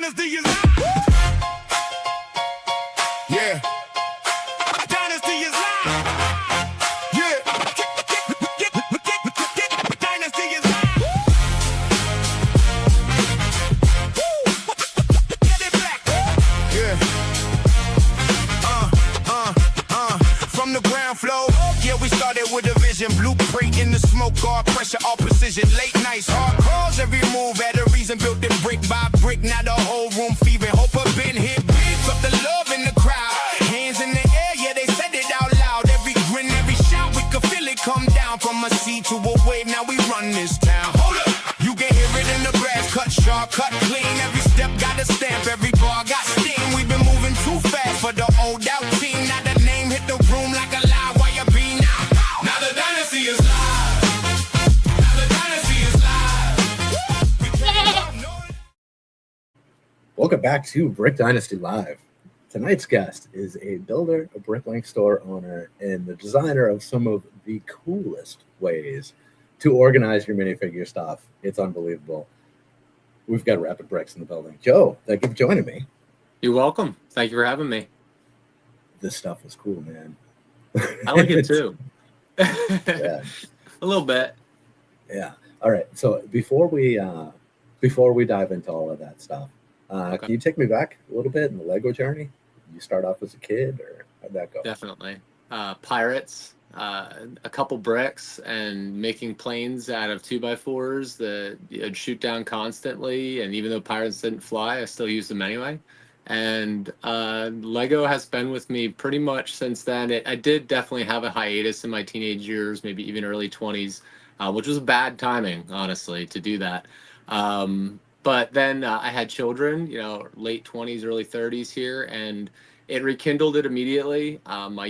Dynasty is live. Yeah. Dynasty is live. Yeah. Dynasty is live. Get it back. Yeah. From the ground floor. Yeah, we started with a vision. Blueprint in the smoke, guard pressure, all precision. Late nights, hard calls, every move had a reason. Built it brick by brick, now the whole room fever. Hope up been hit big, up the love in the crowd. Hands in the air, yeah, they said it out loud. Every grin, every shout, we could feel it come down. From a sea to a wave, now we run this town. Hold up, you can hear it in the brass. Cut sharp, cut clean. Every step got a stamp, every bar got steam. We've been moving too fast for the old out team. Now the name hit the room like a loud wire beam. Now the dynasty is live. Now the dynasty is live. Welcome back to Brick Dynasty Live. Tonight's guest is a builder, a Bricklink store owner, and the designer of some of the coolest ways to organize your minifigure stuff. It's unbelievable. We've got Rapid Bricks in the building. Joe, thank you for joining me. You're welcome. Thank you for having me. This stuff is cool, man. I like it too. Yeah. A little bit. Yeah. All right. So before we dive into all of that stuff, Okay. can you take me back a little bit in the Lego journey? You start off as a kid, or how'd that go? Definitely. Pirates, a couple bricks, and making planes out of 2x4s that you'd shoot down constantly. And even though pirates didn't fly, I still used them anyway. And Lego has been with me pretty much since then. I did definitely have a hiatus in my teenage years, maybe even early 20s, which was bad timing, honestly, to do that. But then I had children, late 20s, early 30s here, and it rekindled it immediately. My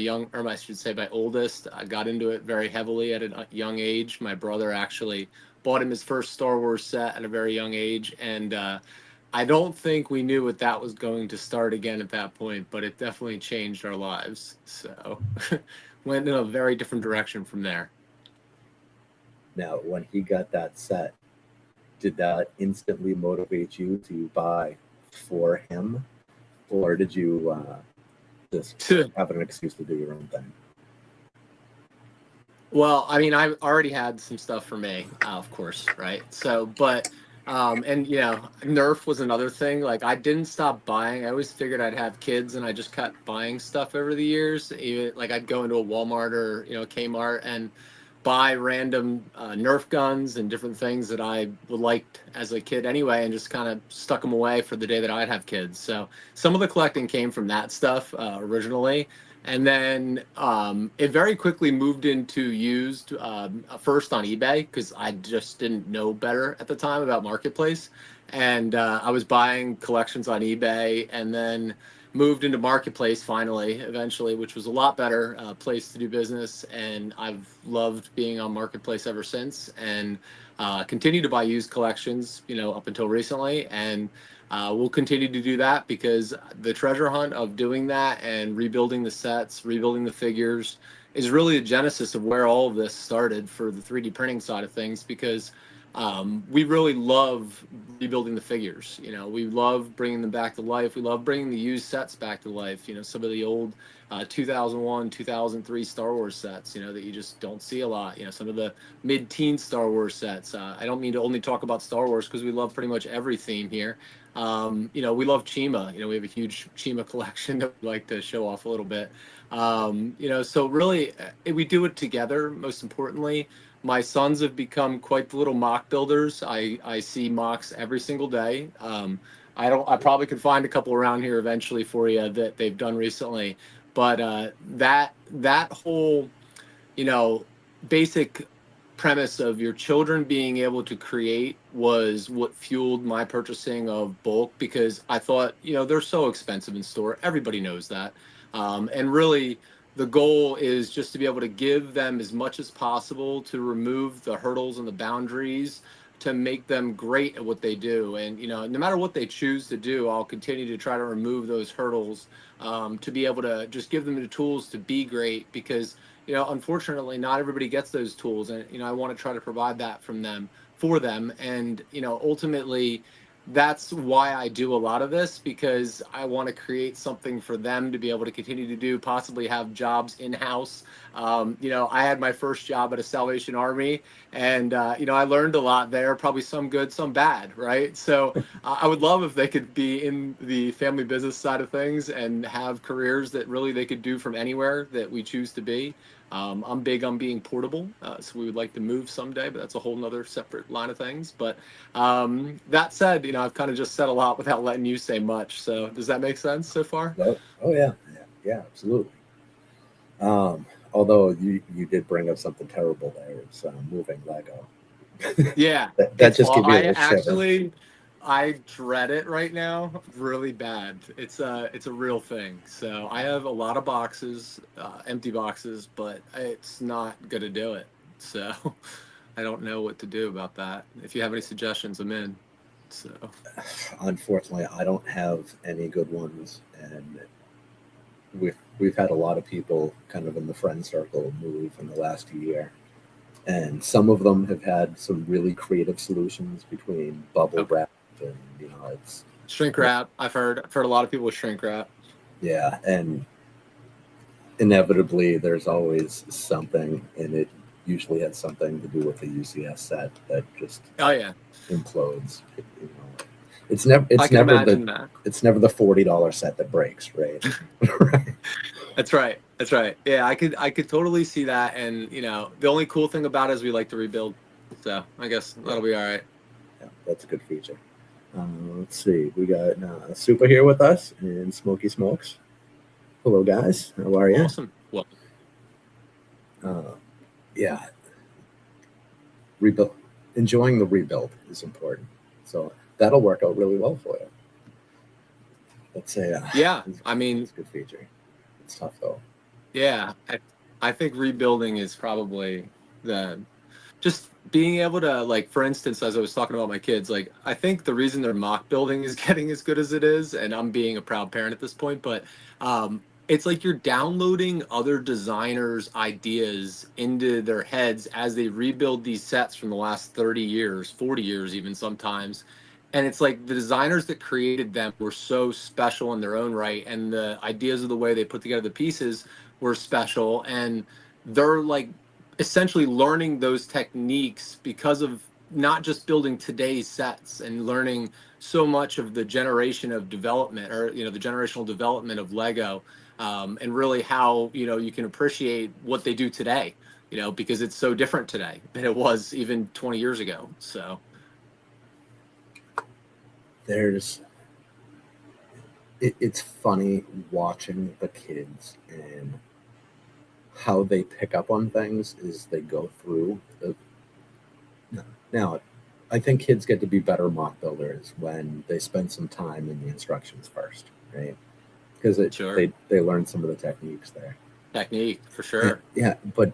oldest, got into it very heavily at a young age. My brother actually bought him his first Star Wars set at a very young age, and I don't think we knew what that was going to start again at that point, but it definitely changed our lives. So went in a very different direction from there. Now, when he got that set, did that instantly motivate you to buy for him, or did you just have an excuse to do your own thing? Well, I mean, I already had some stuff for me, of course, right? So, but, and Nerf was another thing. Like, I didn't stop buying. I always figured I'd have kids, and I just kept buying stuff over the years. Even like I'd go into a Walmart or Kmart and buy random Nerf guns and different things that I would liked as a kid anyway, and just kind of stuck them away for the day that I'd have kids. So some of the collecting came from that stuff originally. And then it very quickly moved into used, first on eBay, because I just didn't know better at the time about Marketplace. And I was buying collections on eBay, and then moved into Marketplace eventually, which was a lot better place to do business. And I've loved being on Marketplace ever since, and continue to buy used collections, up until recently. And we'll continue to do that because the treasure hunt of doing that and rebuilding the sets, rebuilding the figures is really the genesis of where all of this started for the 3D printing side of things, because we really love rebuilding the figures. We love bringing them back to life. We love bringing the used sets back to life. Some of the old 2001, 2003 Star Wars sets, that you just don't see a lot. Some of the mid-teen Star Wars sets. I don't mean to only talk about Star Wars because we love pretty much every theme here. We love Chima. We have a huge Chima collection that we like to show off a little bit. So really, we do it together, most importantly. My sons have become quite the little mock builders. I see mocks every single day. I probably could find a couple around here eventually for you that they've done recently. But that whole, basic premise of your children being able to create was what fueled my purchasing of bulk, because I thought, they're so expensive in store. Everybody knows that. And really, the goal is just to be able to give them as much as possible to remove the hurdles and the boundaries to make them great at what they do. And, no matter what they choose to do, I'll continue to try to remove those hurdles to be able to just give them the tools to be great, because, unfortunately, not everybody gets those tools. And, I want to try to provide that for them. And, ultimately, that's why I do a lot of this, because I want to create something for them to be able to continue to do, possibly have jobs in-house. You know, I had my first job at a Salvation Army, and you know, I learned a lot there, probably some good, some bad, right? So I would love if they could be in the family business side of things and have careers that really they could do from anywhere that we choose to be. I'm big on being portable, so we would like to move someday, but that's a whole nother separate line of things. But that said, you know, I've kind of just said a lot without letting you say much. So does that make sense so far? Oh yeah, yeah, absolutely. Although you did bring up something terrible there. It's moving Lego. Yeah, That just gave me a I little shiver. actually I dread it right now, really bad. It's a real thing. So I have a lot of boxes, empty boxes, but it's not gonna do it. So I don't know what to do about that. If you have any suggestions, I'm in. So Unfortunately, I don't have any good ones, and we've had a lot of people kind of in the friend circle move in the last year, and some of them have had some really creative solutions between bubble okay. wrap and it's Shrink wrap. I've heard a lot of people with shrink wrap. yeah, and inevitably there's always something, and it usually has something to do with the UCS set that just Oh yeah, implodes. I can imagine that. It's never the $40 set that breaks, right? Right. That's right. That's right. Yeah, I could totally see that. And you know, the only cool thing about it is we like to rebuild. So I guess that'll be all right. Yeah, that's a good feature. Let's see. We got Super here with us and Smoky Smokes. Hello, guys. How are you? Awesome. Well, yeah. Rebuild. Enjoying the rebuild is important. So that'll work out really well for you. Let's say. yeah. I mean, it's a good feature. It's tough though. yeah. I think rebuilding is probably the just being able to, like, for instance, as I was talking about my kids, like, I think the reason their mock building is getting as good as it is, and I'm being a proud parent at this point, but it's like you're downloading other designers' ideas into their heads as they rebuild these sets from the last 30 years, 40 years even sometimes. And it's like the designers that created them were so special in their own right, and the ideas of the way they put together the pieces were special, and they're like essentially learning those techniques because of not just building today's sets and learning so much of the generation of development, or you know, the generational development of Lego, and really how, you know, you can appreciate what they do today, you know, because it's so different today than it was even 20 years ago. So It's funny watching the kids and how they pick up on things as they go through. Now, I think kids get to be better mock builders when they spend some time in the instructions first, right? Because sure, they learn some of the techniques there. technique for sure. Yeah, but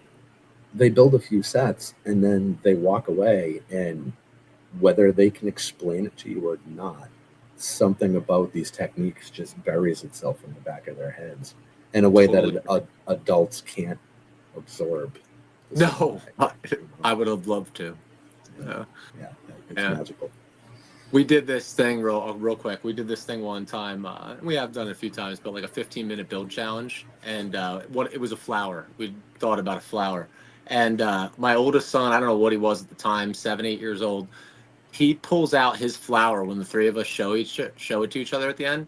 they build a few sets and then they walk away, and whether they can explain it to you or not, something about these techniques just buries itself in the back of their heads in a way Totally. that adults can't absorb. No, I would have loved to. Yeah, it's Yeah. magical. We did this thing real quick. We did this thing one time. We have done it a few times, but like a 15-minute build challenge. And what it was a flower. We thought about a flower. And my oldest son, I don't know what he was at the time, 7, 8 years old. He pulls out his flower when the three of us show it to each other at the end.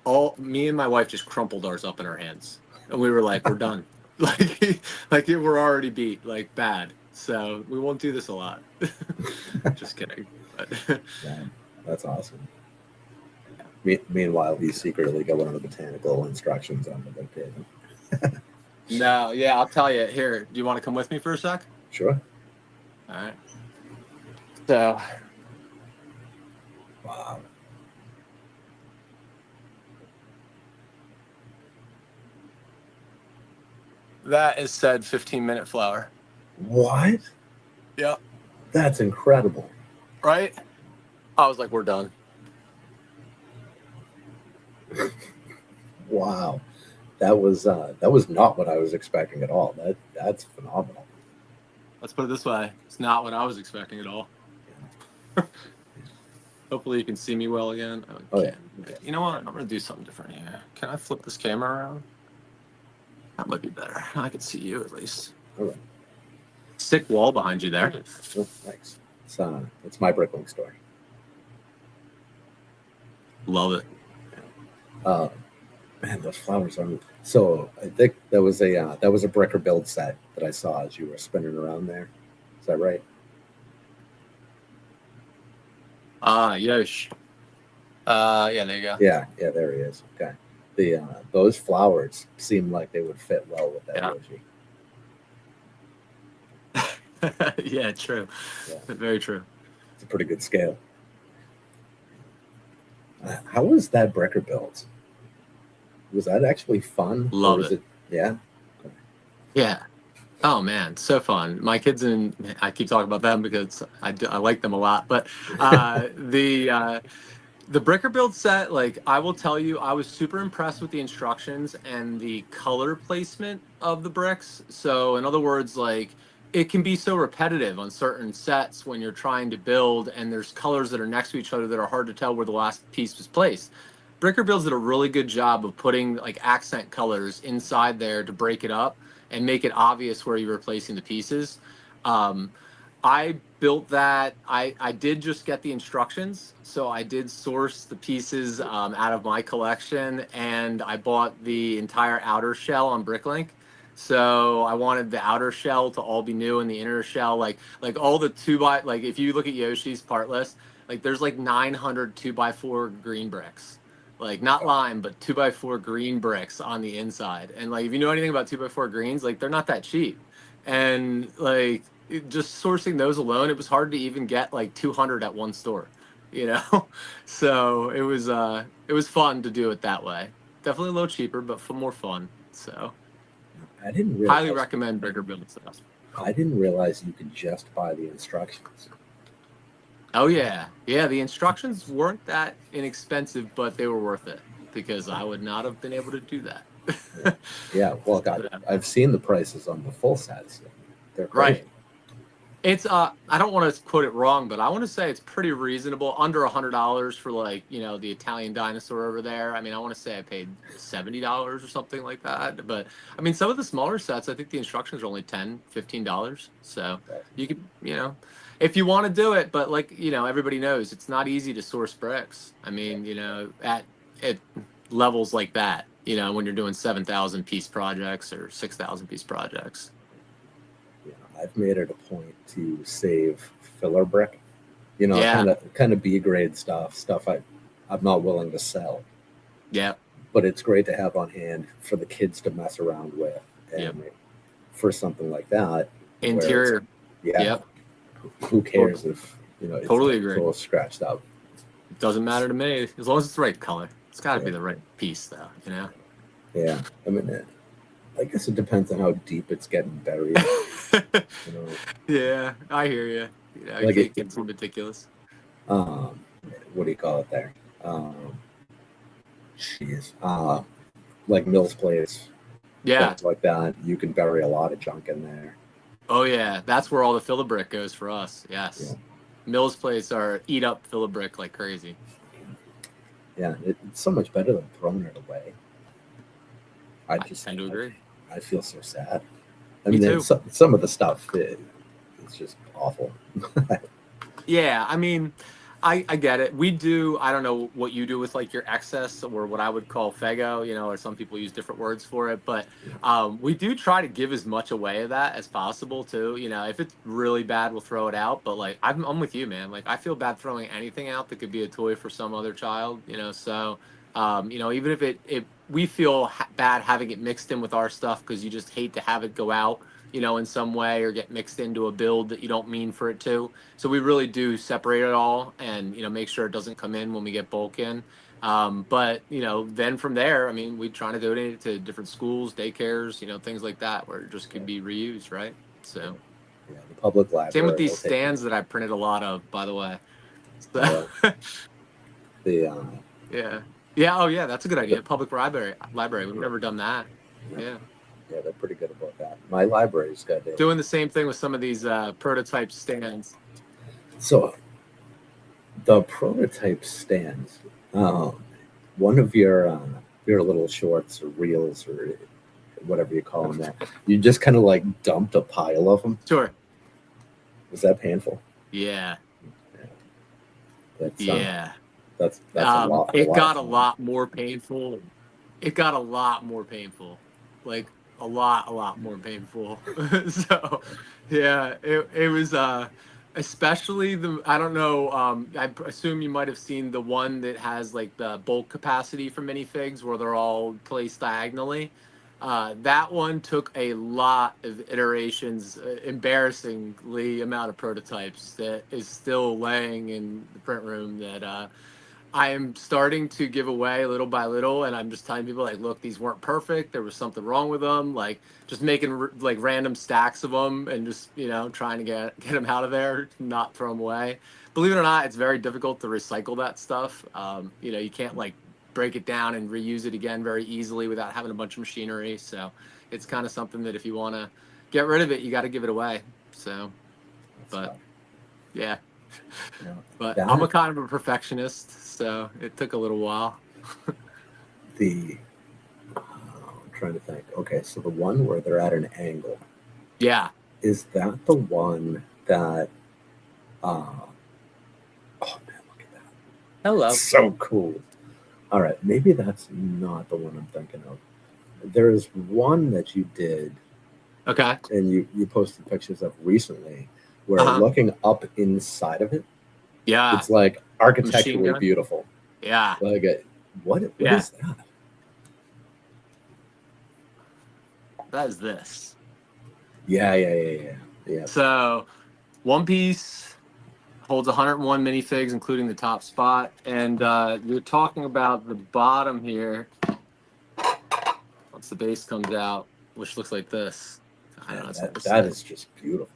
All me and my wife just crumpled ours up in our hands, and we were like, "We're done." Like we're already beat, like bad. So we won't do this a lot. Just kidding. But Yeah, that's awesome. Meanwhile, he's secretly going on the botanical instructions on the kid. no, yeah, I'll tell you. Here, do you want to come with me for a sec? Sure. All right. So Wow. that is said 15-minute flower. What? Yep. That's incredible. Right? I was like, we're done. Wow. That was not what I was expecting at all. That's phenomenal. Let's put it this way. It's not what I was expecting at all. Hopefully you can see me well again. Oh, yeah. Okay. You know what? I'm gonna do something different here. Can I flip this camera around? That might be better. I can see you at least. All right. Sick wall behind you there. Oh, thanks. It's my Bricklink store. Love it. Man, those flowers are. So I think that was a Bricker build set that I saw as you were spinning around there. Is that right? Yosh. Yeah, there you go. Yeah, there he is. Okay. Those flowers seem like they would fit well with that Yoshi. Yeah, true. Yeah. Very true. It's a pretty good scale. How was that Bricker build? Was that actually fun? Love it. Yeah. Yeah. Oh man, so fun. My kids, and I keep talking about them because I like them a lot. But the Bricker build set, like I will tell you, I was super impressed with the instructions and the color placement of the bricks. So in other words, like it can be so repetitive on certain sets when you're trying to build and there's colors that are next to each other that are hard to tell where the last piece was placed. Bricker builds did a really good job of putting like accent colors inside there to break it up and make it obvious where you were placing the pieces. I built that. I did just get the instructions, so I did source the pieces out of my collection, and I bought the entire outer shell on Bricklink. So I wanted the outer shell to all be new and the inner shell, like all the like if you look at Yoshi's part list, like there's like 900 2x4 green bricks. Like not lime, but 2x4 green bricks on the inside. And like if you know anything about 2x4 greens, like they're not that cheap. And like just sourcing those alone, it was hard to even get like 200 at one store, you know. So it was fun to do it that way. Definitely a little cheaper, but more fun. So I didn't realize, highly recommend Bricker build stuff. I didn't realize you could just buy the instructions. Oh yeah, yeah. The instructions weren't that inexpensive, but they were worth it because I would not have been able to do that. Yeah, well, God, I've seen the prices on the full sets. They're crazy. Right. It's I don't want to quote it wrong, but I want to say it's pretty reasonable, under $100 for like, you know, the Italian dinosaur over there. I mean, I want to say I paid $70 or something like that. But I mean, some of the smaller sets, I think the instructions are only $10, $15. So you could, you know, if you want to do it, but like, you know, everybody knows it's not easy to source bricks. I mean, you know, at levels like that, you know, when you're doing 7,000 piece projects or 6,000 piece projects. I've made it a point to save filler brick, you know, Yeah. kind of B grade stuff I'm not willing to sell. Yeah. But it's great to have on hand for the kids to mess around with, and for something like that. Interior. Yeah. Yep. Who cares if, you know, it's Totally like agree. a little scratched up. It doesn't matter to me as long as it's the right color. It's got to be the right piece, though. You know. Yeah. I mean, I guess it depends on how deep it's getting buried. You know, Yeah, I hear you. You know, Like it gets ridiculous. what do you call it there? Jeez. Like Mills Place. Yeah. Things like that. You can bury a lot of junk in there. Oh yeah, that's where all the filler brick goes for us. Yes. Yeah. Mills Place are eat up filler brick like crazy. Yeah, it's so much better than throwing it away. I tend to agree. I feel so sad. Me too. Some of the stuff it's just awful. Yeah, I mean, I get it. We do. I don't know what you do with like your excess or what I would call fego, you know, or some people use different words for it. But we do try to give as much away of that as possible too. You know, if it's really bad, we'll throw it out. But like, I'm with you, man. Like, I feel bad throwing anything out that could be a toy for some other child. You know, so you know, even if we feel bad having it mixed in with our stuff because you just hate to have it go out, you know, in some way or get mixed into a build that you don't mean for it to. So we really do separate it all and, you know, make sure it doesn't come in when we get bulk in. But, you know, then from there, I mean, we try to donate it to different schools, daycares, you know, things like that where it just can be reused, right? So Yeah, the public library. same with these stands that I printed a lot of, by the way. So, yeah. Yeah. Oh, yeah. That's a good idea. Public library. We've never done that. Yeah. Yeah, they're pretty good about that. My library's got Doing the same thing with some of these prototype stands. So the prototype stands. One of your little shorts or reels or whatever you call them, that you just kind of like dumped a pile of them. Sure. Was that painful? Yeah. That's Yeah. that's a lot. It Of got a fun. lot more painful. It got a lot more painful. Like a lot more painful. So yeah, it was especially the I don't know, I assume you might have seen the one that has like the bulk capacity for minifigs where they're all placed diagonally. That one took a lot of iterations, embarrassingly amount of prototypes that is still laying in the print room that I am starting to give away little by little, and I'm just telling people like, look, these weren't perfect. There was something wrong with them. Like, just making like random stacks of them, and just trying to get them out of there, not throw them away. Believe it or not, it's very difficult to recycle that stuff. You can't like break it down and reuse it again very easily without having a bunch of machinery. So it's kind of something that if you want to get rid of it, you got to give it away. So, That's but tough. yeah. You know, But I'm a that kind of a perfectionist, so it took a little while. the I'm trying to think. Okay, so the one where they're at an angle, Yeah. is that the one that? Uh, oh man, look at that! Hello. It's so cool. All right, maybe that's not the one I'm thinking of. There's one that you did, Okay. and you posted pictures of recently, where Uh-huh. looking up inside of it, Yeah. it's like Machine architecturally gun. beautiful. Yeah. Like, what Yeah. is that? That is this. Yeah. So one piece holds 101 minifigs, including the top spot. And you're talking about the bottom here. Once the base comes out, which looks like this. I don't Man, know. It's hard to that say. is just beautiful.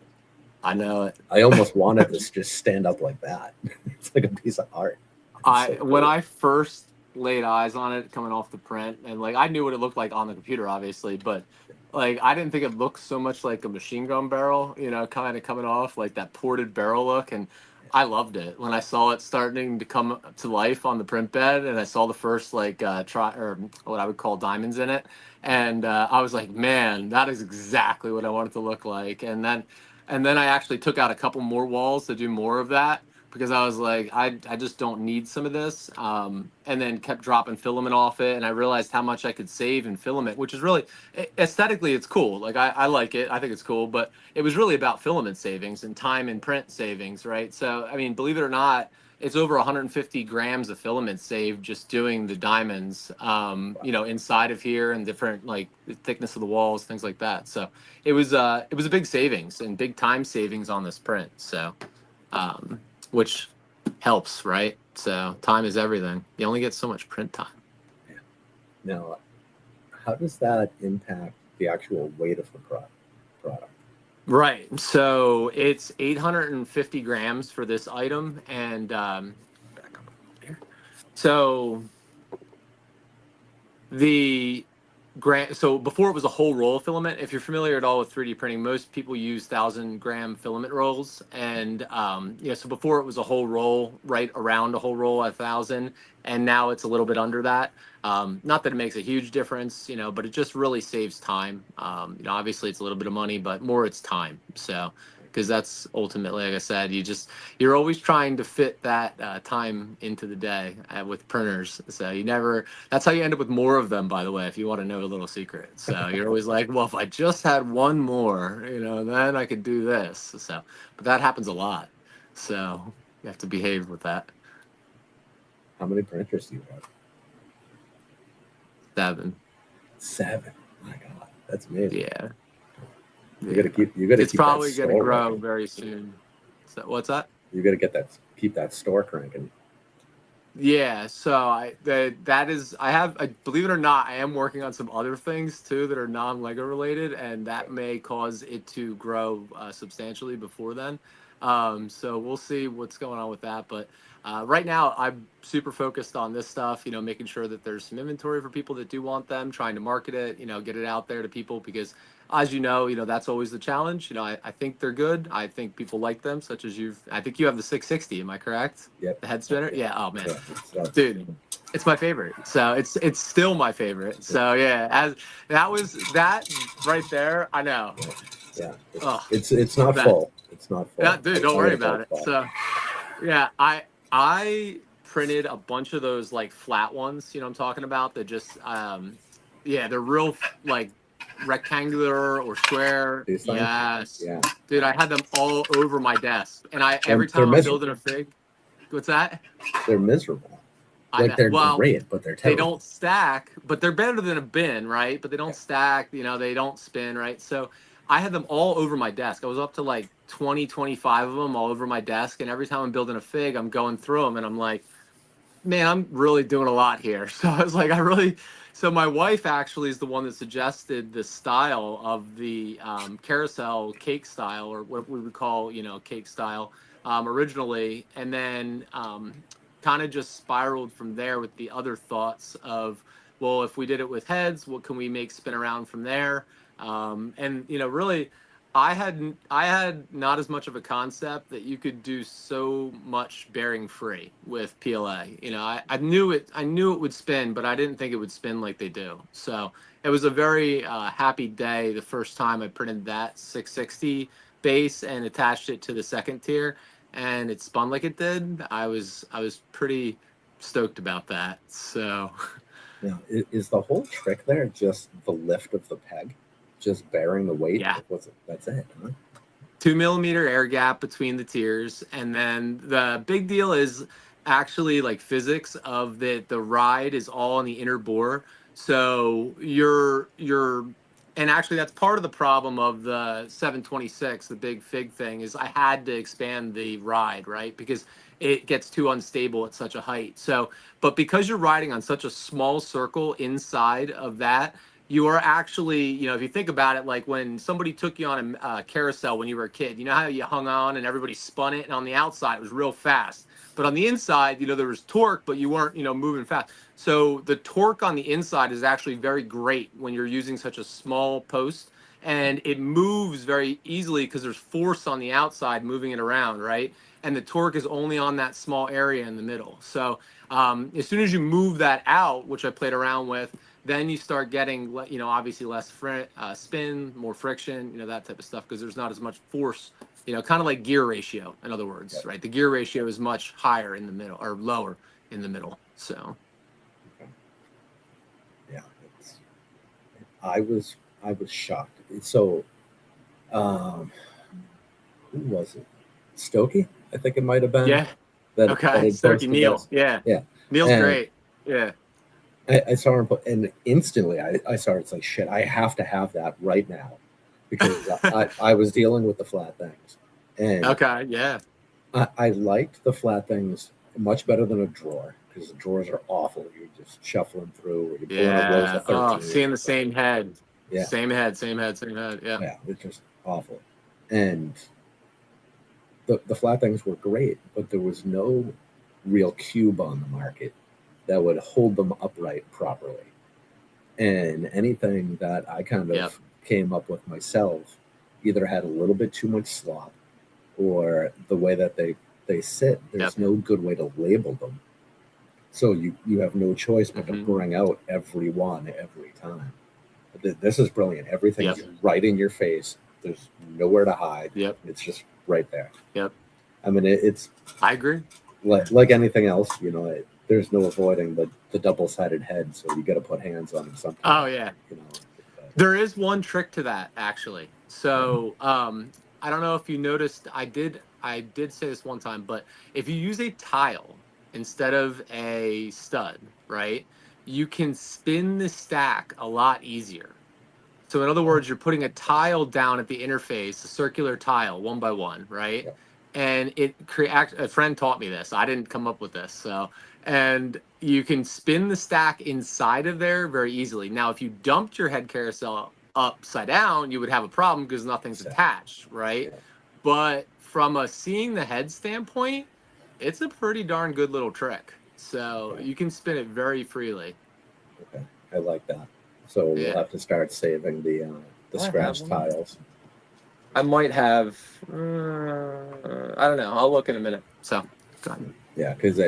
I know it. I almost wanted to just stand up like that. It's like a piece of art. It's so When cool. I first laid eyes on it coming off the print, and like I knew what it looked like on the computer, obviously, but like I didn't think it looked so much like a machine gun barrel, kind of coming off like that ported barrel look, and I loved it when I saw it starting to come to life on the print bed, and I saw the first like try or what I would call diamonds in it, and I was like, man, that is exactly what I want it to look like, and then I actually took out a couple more walls to do more of that because I was like, I just don't need some of this. And then kept dropping filament off it. And I realized how much I could save in filament, which is really aesthetically, it's cool. Like, I like it. I think it's cool. But it was really about filament savings and time and print savings, right? So, I mean, believe it or not, it's over 150 grams of filament saved just doing the diamonds, inside of here and different like the thickness of the walls, things like that. So it was a big savings and big time savings on this print. So, um, which helps, right? So time is everything. You only get so much print time. Now, how does that impact the actual weight of the product? Right. So it's 850 grams for this item, and back up here. So the so before it was a whole roll of filament. If you're familiar at all with 3D printing, most people use 1,000-gram filament rolls, and so before it was a whole roll, right around a whole roll at 1,000, and now it's a little bit under that. Not that it makes a huge difference, but it just really saves time. Obviously it's a little bit of money, but more it's time. So because that's ultimately, like I said, you're always trying to fit that time into the day with printers. So that's how you end up with more of them, by the way, if you want to know a little secret. So you're always like, well, if I just had one more, then I could do this. So, but that happens a lot. So you have to behave with that. How many printers do you have? 7. 7. My God, that's amazing. Yeah. You got to keep It's that probably going to store grow running. very soon. So what's that? You got to keep that store cranking. Yeah, so I believe it or not, I am working on some other things too that are non-Lego related, and that may cause it to grow substantially before then. So we'll see what's going on with that. But right now, I'm super focused on this stuff, making sure that there's some inventory for people that do want them, trying to market it, get it out there to people because, as that's always the challenge. I think they're good. I think people like them, such as I think you have the 660. Am I correct? Yep. The head spinner? Yeah. Oh, man. Yeah, Dude, it's my favorite. So it's still my favorite. So yeah, as that was that right there. I know. Yeah. Oh, It's not that. full. It's not full. Yeah, dude, don't worry about it. So yeah, I printed a bunch of those like flat ones, I'm talking about, that just yeah, they're real like rectangular or square. These things? Yes. Yeah. Dude, I had them all over my desk. And every They're time I'm miserable. building a fig, what's that? They're miserable. I Like know. they're Well, great, but they're they terrible. don't stack, but they're better than a bin, right? But they don't stack, they don't spin, right? So I had them all over my desk. I was up to like 20, 25 of them all over my desk. And every time I'm building a fig, I'm going through them and I'm like, man, I'm really doing a lot here. So I was like, so my wife actually is the one that suggested the style of the carousel cake style, or what we would call, cake style originally. And then kind of just spiraled from there with the other thoughts of, well, if we did it with heads, what can we make spin around from there? And really, I had not as much of a concept that you could do so much bearing free with PLA. I knew it would spin, but I didn't think it would spin like they do. So it was a very happy day the first time I printed that 660 base and attached it to the second tier, and it spun like it did. I was pretty stoked about that. So Now, is the whole trick there just the lift of the peg, just bearing the weight? yeah. That's it, huh? 2 millimeter air gap between the tiers, and then the big deal is actually like physics of the ride is all in the inner bore. So and actually that's part of the problem of the 726, the big fig thing, is I had to expand the ride, right? Because it gets too unstable at such a height. So, but because you're riding on such a small circle inside of that, you are actually, if you think about it, like when somebody took you on a carousel when you were a kid, you know how you hung on and everybody spun it, and on the outside it was real fast. But on the inside, there was torque, but you weren't, moving fast. So the torque on the inside is actually very great when you're using such a small post, and it moves very easily because there's force on the outside moving it around, right? And the torque is only on that small area in the middle. So as soon as you move that out, which I played around with, then you start getting, obviously less spin, more friction, that type of stuff, because there's not as much force, kind of like gear ratio, in other words, right? The gear ratio is much higher in the middle, or lower in the middle. So, yeah, I was shocked. So, who was it? Stokey, I think it might have been. yeah. That Okay. had Stokey, posted Neil. this. Yeah. Yeah. Neil's And great. Yeah. I saw him, and instantly I saw it's like, shit, I have to have that right now, because I was dealing with the flat things, and Okay. Yeah. I liked the flat things much better than a drawer, because the drawers are awful. You're just shuffling through, or you're pulling a rows Yeah. of 13. Oh, seeing the same head. Yeah. Same head. Same head. Same head. Yeah. Yeah, it's just awful. And the flat things were great, but there was no real cube on the market that would hold them upright properly. And anything that I kind of came up with myself either had a little bit too much slop, or the way that they sit, there's no good way to label them. So you have no choice but to bring out every one every time. This is brilliant. Everything's right in your face. There's nowhere to hide. It's just right there. I mean, it's. I agree. Like anything else, there's no avoiding the double-sided head, so you got to put hands on them sometimes. Oh yeah. There is one trick to that, actually. So I don't know if you noticed. I did say this one time, but if you use a tile instead of a stud, right, you can spin the stack a lot easier. So in other words, you're putting a tile down at the interface, a circular tile, one by one, right? Yeah. And a friend taught me this. I didn't come up with this. So, and you can spin the stack inside of there very easily. Now, if you dumped your head carousel upside down, you would have a problem because nothing's attached, right? Yeah. But from a seeing the head standpoint, it's a pretty darn good little trick. So Okay. you can spin it very freely. Okay, I like that. So we'll Yeah. have to start saving the Do I have scratch one? tiles. I might have. I don't know. I'll look in a minute. So, go ahead. Yeah, because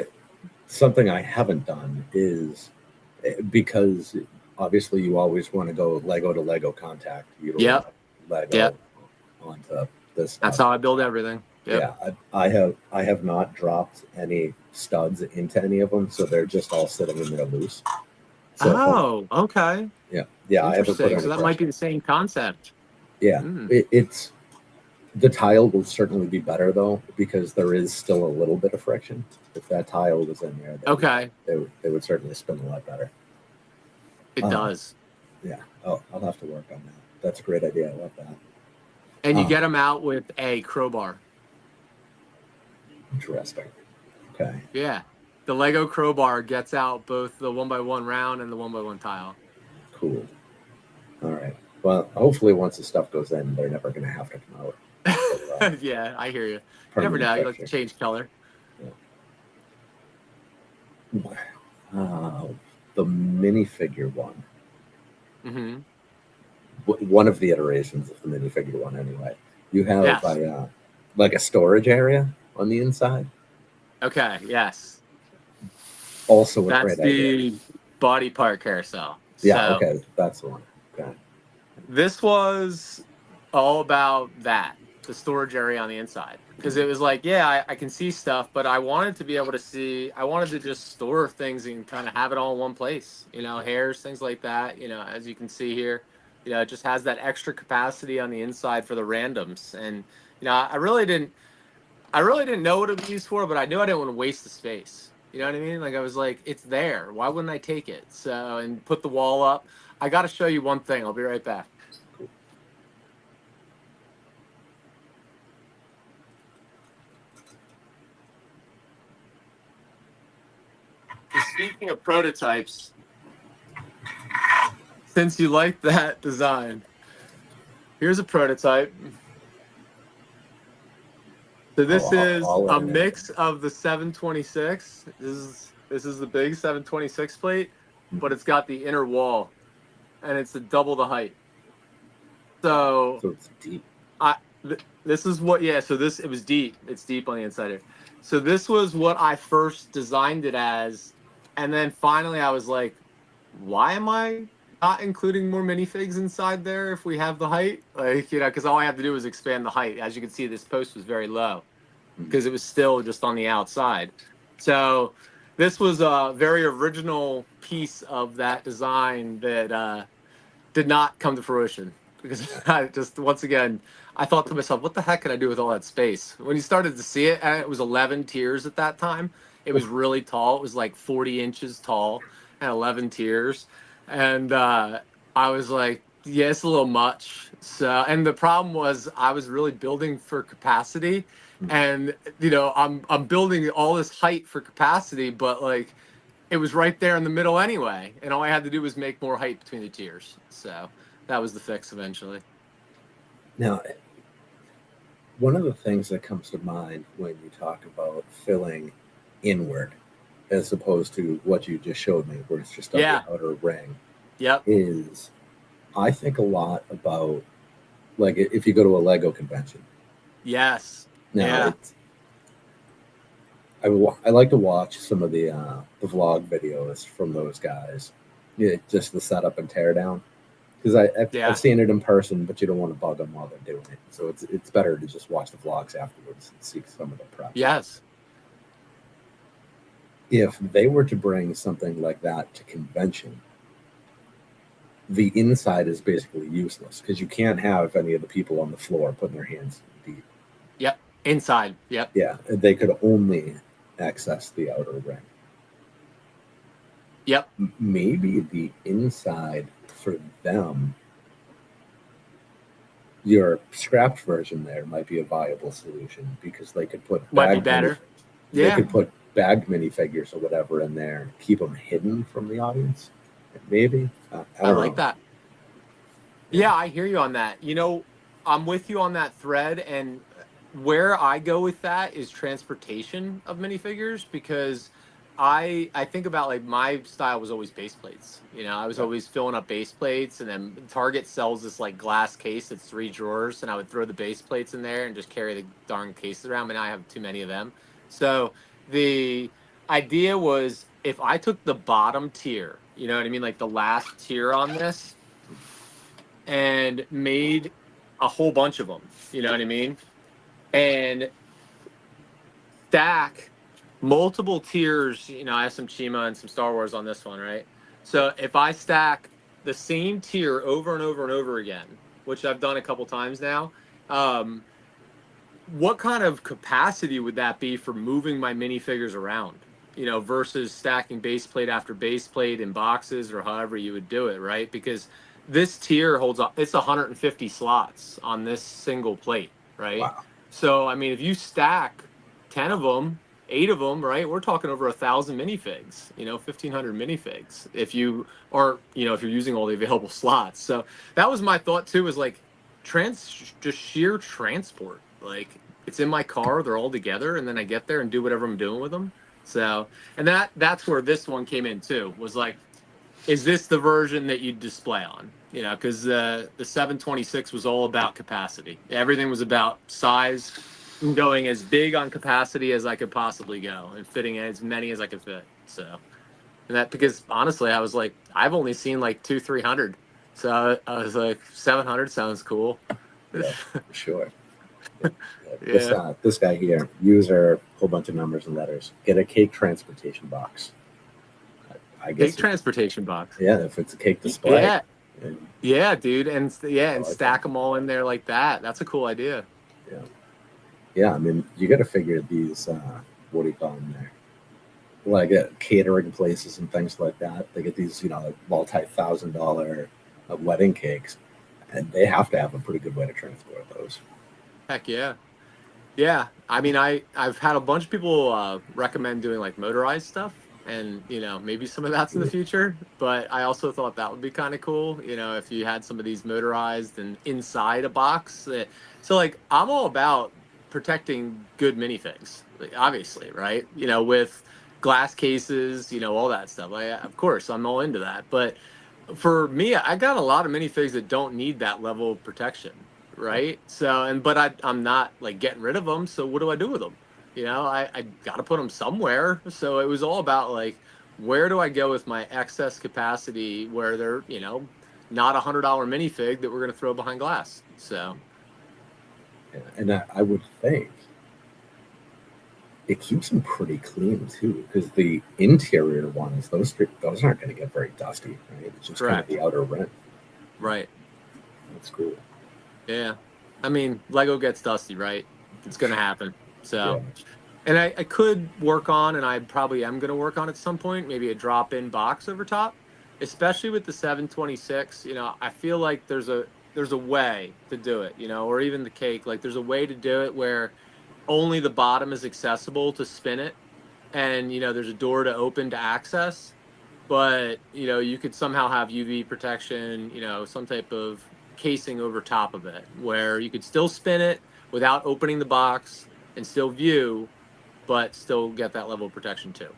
something I haven't done is because obviously you always want to go Lego to Lego contact. You don't want Yep. Lego Yep. onto this That's stuff. how I build everything. Yep. Yeah, I have not dropped any studs into any of them, so they're just all sitting in there loose. So Oh, okay. yeah, I haven't put Interesting. any So that might pressure. be the same concept. Yeah, Mm. it's the tile will certainly be better though because there is still a little bit of friction. If that tile was in there, Okay. they would certainly spin a lot better. It does. Yeah, I'll have to work on that. That's a great idea. I love that. And you get them out with a crowbar. Interesting. Okay. Yeah. The Lego crowbar gets out both the 1x1 round and the 1x1 tile. Cool. All right. Well, hopefully once the stuff goes in, they're never going to have to come out. Yeah, I hear you. You never Permanent know. You like to fixture. change color. The minifigure one. Mm-hmm. One of the iterations of the minifigure one, anyway. You have Yes. like a storage area on the inside. Okay. Yes. Also a That's great idea. the body part carousel. Yeah. So Okay. That's the one. Okay. this was all about that, the storage area on the inside. Because it was like, yeah, I can see stuff, but I wanted to be able to see, I wanted to just store things and kind of have it all in one place. You know, hairs, things like that. You know, as you can see here, you know, it just has that extra capacity on the inside for the randoms. And, you know, I really didn't know what it was used for, but I knew I didn't want to waste the space. You know what I mean? Like I was like, it's there. Why wouldn't I take it? So, and put the wall up. I got to show you one thing. I'll be right back. Speaking of prototypes, since you like that design, here's a prototype. So this is a mix of the 726. This is the big 726 plate, but it's got the inner wall, and it's double the height. So it's deep. This is what, yeah. So it was deep. It's deep on the inside here. So this was what I first designed it as, and then finally I was like, why am I not including more minifigs inside there if we have the height? Like, you know, because all I have to do is expand the height. As you can see, this post was very low because it was still just on the outside. So this was a very original piece of that design that did not come to fruition because I just, once again, I thought to myself, what the heck can I do with all that space? When you started to see it, and it was 11 tiers at that time. It was really tall. It was like 40 inches tall and 11 tiers. And I was like, yeah, it's a little much. So, and the problem was I was really building for capacity. And, you know, I'm building all this height for capacity, but like it was right there in the middle anyway. And all I had to do was make more height between the tiers. So that was the fix eventually. Now, one of the things that comes to mind when you talk about filling inward, as opposed to what you just showed me, where it's just on the outer ring, is I think a lot about, like, if you go to a Lego convention. Yes. Now, I like to watch some of the vlog videos from those guys. Yeah, just the setup and tear down. Because I've seen it in person, but you don't want to bug them while they're doing it. So it's better to just watch the vlogs afterwards and see some of the prep. Yes. If they were to bring something like that to convention, the inside is basically useless because you can't have any of the people on the floor putting their hands deep. Yep. Inside. Yep. Yeah. They could only access the outer ring. Yep. Maybe the inside for them, your scrapped version there might be a viable solution because they could put might be better. They could put bagged minifigures or whatever in there, keep them hidden from the audience. Maybe I like that. Yeah, I hear you on that. You know, I'm with you on that thread, and where I go with that is transportation of minifigures, because I think about, like, my style was always base plates. You know, I was Yeah. always filling up base plates, and then Target sells this like glass case that's 3 drawers, and I would throw the base plates in there and just carry the darn cases around. And I have too many of them. So the idea was, if I took the bottom tier, you know what I mean, like the last tier on this, and made a whole bunch of them, you know what I mean, and stack multiple tiers. You know, I have some Chima and some Star Wars on this one, right? So if I stack the same tier over and over and over again, which I've done a couple times now, um, what kind of capacity would that be for moving my minifigures around? You know, versus stacking base plate after base plate in boxes, or however you would do it, right? Because this tier holds up, it's 150 slots on this single plate, right? Wow. So, I mean, if you stack 10 of them, 8 of them, right, we're talking over 1,000 minifigs, you know, 1,500 minifigs. If you are, you know, if you're using all the available slots. So that was my thought too, is like just sheer transport. Like, it's in my car, they're all together, and then I get there and do whatever I'm doing with them. So, and that's where this one came in too, was like, is this the version that you display on? You know, because the 726 was all about capacity. Everything was about size, and going as big on capacity as I could possibly go, and fitting as many as I could fit. So, and that, because honestly, I was like, I've only seen like 200-300. So I was like, 700 sounds cool. Yeah, for sure. Yeah. Yeah. This guy here, user, whole bunch of numbers and letters. Get a cake transportation box. I guess. Cake transportation box. Yeah, if it's a cake display. Yeah. And, Yeah, dude. And yeah, and like stack that. them all in there like that. That's a cool idea. Yeah. Yeah, I mean, you got to figure these, what do you call them there? Like catering places and things like that. They get these, you know, like multi-$1,000 wedding cakes, and they have to have a pretty good way to transport those. Heck yeah. Yeah. I mean, I've had a bunch of people recommend doing like motorized stuff, and, you know, maybe some of that's in the future, but I also thought that would be kind of cool, you know, if you had some of these motorized and inside a box. So like, I'm all about protecting good minifigs, like, obviously, right? You know, with glass cases, you know, all that stuff. Of course, I'm all into that. But for me, I got a lot of minifigs that don't need that level of protection, right? So, but I'm not like getting rid of them. So what do I do with them? You know, I got to put them somewhere. So it was all about like, where do I go with my excess capacity, where they're, you know, not $100 minifig that we're going to throw behind glass. So, Yeah, and I would think it keeps them pretty clean too, because the interior ones, those aren't going to get very dusty, right? It's just kind of correct. the outer rim. Right. That's cool. Yeah. I mean, Lego gets dusty, right? It's going to happen. So, Yeah. and I could work on, and I probably am going to work on at some point, maybe a drop-in box over top, especially with the 726. You know, I feel like there's a way to do it, you know, or even the cake. Like, there's a way to do it where only the bottom is accessible to spin it, and, you know, there's a door to open to access, but, you know, you could somehow have UV protection, you know, some type of casing over top of it where you could still spin it without opening the box and still view, but still get that level of protection too.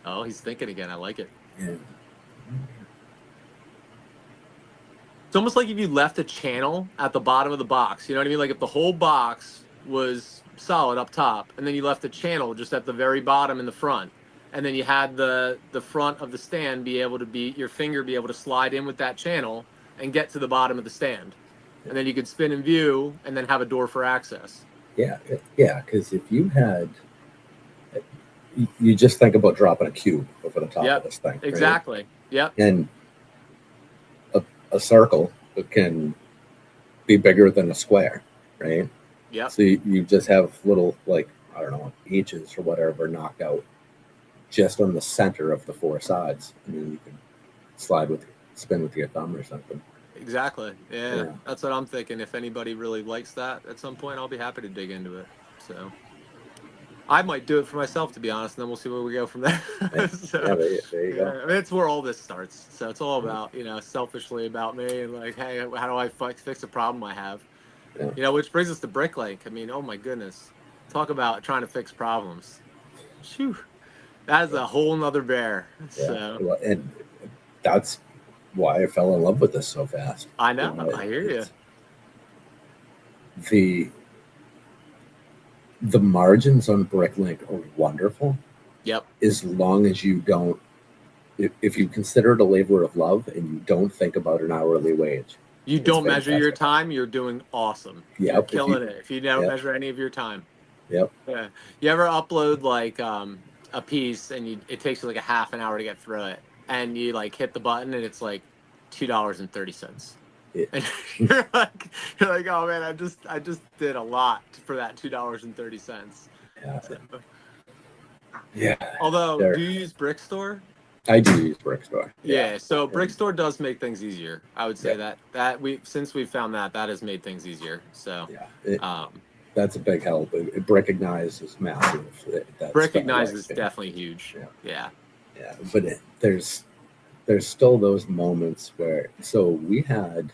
Oh, he's thinking again. I like it. Yeah. It's almost like if you left a channel at the bottom of the box. You know what I mean? Like if the whole box was solid up top, and then you left a channel just at the very bottom in the front, and then you had the front of the stand be able to be, your finger be able to slide in with that channel and get to the bottom of the stand. And then you could spin and view, and then have a door for access. Yeah, yeah. Because if you had, you just think about dropping a cube over the top of this thing. Right? Exactly. Yep. And a circle can be bigger than a square, right? Yep. So you just have little, like, I don't know, H's or whatever knocked out just on the center of the four sides, and then you can spin with your thumb or something. Exactly. Yeah, Yeah. that's what I'm thinking. If anybody really likes that at some point, I'll be happy to dig into it. So I might do it for myself, to be honest, and then we'll see where we go from there. Yeah, So, there you go. I mean, it's where all this starts. So it's all about, selfishly about me and like, hey, how do I fix a problem I have? Yeah. Which brings us to Bricklink. I mean, oh my goodness, talk about trying to fix problems. Phew, that is a whole nother bear. Yeah. So Well, and that's why I fell in love with this so fast. I know, I hear you. The margins on Bricklink are wonderful. Yep. As long as you don't, if you consider it a labor of love and you don't think about an hourly wage. You It's don't measure your fantastic. time, you're doing awesome. Yep, You're if you- killing it. If you don't Yep. measure any of your time. Yep. Yeah. You ever upload like a piece and it takes you like a half an hour to get through it, and you like hit the button and it's like $2.30. Yeah. And you're like, oh man, I just did a lot for that $2.30. Yeah. So, Yeah. although, There. do you use Brickstore? I do use Brickstore. Yeah, so And- Brickstore does make things easier. I would say Yeah. that we've found that has made things easier. So Yeah. That's a big help. Brickignise is massive. Brickignise is definitely huge. Yeah. Yeah, but there's still those moments where, so we had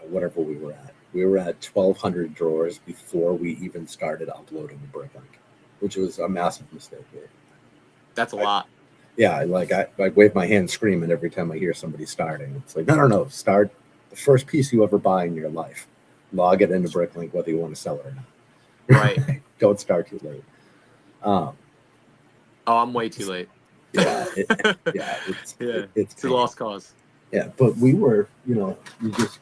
whatever we were at. We were at 1,200 drawers before we even started uploading the Bricklink, which was a massive mistake. That's a lot. Yeah, I wave my hand screaming every time I hear somebody starting. It's like, no, start the first piece you ever buy in your life. Log it into Bricklink whether you want to sell it or not. Right. Don't start too late. Oh, I'm way too late. Yeah, It's a lost cause. Yeah, but we were, you just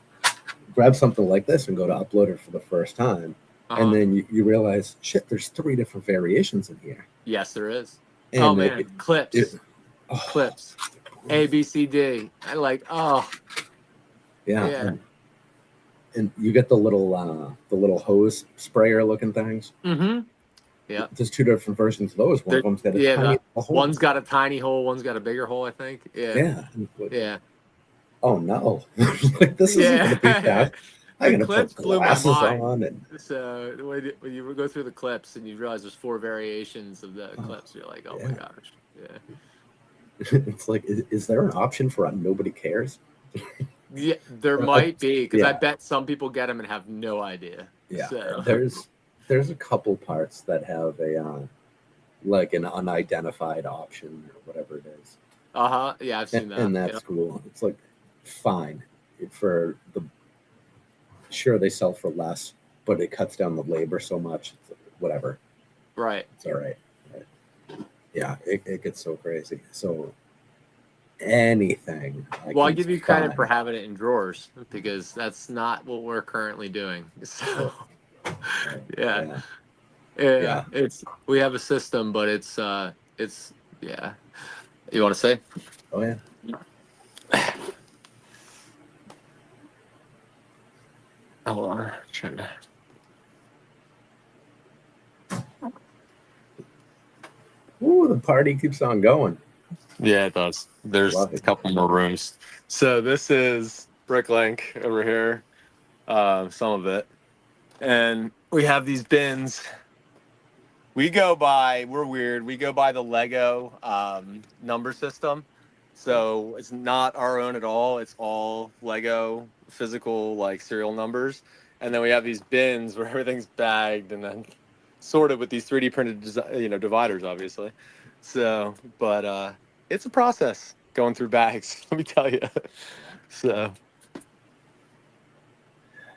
grab something like this and go to upload it for the first time, and then you realize, shit, there's 3 different variations in here. Yes, there is. And oh man, clips, clips, A, B, C, D. I like. Oh, yeah. And you get the little hose sprayer looking things. Mm-hmm. Yeah. There's 2 different versions of those. One of them's got a tiny hole. One's got a tiny hole. One's got a bigger hole, I think. Yeah. Yeah. Oh no! Like, this isn't gonna be fast. I'm gonna put glasses on. And so when you go through the clips and you realize there's 4 variations of the clips, you're like, oh my gosh. Yeah. It's like, is there an option for nobody cares? Yeah, there might be, because I bet some people get them and have no idea. Yeah, so. there's a couple parts that have a like an unidentified option or whatever it is. Yeah, I've seen that. And that's cool. It's like, fine for sure they sell for less, but it cuts down the labor so much. Whatever. Right. It's all right. Yeah, it gets so crazy. So anything. I give you credit for having it in drawers, because that's not what we're currently doing. So yeah. We have a system, but it's yeah. You want to say? Oh yeah. Hold on, trying to. Ooh, the party keeps on going. Yeah, it does. There's a couple more rooms. So this is Bricklink over here, some of it. And we have these bins. We're weird. We go by the Lego number system. So it's not our own at all. It's all Lego physical, like, serial numbers. And then we have these bins where everything's bagged and then sorted with these 3D printed, dividers, obviously. So, but it's a process going through bags, let me tell you. So.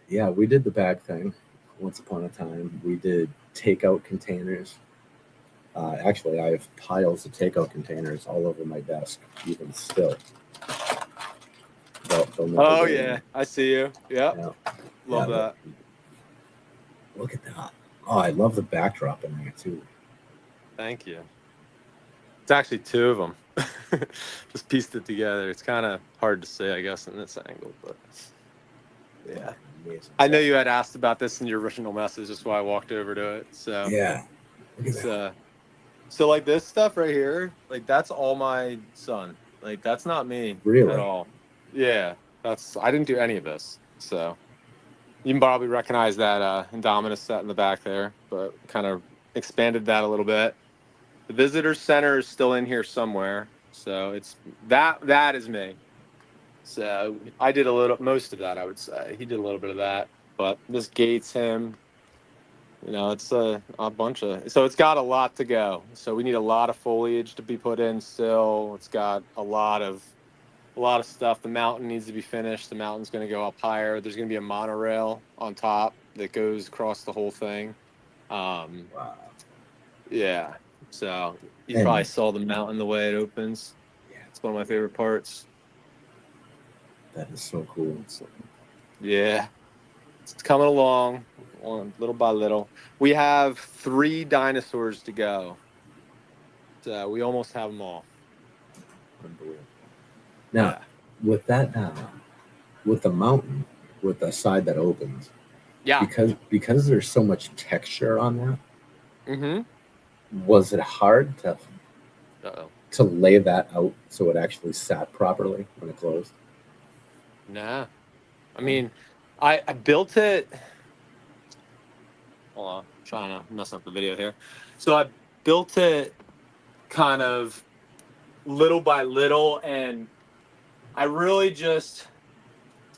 Yeah, we did the bag thing once upon a time. We did takeout containers. Actually, I have piles of takeout containers all over my desk, even still. Oh, yeah. I see you. Yep. Yeah. Love that. Look at that. Oh, I love the backdrop in there, too. Thank you. It's actually 2 of them. Just pieced it together. It's kind of hard to say, I guess, in this angle, but yeah. Amazing. I know you had asked about this in your original message. That's why I walked over to it. So yeah. So like this stuff right here, like, that's all my son. Like, that's not me really at all. Yeah, I didn't do any of this. So you can probably recognize that Indominus set in the back there, but kind of expanded that a little bit. The visitor center is still in here somewhere, so it's that is me. So I did most of that, I would say. He did a little bit of that, but this gate's him. You know, it's a bunch of, so it's got a lot to go. So we need a lot of foliage to be put in still. It's got a lot of stuff. The mountain needs to be finished. The mountain's going to go up higher. There's going to be a monorail on top that goes across the whole thing. Wow. Yeah. So you And probably saw the mountain the way it opens. yeah, It's one of my favorite parts. that is so cool. Yeah. It's coming along little by little. We have 3 dinosaurs to go. So we almost have them all. Unbelievable. Now, Yeah. with that, with the mountain, with the side that opens, Yeah. because there's so much texture on that, Mm-hmm. was it hard Uh-oh. to lay that out so it actually sat properly when it closed? Nah. I mean, I built it. Hold on, I'm trying to mess up the video here. So I built it kind of little by little, and I really just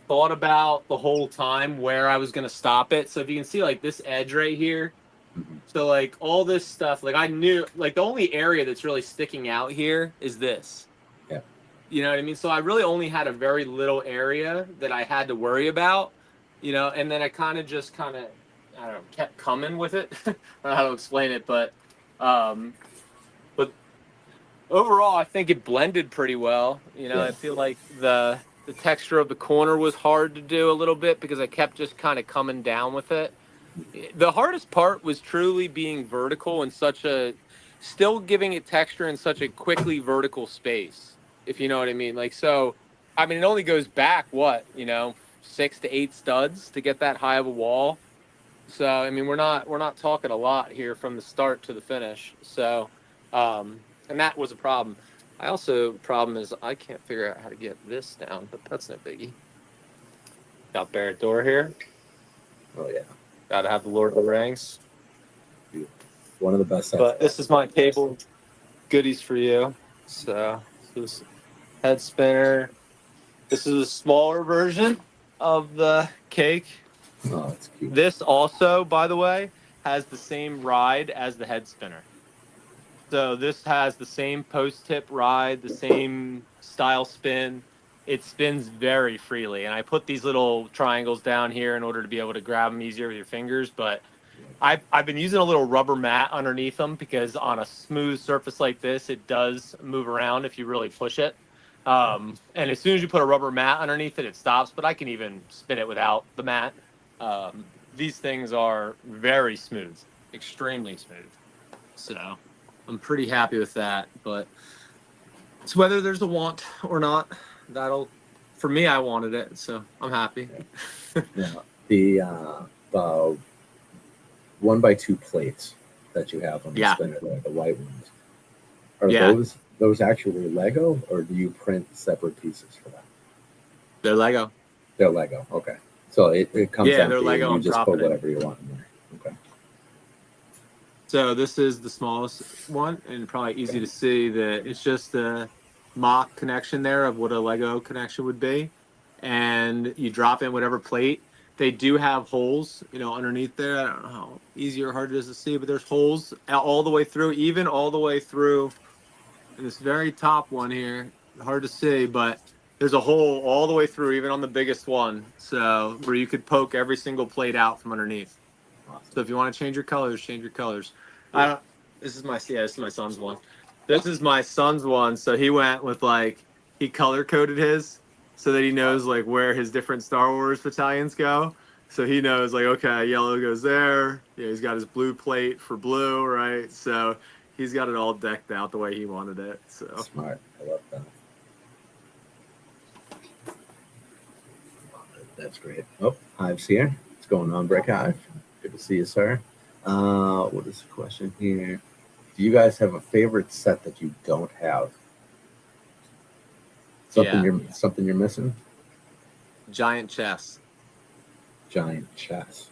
thought about the whole time where I was going to stop it. So if you can see like this edge right here, Mhm. so like all this stuff, like I knew like the only area that's really sticking out here is this. Yeah. You know what I mean? So I really only had a very little area that I had to worry about, and then I kind of I don't know, kept coming with it. I don't know how to explain it, um, but overall, I think it blended pretty well. Yeah. I feel like the texture of the corner was hard to do a little bit because I kept just kind of coming down with it. The hardest part was truly being vertical in still giving it texture in such a quickly vertical space, if you know what I mean. Like, so, I mean, it only goes back, 6 to 8 studs to get that high of a wall. So, I mean, we're not talking a lot here from the start to the finish. So, and that was a problem. Problem is I can't figure out how to get this down, but that's no biggie. Got Barrett door here. Oh yeah, Got to have the Lord of the Rings. beautiful. One of the best sets. But this is my table goodies for you. So this is head spinner. This is a smaller version of the cake. Oh, it's cute. This also, by the way, has the same ride as the head spinner. So this has the same post tip ride, the same style spin. It spins very freely. And I put these little triangles down here in order to be able to grab them easier with your fingers. But I've been using a little rubber mat underneath them because on a smooth surface like this, it does move around if you really push it. And as soon as you put a rubber mat underneath it, it stops. But I can even spin it without the mat. These things are very smooth, extremely smooth. So I'm pretty happy with that. But it's whether there's a want or not. For me, I wanted it, so I'm happy. Yeah. The 1x2 plates that you have on the Yeah. spinner there, the white ones, are Yeah. those actually Lego, or do you print separate pieces for that? They're Lego. They're Lego. Okay. So it comes Yeah, empty, they're Lego. and you I'm just dropping put it. whatever you want in there. Okay. So this is the smallest one, and probably easy to see that it's just a mock connection there of what a Lego connection would be. And you drop in whatever plate. They do have holes, underneath there. I don't know how easy or hard it is to see, but there's holes all the way through, even all the way through in this very top one here. Hard to see, but there's a hole all the way through, even on the biggest one. So where you could poke every single plate out from underneath. Awesome. So if you want to change your colors, change your colors. This is my son's one. This is my son's one. So he went with he color coded his so that he knows where his different Star Wars battalions go. So he knows okay, yellow goes there. Yeah, he's got his blue plate for blue, right? So he's got it all decked out the way he wanted it. So Smart. I love that. That's great. Oh, Hive's here. What's going on, Brick Hive? Good to see you, sir. What is the question here? Do you guys have a favorite set that you don't have? Something you're missing? giant chess. Giant chess.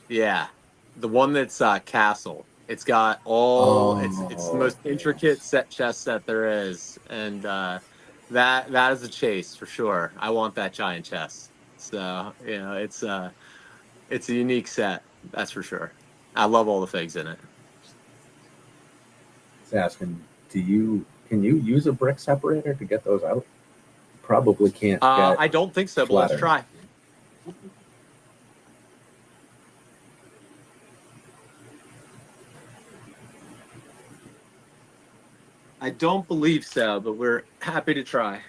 Yeah. The one that's Castle. It's got all. It's the most yes. intricate set chest that there is, and that is a chase for sure. I want that giant chest. So it's a unique set. That's for sure. I love all the figs in it. He's asking, can you use a brick separator to get those out? Probably can't get I don't think so, but let's flatter. try. I don't believe so, but we're happy to try.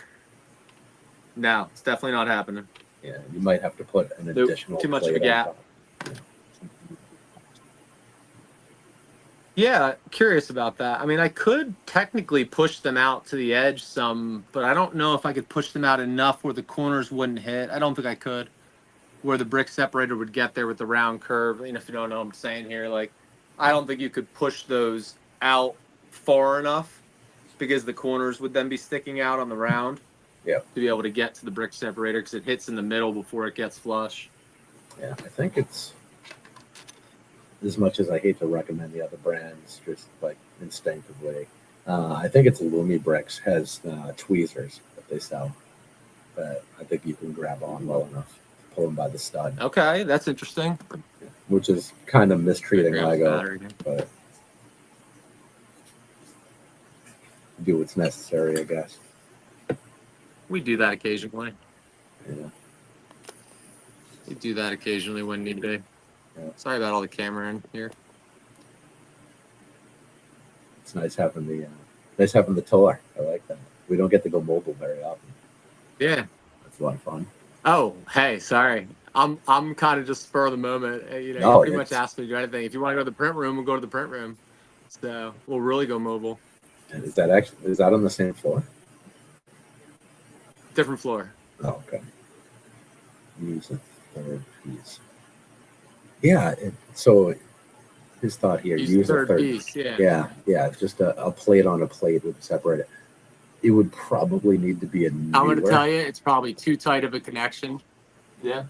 No, it's definitely not happening. Yeah, you might have to put an Nope, additional too much of a plate on gap. top. Yeah, curious about that. I mean, I could technically push them out to the edge some, but I don't know if I could push them out enough where the corners wouldn't hit. I don't think I could. Where the brick separator would get there with the round curve. You know, if you don't know what I'm saying here, like, I don't think you could push those out far enough because the corners would then be sticking out on the round. Yeah. To be able to get to the brick separator because it hits in the middle before it gets flush. Yeah, I think it's, as much as I hate to recommend the other brands, just like instinctively, I think it's Lumi Bricks has tweezers that they sell that I think you can grab on well enough to pull them by the stud, Okay, that's interesting. which is kind of mistreating Grab the Lego, battery. but do what's necessary, I guess. We do that occasionally. Yeah. We do that occasionally when need be. Yeah. Sorry about all the camera in here. It's nice having the tour. I like that. We don't get to go mobile very often. Yeah. That's a lot of fun. Oh, hey, sorry. I'm kind of just spur of the moment. You know, No, you pretty much it's- asked me to do anything. If you want to go to the print room, we'll go to the print room. So we'll really go mobile. And is that on the same floor? Different floor. Oh, okay. Use a third piece. Yeah. So his thought here: use a third piece. Yeah. Yeah. Just a plate on a plate would separate it. It would probably need to be a newer. I'm going to tell you, it's probably too tight of a connection. Yeah.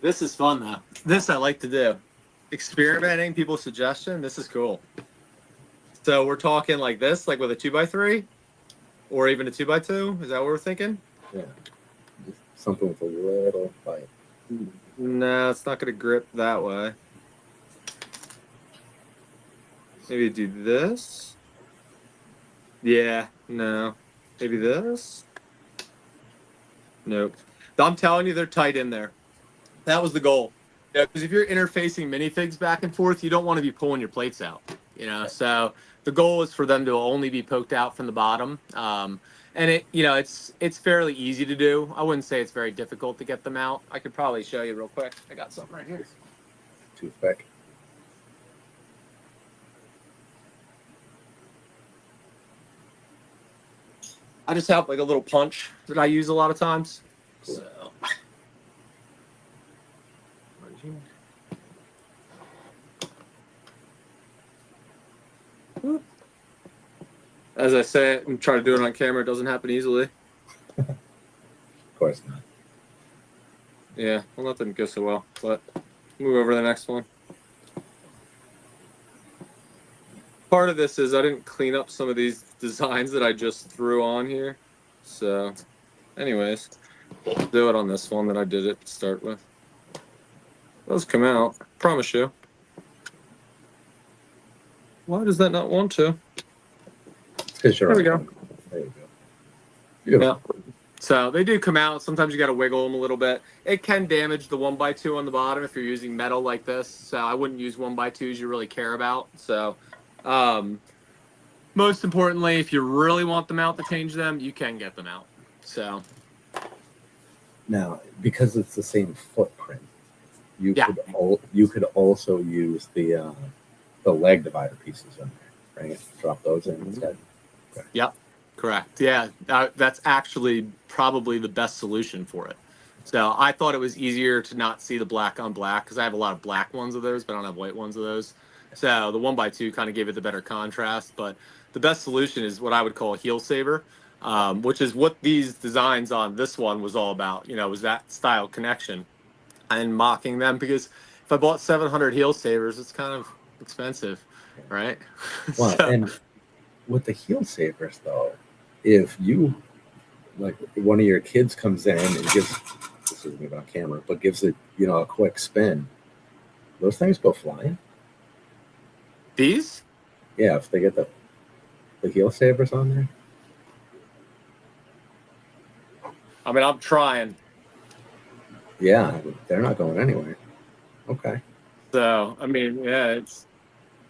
This is fun though. This I like to do. Experimenting, people's suggestion. This is cool. So we're talking like this, like with a 2x3, or even a 2x2. Is that what we're thinking? Yeah. Just something with a little bite. No, it's not going to grip that way. Maybe do this. Yeah, no. Maybe this. Nope. I'm telling you, they're tight in there. That was the goal. Yeah, because if you're interfacing minifigs back and forth, you don't want to be pulling your plates out. You know, so the goal is for them to only be poked out from the bottom. And it's fairly easy to do. I wouldn't say it's very difficult to get them out. I could probably show you real quick. I got something right here. Toothpick. I just have like a little punch that I use a lot of times. Cool. So. As I say it and try to do it on camera, it doesn't happen easily. Of course not. Yeah, well, that didn't go so well, but move over to the next one. Part of this is I didn't clean up some of these designs that I just threw on here. So, anyways, I'll do it on this one that I did it to start with. Those come out, promise you. Why does that not want to? It's 'cause you're There we go. There you go. Beautiful. Yeah. So they do come out. Sometimes you got to wiggle them a little bit. It can damage the 1x2 on the bottom if you're using metal like this. So I wouldn't use 1x2s you really care about. So most importantly, if you really want them out to change them, you can get them out. So Now, because it's the same footprint, you Yeah. could also use the leg divider pieces in there, right? Drop those in instead. Yep, correct. Yeah, that's actually probably the best solution for it. So I thought it was easier to not see the black on black because I have a lot of black ones of those, but I don't have white ones of those. So the 1x2 kind of gave it the better contrast. But the best solution is what I would call a heel saver, which is what these designs on this one was all about. You know, was that style connection and mocking them, because if I bought 700 heel savers, it's kind of expensive, right? Well, So, and with the heel savers though, if you like one of your kids comes in and gives, this isn't even on camera, but gives it, you know, a quick spin, those things go flying. these? Yeah, if they get the heel savers on there. I mean, I'm trying. Yeah, they're not going anywhere. Okay. So, I mean, yeah,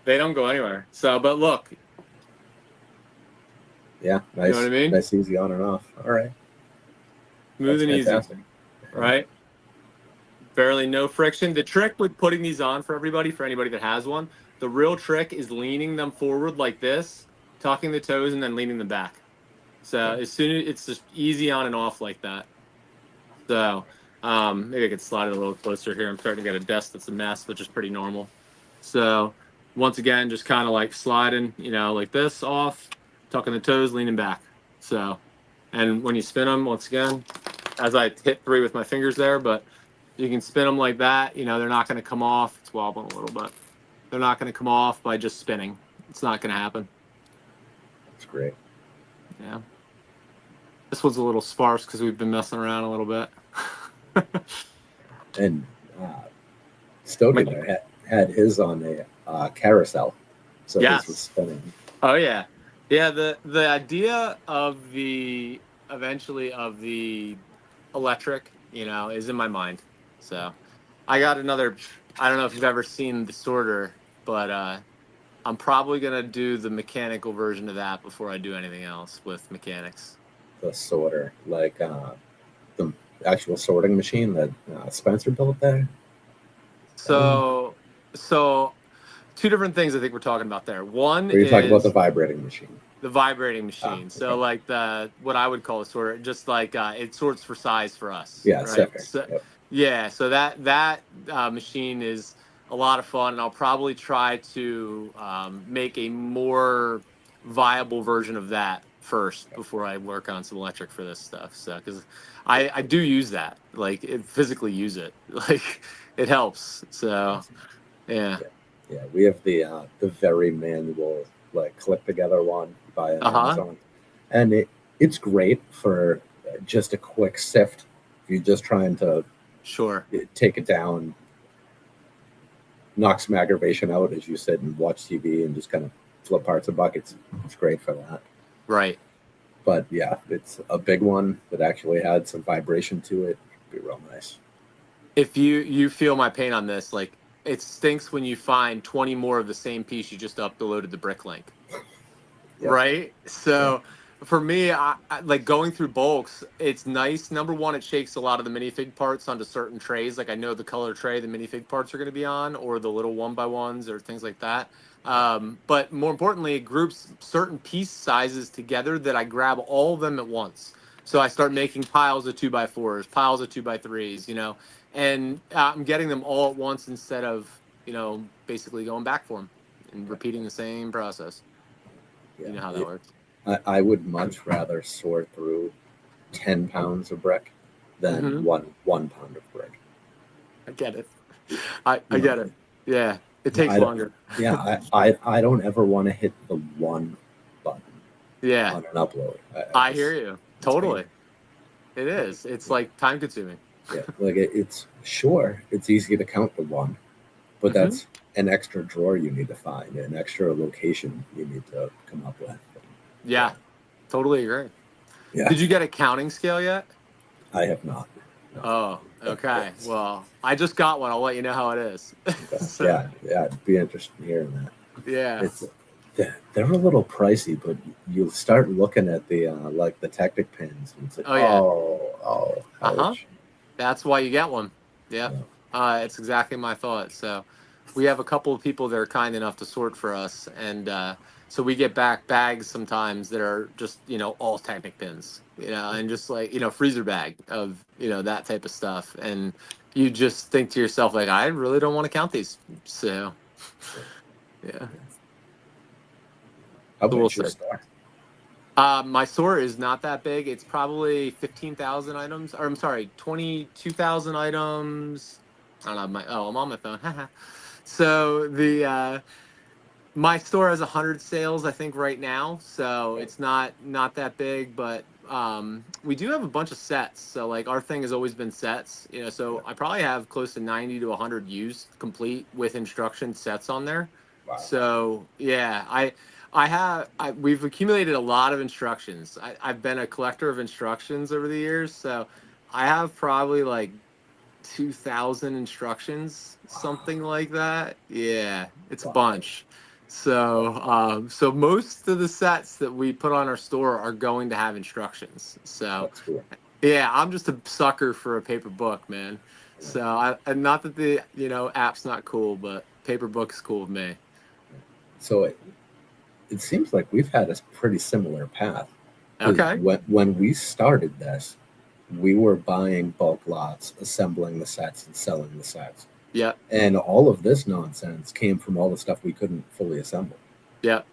they don't go anywhere. So, but look, Yeah, nice. you know what I mean? Nice, easy on and off. All right. Smooth and easy, Fantastic. right? Barely no friction. The trick with putting these on for everybody, for anybody that has one, the real trick is leaning them forward like this, tucking the toes, and then leaning them back. So as soon as it's just easy on and off like that. So maybe I could slide it a little closer here. I'm starting to get a desk that's a mess, which is pretty normal. So once again, just kind of like sliding, you know, like this off, tucking the toes, leaning back. So, and when you spin them, once again, as I hit 3 with my fingers there, but you can spin them like that. You know, they're not going to come off. It's wobbling a little bit. They're not going to come off by just spinning. It's not going to happen. That's great. Yeah. This one's a little sparse because we've been messing around a little bit. And Stoker there had his on a carousel, so Yes. this was spinning. Oh yeah, yeah. The idea of eventually of the electric, you know, is in my mind. So I got another. I don't know if you've ever seen the sorter, but I'm probably gonna do the mechanical version of that before I do anything else with mechanics. The sorter, like the actual sorting machine that Spencer built there. So 2 different things I think we're talking about there. One Or you're is talking about the vibrating machine. the vibrating machine. Okay. So like what I would call a sorter, just like it sorts for size for us. Yeah, right? sifter. So, Yep. yeah. So that machine is a lot of fun, and I'll probably try to make a more viable version of that first before I work on some electric for this stuff. So because I do use that, like physically use it, like it helps. So yeah. Yeah, we have the very manual, like clip together one by Amazon, and it's great for just a quick sift. If you're just trying to Sure. take it down, knock some aggravation out, as you said, and watch TV and just kind of flip parts of buckets. It's great for that. Right. But yeah, it's a big one that actually had some vibration to it. It'd be real nice. If you feel my pain on this, like it stinks when you find 20 more of the same piece you just uploaded the Bricklink. Yeah. Right? So for me, I like going through bulks, it's nice. Number one, it shakes a lot of the minifig parts onto certain trays. Like I know the color tray the minifig parts are going to be on, or the little 1x1s or things like that. But more importantly, it groups certain piece sizes together that I grab all of them at once. So I start making piles of 2x4s, piles of 2x3s, you know, and I'm getting them all at once instead of, you know, basically going back for them and repeating the same process. Yeah. You know how that works. I would much rather sort through 10 pounds of brick than one pound of brick. I get it. I get it. Yeah, it takes longer. Yeah, I don't ever want to hit the one button. Yeah, on an upload. I hear you. Totally. It is. It's like time consuming. Yeah, like it's sure it's easy to count the one, but that's an extra drawer you need to find, an extra location you need to come up with. Yeah, totally agree. Yeah. Did you get a counting scale yet? I have not. No. Oh, okay. Well, I just got one. I'll let you know how it is. Okay. So, yeah, it'd be interesting hearing that. Yeah. They're a little pricey, but you'll start looking at the like the Tectic pins, and it's like, ouch. That's why you get one. Yeah. It's exactly my thought. So we have a couple of people that are kind enough to sort for us, and so we get back bags sometimes that are just, you know, all Technic pins, you know, and just like, you know, freezer bag of, you know, that type of stuff. And you just think to yourself, like, I really don't want to count these. So, yeah. How So we'll big's your see. store? My store is not that big. It's probably 15,000 items, or I'm sorry, 22,000 items. I don't know. I'm on my phone. So my store has 100 sales, I think, right now. So it's not that big, but we do have a bunch of sets. So like our thing has always been sets, So I probably have close to 90 to 100 used complete with instruction sets on there. Wow. So yeah, we've accumulated a lot of instructions. I've been a collector of instructions over the years, so I have probably like 2,000 instructions, something like that. Yeah, it's a bunch. So most of the sets that we put on our store are going to have instructions. So That's cool. yeah, I'm just a sucker for a paper book, man. So and not that the app's not cool, but paper book's cool with me. So it seems like we've had a pretty similar path. 'Cause Okay. when we started this, we were buying bulk lots, assembling the sets, and selling the sets. Yep. And all of this nonsense came from all the stuff we couldn't fully assemble. Yep.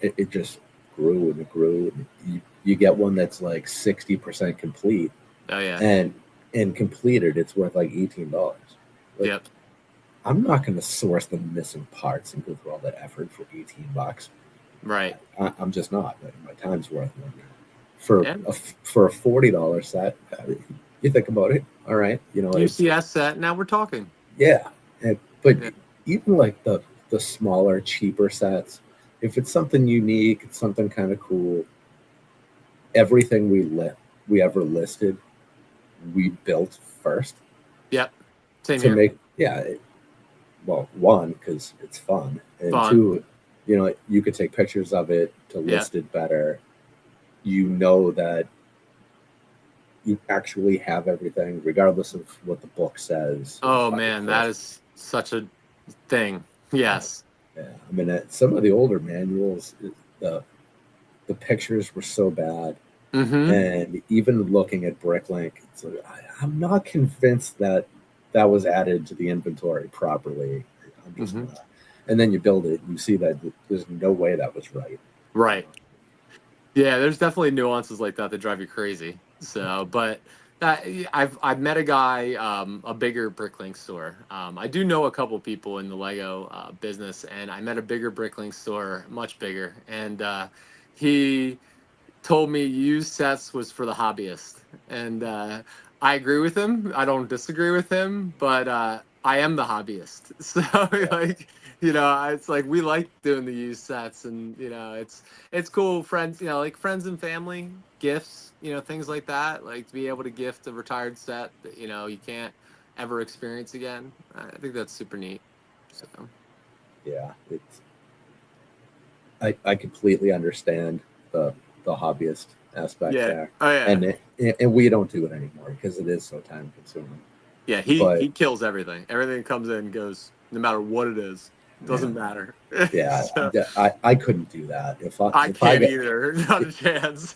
It just grew and it grew. And you get one that's like 60% complete, Oh yeah. and completed, it's worth like $18. Like, Yep. I'm not going to source the missing parts and go through all that effort for $18. Right. I'm just not. My time's worth more. For Yeah. for a $40 set, you think about it. All right, UCS set. Now we're talking. yeah. But Yeah. even like the smaller, cheaper sets, if it's something unique, it's something kind of cool. Everything we ever listed, we built first. Yep. Same To here. make well, one, because it's fun, and Fun. two, you could take pictures of it to list it better. That you actually have everything, regardless of what the book says. Oh man, that is such a thing. Yes. Yeah, I mean, some of the older manuals, the pictures were so bad, Mm-hmm. and even looking at Bricklink, it's like, I'm not convinced that was added to the inventory properly. I'm just not. And then you build it, and you see that there's no way that was right. Right. Yeah, there's definitely nuances like that drive you crazy. So, but I've met a guy, a bigger Bricklink store. I do know a couple people in the Lego business, and I met a bigger Bricklink store, much bigger, and he told me used sets was for the hobbyist, and I agree with him. I don't disagree with him, but I am the hobbyist, so like it's like we like doing the used sets, and it's cool. Friends, like friends and family gifts, things like that. Like to be able to gift a retired set that you can't ever experience again. I think that's super neat. So yeah, I completely understand the hobbyist aspect there. Oh yeah. And we don't do it anymore because it is so time consuming. Yeah, he kills everything. Everything comes in and goes, no matter what it is. Doesn't matter. Yeah, So, I couldn't do that. I can't either. Not a chance.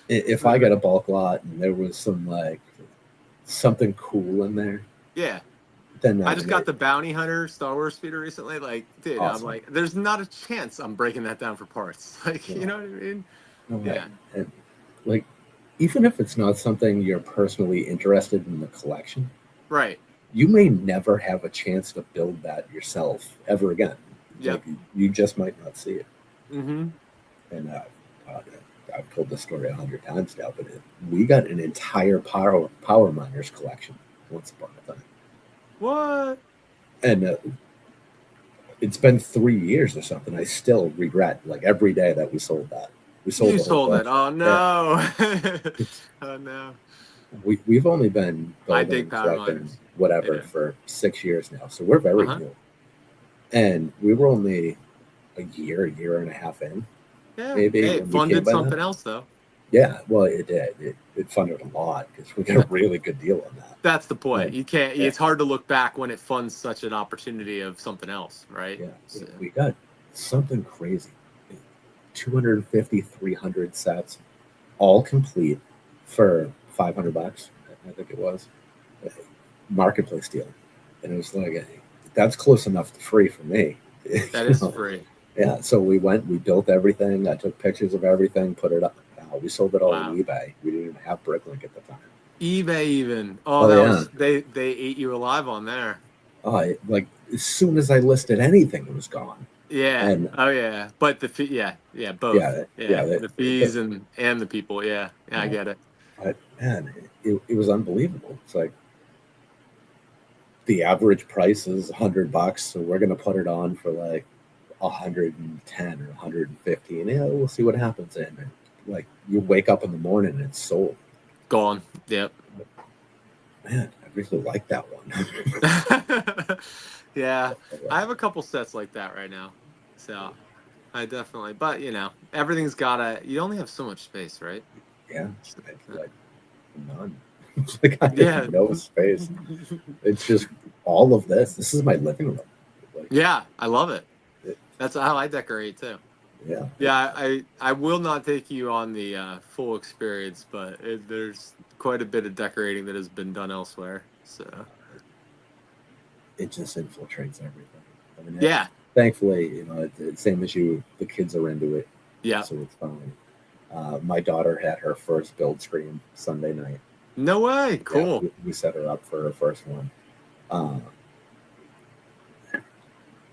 If I got a bulk lot and there was something cool in there, yeah. Then I just got the Bounty Hunter Star Wars speeder recently. Like, dude, awesome. I'm like, there's not a chance I'm breaking that down for parts. Like, you know what I mean? No, Yeah. And like, even if it's not something you're personally interested in the collection, Right. you may never have a chance to build that yourself ever again. Yep. Like, you just might not see it. Mm-hmm. And I've told this story 100 times now, but we got an entire power miners collection once upon a time. What? And it's been 3 years or something. I still regret, like, every day that we sold that. We sold You the whole sold it. bunch. Oh no. Oh no. We've only been I building, dig power collecting, miners. whatever, Yeah. for 6 years now. So we're very new. And we were only a year and a half in. Yeah. Maybe Hey, it funded something else though. Yeah, well, it did. It funded a lot because we got a really good deal on that. That's the point. Yeah. You can't. Yeah. It's hard to look back when it funds such an opportunity of something else, right? Yeah, So, we got something crazy. 250, 300 sets, all complete for $500. I think it was marketplace deal, and it was like, that's close enough to free for me. that is free. Yeah, so we built everything. I took pictures of everything, put it up. We sold it all Wow. on eBay. We didn't even have Bricklink at the time. eBay even. Oh, Oh that yeah. was they ate you alive on there. Like as soon as I listed anything, it was gone. Yeah. And Oh yeah. But the fee, yeah, both. yeah, Yeah, yeah, the fees and the people. Yeah, I get it. but man, it was unbelievable. It's like the average price is $100, so we're gonna put it on for like 110 or 150, and yeah, we'll see what happens. And like you wake up in the morning and it's sold. Gone. Yep. Man, I really like that one. Yeah, I have a couple sets like that right now, so I definitely. But everything's gotta. You only have so much space, right? Yeah, like none. Like I Yeah. have no space. It's just all of this. This is my living room. Like, Yeah, I love it. it, That's how I decorate too. yeah. Yeah, I will not take you on the full experience, but there's quite a bit of decorating that has been done elsewhere. So It just infiltrates everything. I mean, yeah, thankfully, same as you, the kids are into it, yeah. so it's fine. My daughter had her first build stream Sunday night. No way. Cool. Yeah, we set her up for her first one.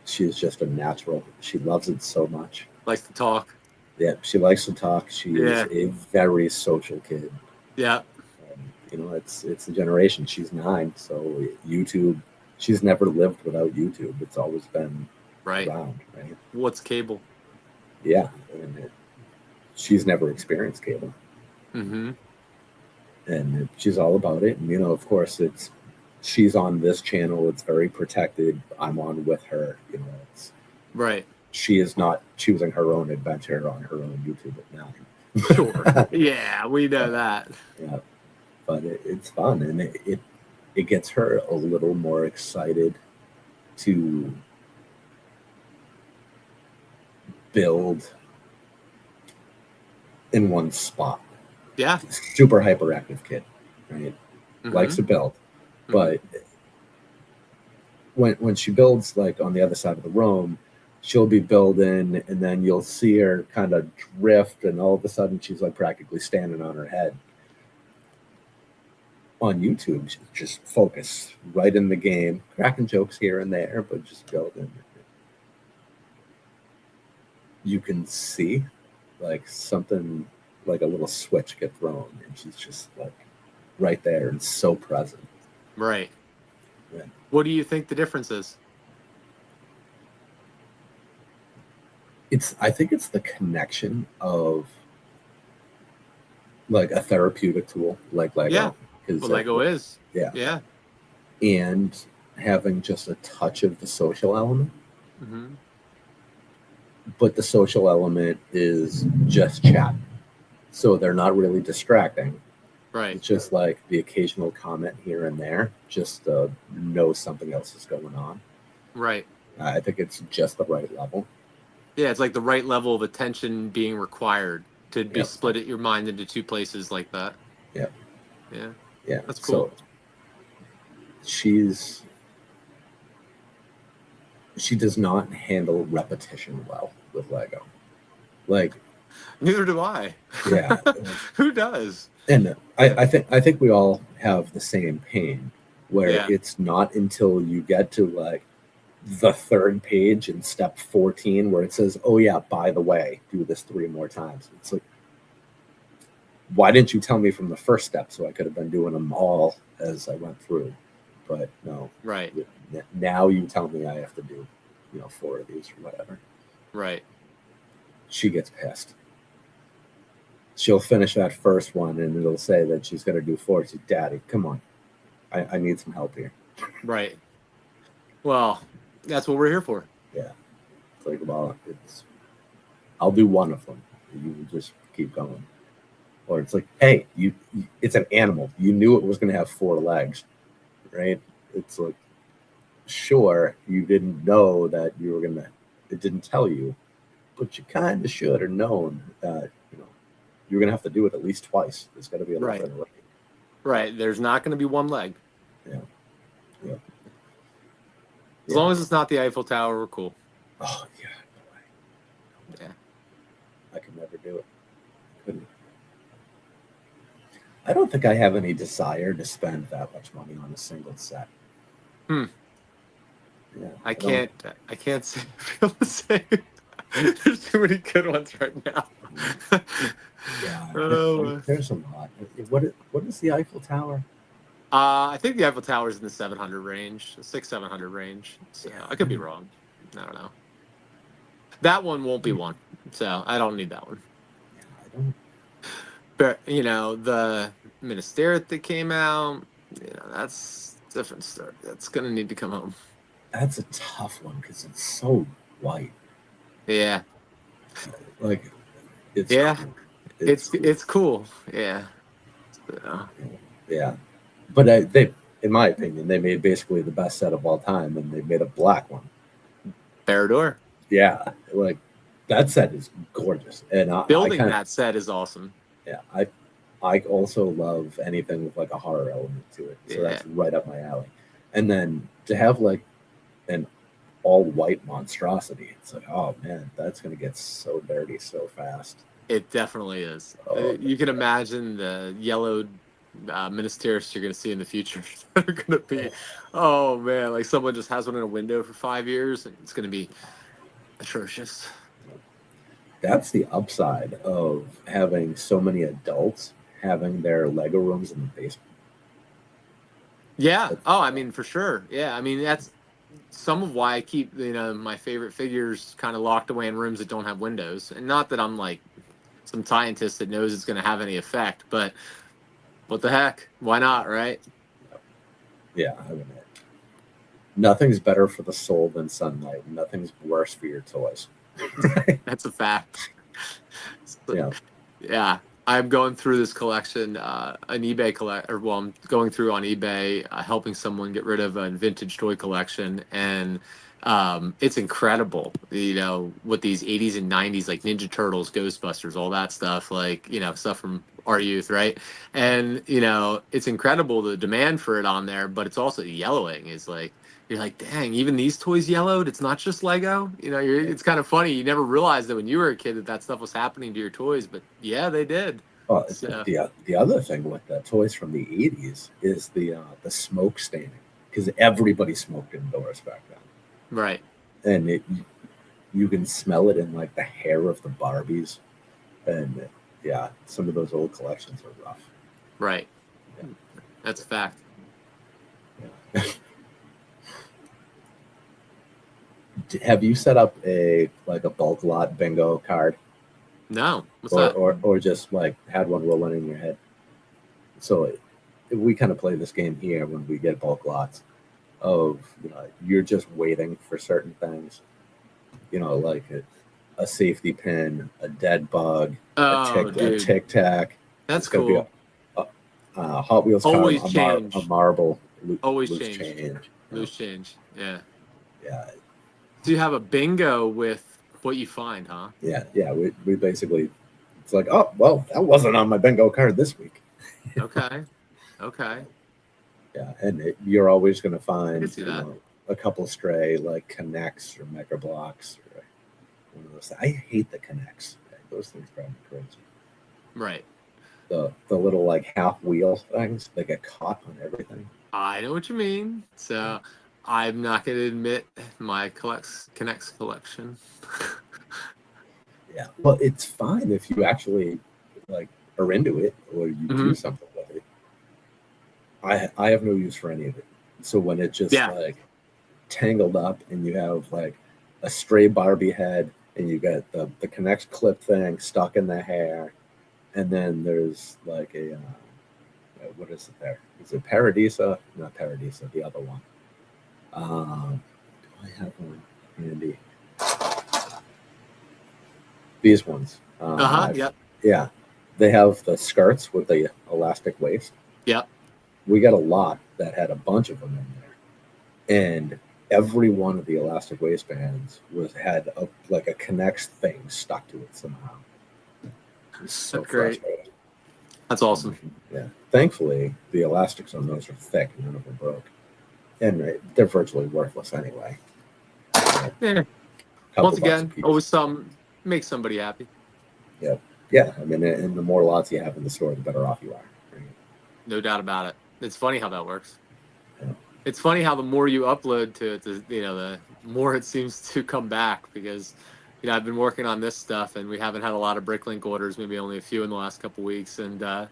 She's just a natural. She loves it so much. Likes to talk. Yeah, she likes to talk. She is a very social kid. Yeah. It's the generation. She's 9, so YouTube. She's never lived without YouTube. It's always been around, right? What's cable? Yeah, and she's never experienced cable. Mm-hmm. And she's all about it. And of course, she's on this channel. It's very protected. I'm on with her. It's right. She is not choosing her own adventure on her own YouTube at 9. Sure. Yeah, we know that. Yeah, but it's fun, and it gets her a little more excited to build in one spot. Yeah. Super hyperactive kid, right? Mm-hmm. Likes to build, but when she builds like on the other side of the room, she'll be building, and then you'll see her kind of drift, and all of a sudden she's like practically standing on her head. On YouTube, just focus right in the game, cracking jokes here and there, but just building. You can see like something, like a little switch get thrown, and she's just like right there and so present. Right. Yeah. What do you think the difference is? I think it's the connection of like a therapeutic tool like Lego. Yeah. Well, Lego is. Yeah. Yeah. And having just a touch of the social element. Mm-hmm. But the social element is just chat. So they're not really distracting. Right. It's just like the occasional comment here and there, just to know something else is going on. Right. I think it's just the right level. Yeah, it's like the right level of attention being required to be split at your mind into two places like that. Yep. Yeah. Yeah. That's cool. So she does not handle repetition well with Lego. Like, neither do I. Yeah. Who does? And I think we all have the same pain where it's not until you get to like the third page in step 14 where it says, oh yeah, by the way, do this 3 more times. It's like, why didn't you tell me from the first step so I could have been doing them all as I went through? But no. Right. Now you tell me I have to do, 4 of these or whatever. Right. She gets pissed. She'll finish that first one and it'll say that she's going to do 4. She's, Daddy, come on. I need some help here. Right. Well, that's what we're here for. Yeah. It's like, well, I'll do 1 of them. You just keep going. Or it's like, hey, it's an animal. You knew it was going to have 4 legs, right? It's like, sure, you didn't know that you were going to, it didn't tell you, but you kind of should have known that, you're going to have to do it at least twice. There's got to be a right. different way. Right. There's not going to be 1 leg. Yeah. Yeah. As long as it's not the Eiffel Tower, we're cool. Oh, yeah. I don't think I have any desire to spend that much money on a single set. Hmm. Yeah, I can't feel the same. There's too many good ones right now. Yeah, Oh. there's a lot. What is the Eiffel Tower? I think the Eiffel Tower is in the 700 range, 700 range. So Yeah. I could be wrong. I don't know. That one won't be one, so I don't need that one. Yeah, I don't. But the Ministerial that came out, that's a different story. That's gonna need to come home. That's a tough one because it's so white. Yeah, Like, it's yeah, cool. it's cool. Yeah, so, Yeah, but in my opinion, they made basically the best set of all time, and they made a black one. Parador. Yeah, like that set is gorgeous, and Building that set is awesome. Yeah, I also love anything with like a horror element to it, so that's right up my alley. And then to have like an all white monstrosity, it's like, oh man, that's gonna get so dirty so fast. It definitely is. Oh, You can imagine the yellowed ministers you're going to see in the future that are going to be, oh man, like someone just has one in a window for 5 years and it's going to be atrocious. That's the upside of having so many adults having their Lego rooms in the basement. Yeah. Oh, I mean, for sure. Yeah. I mean, that's some of why I keep, my favorite figures kind of locked away in rooms that don't have windows. And not that I'm like some scientist that knows it's going to have any effect, but what the heck? Why not, right? Yeah, I mean, nothing's better for the soul than sunlight. Nothing's worse for your toys. That's a fact. Yeah. Yeah. I'm going through this collection, an eBay I'm going through on eBay, helping someone get rid of a vintage toy collection, and it's incredible, with these 80s and 90s, like Ninja Turtles, Ghostbusters, all that stuff, like, stuff from our youth, right? And, it's incredible, the demand for it on there, but it's also yellowing is like, you're like, dang, even these toys yellowed? It's not just Lego? It's kind of funny. You never realized that when you were a kid that stuff was happening to your toys, but yeah, they did. Well, So, the other thing with the toys from the 80s is the smoke staining, because everybody smoked indoors back then. right. And you can smell it in like the hair of the Barbies, and yeah, some of those old collections are rough. Right. Yeah. That's a fact. Yeah. Have you set up a bulk lot bingo card? No. What's that? Or just like had one rolling in your head? So we kind of play this game here when we get bulk lots of, you're just waiting for certain things, like a safety pin, a dead bug, a tic tac. That's cool. A Hot Wheels car, Always a marble, always loose change. Loose change. Yeah. Yeah. Do you have a bingo with what you find, huh? Yeah. We basically, it's like, oh, well, that wasn't on my bingo card this week. Okay. Yeah, and you're always going to find a couple stray like Connects or Mega Blocks or one of those. I hate the Connects. Those things drive me crazy. Right. The little like half wheel things, they get caught on everything. I know what you mean. So I'm not going to admit my Connects collection. Yeah, well, it's fine if you actually like are into it or you do something with it. I have no use for any of it. So when it just like tangled up and you have like a stray Barbie head and you got the Connect clip thing stuck in the hair, and then there's like a what is it there? Is it Paradisa? Not Paradisa, the other one. Do I have one handy? These ones. Yep. Yeah. They have the skirts with the elastic waist. Yep. We got a lot that had a bunch of them in there. And every one of the elastic waistbands had a Connects thing stuck to it somehow. It's so great. frustrating. That's awesome. Yeah. Thankfully, the elastics on those are thick and none of them broke. And they're virtually worthless anyway. Once again, always make somebody happy. Yeah. I mean, and the more lots you have in the store, the better off you are. Right? No doubt about it. It's funny how that works. Yeah. It's funny how the more you upload to it, the more it seems to come back because, I've been working on this stuff and we haven't had a lot of Bricklink orders, maybe only a few in the last couple weeks. And,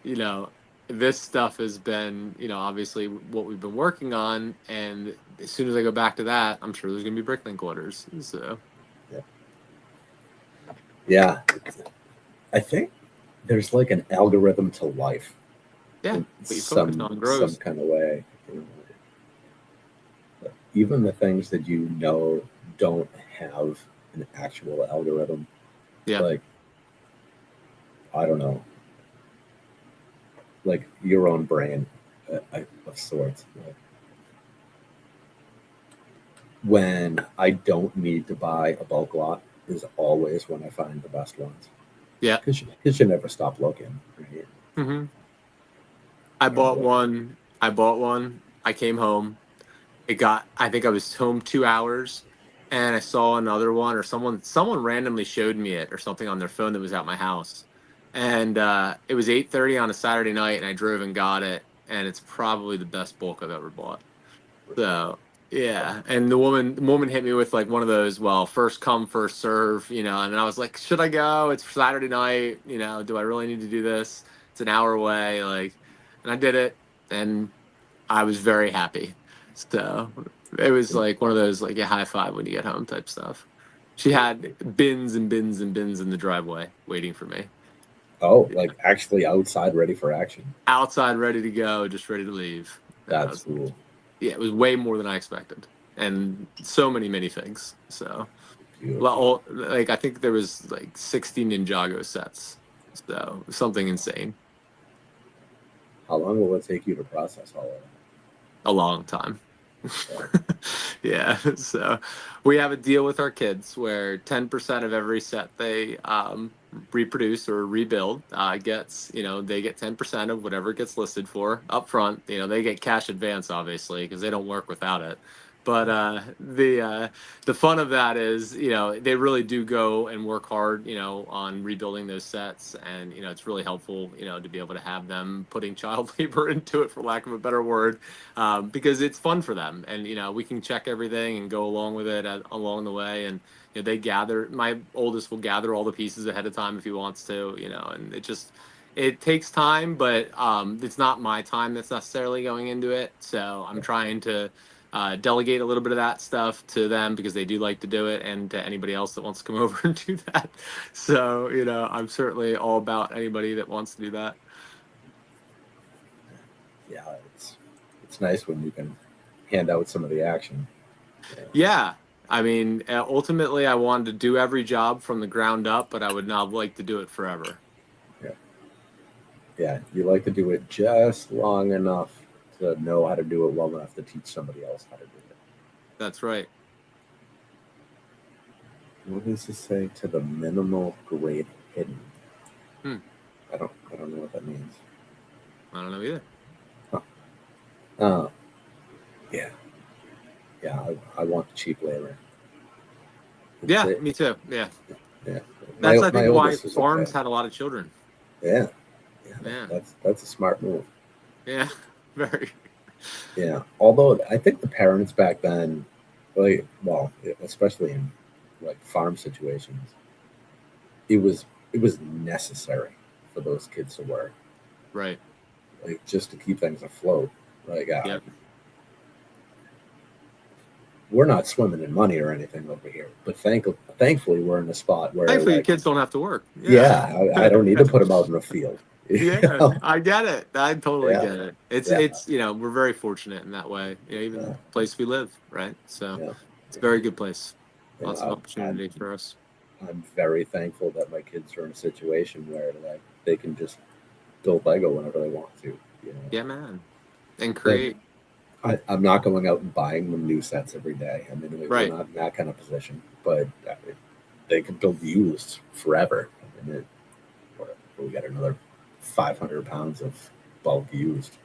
you know, this stuff has been, obviously what we've been working on. And as soon as I go back to that, I'm sure there's going to be Bricklink orders. So, Yeah. I think there's like an algorithm to life. yeah, In what you focus on some grows. kind of way. Even the things that don't have an actual algorithm, Yeah. like I don't know, like your own brain of sorts. Like, when I don't need to buy a bulk lot is always when I find the best ones. Yeah. Because you never stop looking. Right? Mm-hmm. I bought one. I came home. I think I was home 2 hours and I saw another one or someone randomly showed me it or something on their phone that was at my house. And it was 8:30 on a Saturday night and I drove and got it. And it's probably the best bulk I've ever bought. So yeah. And the woman hit me with like one of those, well, first come, first serve, and I was like, should I go? It's Saturday night, do I really need to do this? It's an hour away, like, and I did it and I was very happy. So it was like one of those like a high five when you get home type stuff. She had bins and bins and bins in the driveway waiting for me. Oh, like actually outside, ready for action. Outside, ready to go, just ready to leave. And That's cool. yeah, it was way more than I expected, and so many minifigs. So, Beautiful. well, like I think there was like 60 Ninjago sets. So something insane. How long will it take you to process all of that? A long time. Yeah, so we have a deal with our kids where 10% of every set they reproduce or rebuild gets, they get 10% of whatever it gets listed for up front. They get cash advance, obviously, because they don't work without it. But the fun of that is, they really do go and work hard, on rebuilding those sets, and it's really helpful, to be able to have them putting child labor into it, for lack of a better word, because it's fun for them, and we can check everything and go along with it along the way, and they gather. My oldest will gather all the pieces ahead of time if he wants to, and it takes time, but it's not my time that's necessarily going into it. So I'm trying to delegate a little bit of that stuff to them because they do like to do it, and to anybody else that wants to come over and do that. So, I'm certainly all about anybody that wants to do that. Yeah, it's nice when you can hand out some of the action. Yeah. I mean, ultimately, I wanted to do every job from the ground up, but I would not like to do it forever. Yeah, you like to do it just long enough to know how to do it well enough to teach somebody else how to do it. That's right. What does it say? To the minimal grade hidden. I don't know what that means. I don't know either. Yeah. I want the cheap labor. Yeah, me too. Yeah. Yeah. That's I think why oldest is farms okay. had a lot of children. Yeah. Yeah. That's a smart move. Yeah. Very. Yeah. Although I think the parents back then, like, well, especially in like farm situations, it was necessary for those kids to work, Right. like just to keep things afloat. Like, Yep. we're not swimming in money or anything over here, but thankfully we're in a spot where, Thankfully, your like, kids don't have to work. I don't need to put them out in the field. Yeah, I get it. I totally Yeah. get it. It's Yeah. it's we're very fortunate in that way. Even the place we live, right? So Yeah. it's a very good place. You Lots know, of opportunity for us. I'm very thankful that my kids are in a situation where, like, they can just build Lego whenever they want to. Yeah, man. And create. I'm not going out and buying them new sets every day. I mean, Right. we're not in that kind of position, but they can build used forever. I mean, we got another 500 pounds of bulk used.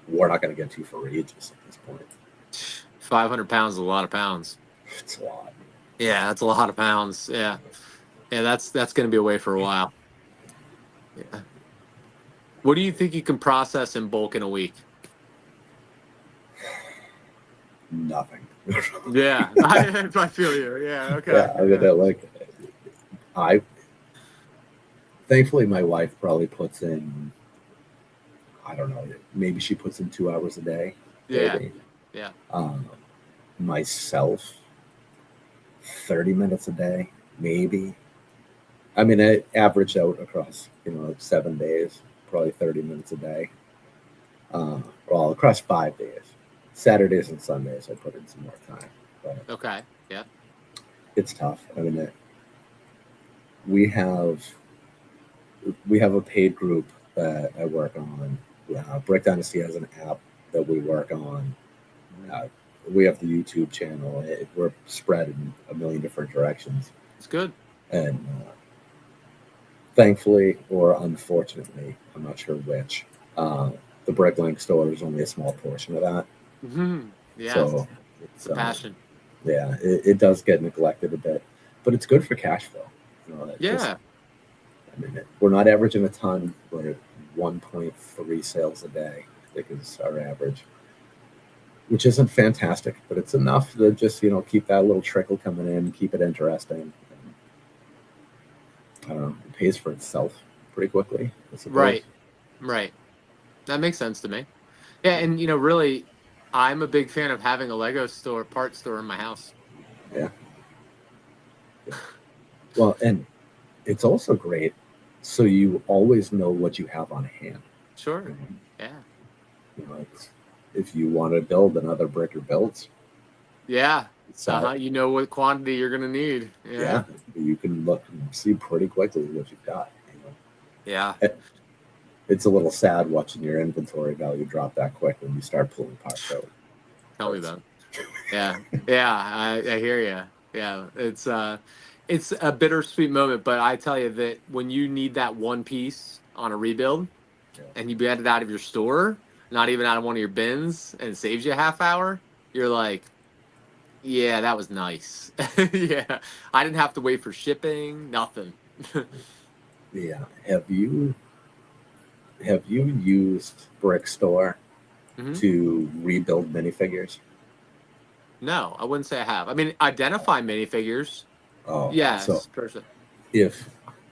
We're not going to get to for ages at this point. 500 pounds is a lot of pounds. It's a lot. Yeah, that's a lot of pounds. Yeah, that's going to be away for a while. Yeah. What do you think you can process in bulk in a week? Nothing. Yeah, I feel you. Yeah, okay. Yeah, I mean, like, I thankfully my wife probably puts in, I don't know, maybe she puts in 2 hours a day, Yeah, maybe. yeah. Um, Myself, 30 minutes a day, maybe. I mean, I average out across, 7 days, probably 30 minutes a day. Well, across 5 days. Saturdays and Sundays, I put in some more time. But Okay, yeah. it's tough. I mean, we have we have a paid group that I work on. Brick Dynasty has an app that we work on. Uh, we have the YouTube channel. We're spread in a million different directions. It's good. And thankfully, or unfortunately, I'm not sure which, uh, the Bricklink store is only a small portion of that. Yes, So it's it's, a passion. yeah, it does get neglected a bit, but it's good for cash flow. That just, Yeah, I mean, we're not averaging a ton. We're at 1.3 sales a day, I think is our average, which isn't fantastic, but it's enough to just, keep that little trickle coming in, keep it interesting. I don't know, it pays for itself pretty quickly, I suppose. right, right. That makes sense to me. Yeah, and really, I'm a big fan of having a Lego store, part store in my house. Yeah. Well, and it's also great so you always know what you have on hand. Sure. You know, Yeah. if you want to build another brick or builds, Yeah. it's You know what quantity you're gonna need. yeah, Yeah. you can look and see pretty quickly what you've got. Yeah. It's a little sad watching your inventory value drop that quick when you start pulling parts out. Tell me about it. Yeah. Yeah. I hear you. Yeah. It's a bittersweet moment, but I tell you that when you need that one piece on a rebuild Yeah. and you get it out of your store, not even out of one of your bins, and it saves you a half hour, you're like, yeah, that was nice. Yeah. I didn't have to wait for shipping, nothing. Yeah. Have you used Brickstore Hmm. to rebuild minifigures? No, I wouldn't say I have. I mean, identify minifigures. Oh, so Yes, person. if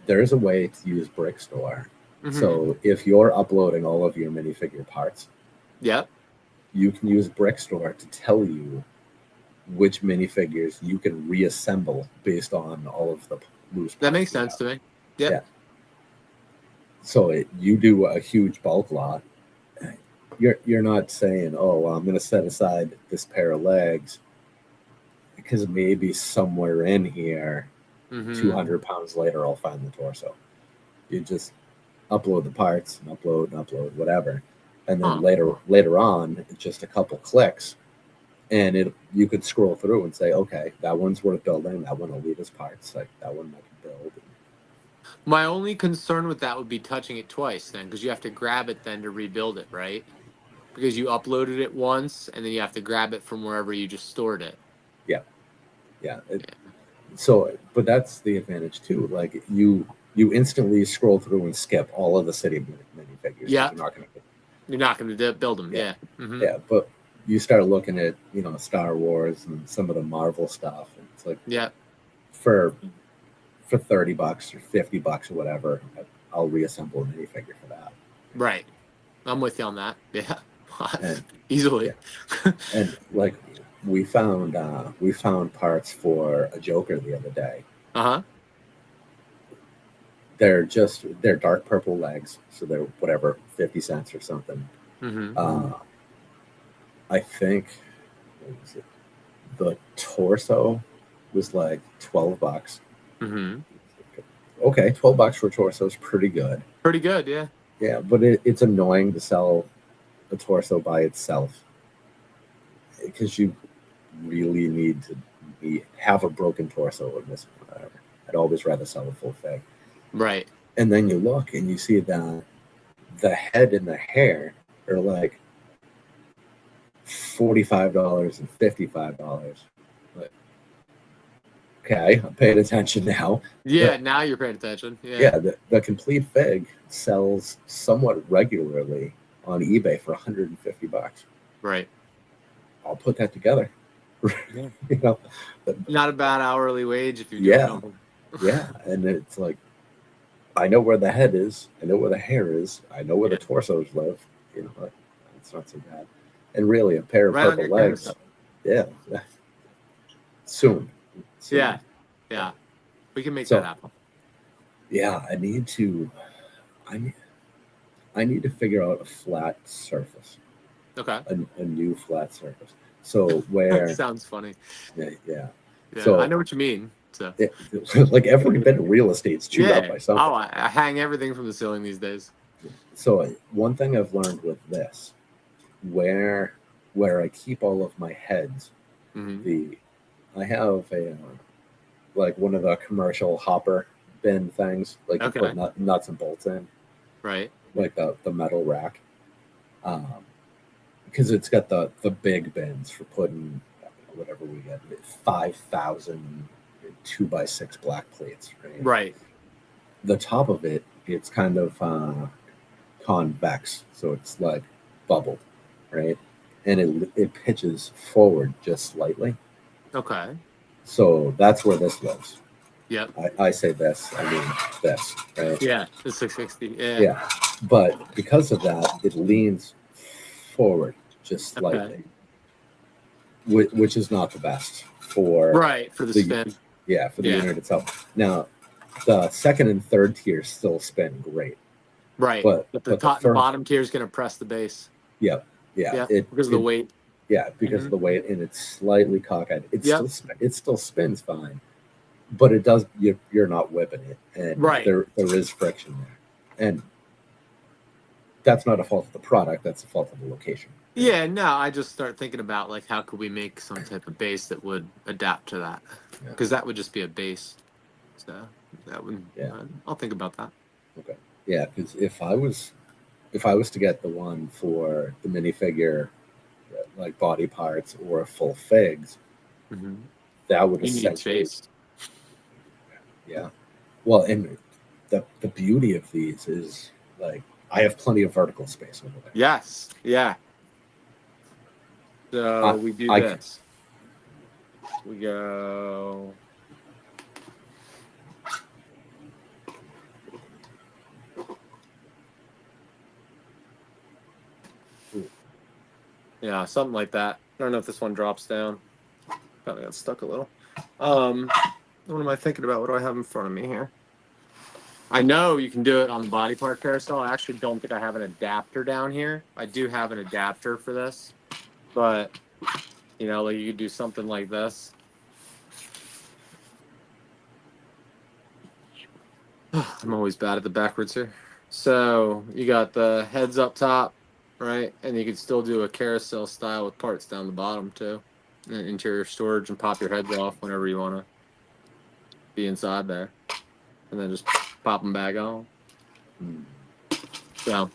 there is a way to use Brickstore, Hmm. so if you're uploading all of your minifigure parts, Yep, you can use Brickstore to tell you which minifigures you can reassemble based on all of the loose that parts makes you sense have. to me. Yep. Yeah. So you do a huge bulk lot. You're not saying, oh, well, I'm going to set aside this pair of legs because maybe somewhere in here, Hmm. 200 pounds later, I'll find the torso. You just upload the parts and upload, whatever. And then Huh. later on, it's just a couple clicks and you could scroll through and say, okay, that one's worth building. That one will leave as parts. Like that one I can build. My only concern with that would be touching it twice, then, because you have to grab it then to rebuild it, right? Because you uploaded it once, and then you have to grab it from wherever you just stored it. Yeah, yeah. Yeah. So, but that's the advantage too. Like you instantly scroll through and skip all of the city minifigures because Yeah, you're not going to. you're not going to build them. Yeah, Yeah. Hmm. yeah. But you start looking at Star Wars and some of the Marvel stuff, and it's like Yeah. for $30 or $50 or whatever, I'll reassemble a minifigure for that. Right. I'm with you on that. Yeah. And Easily. yeah, and like we found parts for a Joker the other day. Uh-huh. They're dark purple legs, so they're whatever 50 cents or something. Hmm. I think what was it? The torso was like $12. Hmm. Okay, $12 for a torso is pretty good. Pretty good. Yeah. Yeah, but it's annoying to sell a torso by itself because you really need to have a broken torso or missing whatever. I'd always rather sell a full thing. Right. And then you look and you see that the head and the hair are like $45 and $55. But Okay, I'm paying attention now. Yeah, now you're paying attention. Yeah. Yeah, the complete fig sells somewhat regularly on eBay for $150. Right. I'll put that together. Yeah. You know, Not a bad hourly wage if you're doing yeah, something. yeah, and it's like I know where the head is, I know where the hair is, I know where the torsos live. You know, like, it's not so bad. And really, a pair of Right on purple your legs. carousel. Yeah, soon. Yeah. Yeah. We can make So, that happen. yeah, I need to figure out a flat surface, Okay. a new flat surface. So where, Sounds funny. yeah, Yeah, so I know what you mean. So like every bit of real estate's chewed up yeah. by something. Oh, I hang everything from the ceiling these days. So one thing I've learned with this, where I keep all of my heads, Mm-hmm. I have a like one of the commercial hopper bin things, like you Okay. put nuts and bolts in, Right. like the metal rack, because it's got the big bins for putting whatever we get, 5,000 2x6 black plates, right? Right. The top of it, it's kind of convex, so it's like bubbled, right? And it pitches forward just slightly. Okay. So that's where this goes. Yep. I say this, I mean this, right? Yeah. The 660. Yeah. Yeah. But because of that, it leans forward just slightly, which is not the best for Right. For the spin. Yeah, for the unit itself. Now, the second and third tiers still spin great. Right. But the top and bottom tier is going to press the base. Yeah. Yeah. Because of the weight. Yeah, because of the weight, and it's slightly cockeyed. It still spins fine, but it does. You're not whipping it, and there is friction there, and that's not a fault of the product. That's a fault of the location. Yeah, no, I just start thinking about like how could we make some type of base that would adapt to that, because that would just be a base. So that would. I'll think about that. Okay. Yeah, because if I was to get the one for the minifigure, like body parts or full figs, that would essentially. Yeah. Well, and the beauty of these is like I have plenty of vertical space over there. Yes. Yeah. So we do this. We go. Yeah, something like that. I don't know if this one drops down. Probably got stuck a little. What am I thinking about? What do I have in front of me here? I know you can do it on the body part carousel. I actually don't think I have an adapter down here. I do have an adapter for this, but you know, like you could do something like this. I'm always bad at the backwards here. So you got the heads up top, right? And you could still do a carousel style with parts down the bottom too. And interior storage, and pop your heads off whenever you want to be inside there. And then just pop them back on. So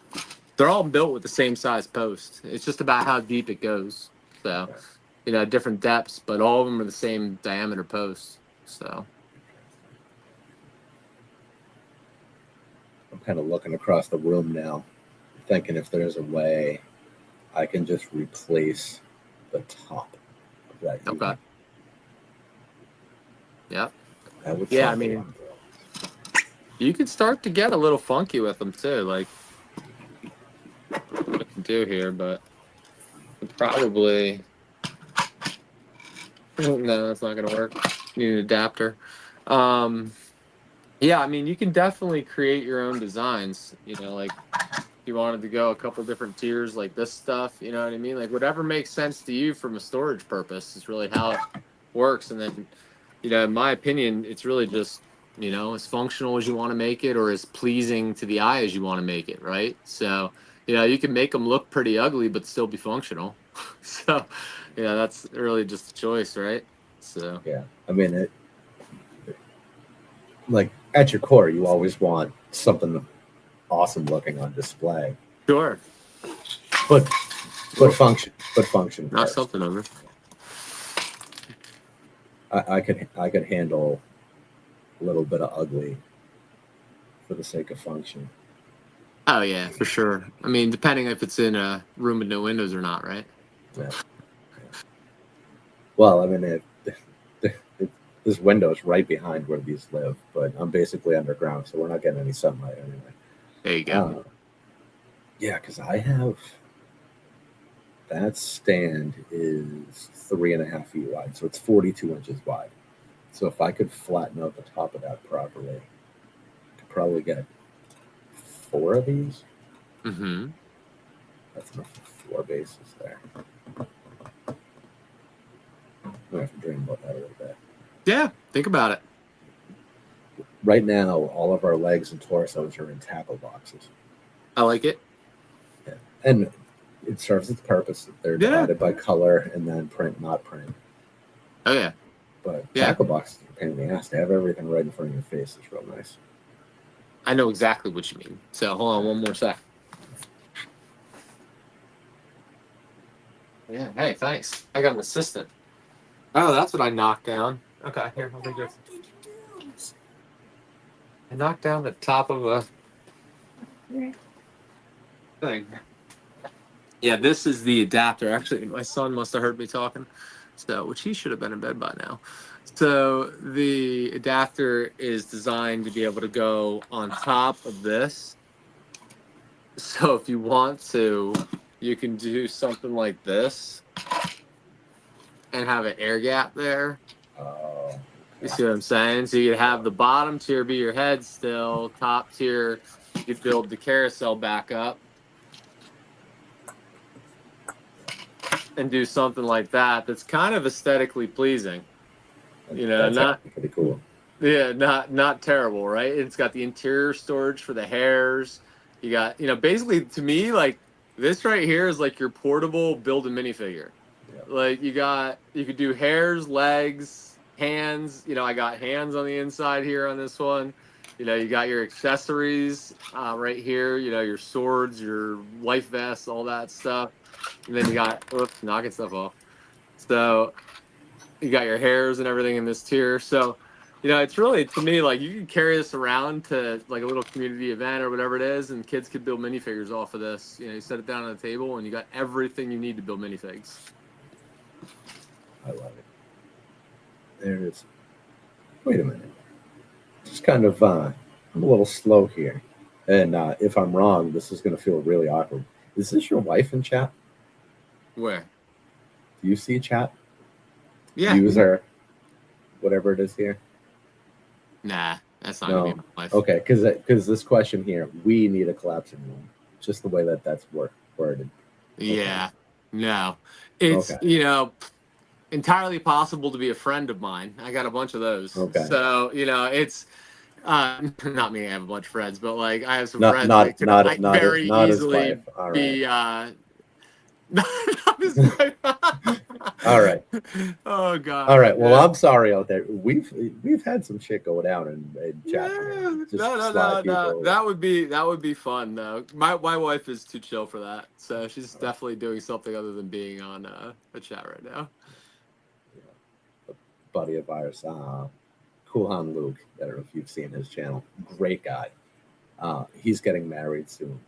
they're all built with the same size post. It's just about how deep it goes. So, you know, different depths, but all of them are the same diameter posts. So I'm kind of looking across the room now, thinking if there's a way I can just replace the top of that unit. okay. Yeah. That would I mean, you could start to get a little funky with them too. Like, what I can do here, but probably no, that's not gonna work. You need an adapter. Yeah, I mean, you can definitely create your own designs. You know, like if you wanted to go a couple different tiers, like this stuff. You know what I mean? Like whatever makes sense to you from a storage purpose is really how it works. And then, you know, in my opinion, it's really just, you know, as functional as you want to make it, or as pleasing to the eye as you want to make it, right? So, you know, you can make them look pretty ugly but still be functional. So, yeah, that's really just a choice, right? So yeah, I mean, like at your core, you always want something awesome looking on display. Sure. But function Knock first. something over. I could handle a little bit of ugly for the sake of function. Oh yeah, for sure. I mean, depending if it's in a room with no windows or not, right? Yeah. Well, I mean, this window is right behind where these live, but I'm basically underground, so we're not getting any sunlight anyway. There you go. Yeah, because I have that stand is 3.5 feet wide, so it's 42 inches wide. So if I could flatten out the top of that properly, I could probably get 4 of these. Mm-hmm. That's enough for 4 bases there. I have to dream about that a little bit. Yeah, think about it. Right now, all of our legs and torsos are in tackle boxes. I like it. Yeah. And it serves its purpose. They're divided by color and then print, not print. Oh yeah. But tackle boxes are a pain in the ass. To have everything right in front of your face is real nice. I know exactly what you mean. So hold on one more sec. Yeah. Hey, thanks. I got an assistant. Oh, that's what I knocked down. Okay, here. I'll take this. I knocked down the top of a thing. Yeah, this is the adapter. Actually, my son must have heard me talking, so which he should have been in bed by now. So the adapter is designed to be able to go on top of this. So if you want to, you can do something like this and have an air gap there. Oh. You see what I'm saying? So you could have the bottom tier be your head still, top tier, you could build the carousel back up and do something like that. That's kind of aesthetically pleasing. You know, that's not pretty cool. Yeah, not terrible, right? It's got the interior storage for the hairs. You got, basically to me, like this right here is like your portable build a minifigure. Yeah. Like you could do hairs, legs, hands. I got hands on the inside here on this one. You got your accessories right here. Your swords, your life vests, all that stuff. And then you got, knocking stuff off. So you got your hairs and everything in this tier. So, it's really, to me, like you can carry this around to like a little community event or whatever it is, and kids could build minifigures off of this. You set it down on the table and you got everything you need to build minifigs. I love it. There it is. Wait a minute. Just kind of, I'm a little slow here. And if I'm wrong, this is going to feel really awkward. Is this your wife in chat? Where? Do you see chat? Yeah. User, whatever it is here. Nah, that's not gonna be my wife. Okay, because this question here, we need a collapsing room. Just the way that's worded. Yeah. Okay. No. It's entirely possible to be a friend of mine. I got a bunch of those. Okay. So, it's not me, I have a bunch of friends, but like I have some friends that could very easily be not his wife. All right. Oh God. All right. Well, I'm sorry out there. We've had some shit go down in chat. No. That would be fun though. My wife is too chill for that, so she's definitely doing something other than being on a chat right now. A buddy of ours, Kuhan Luke. I don't know if you've seen his channel. Great guy. He's getting married soon,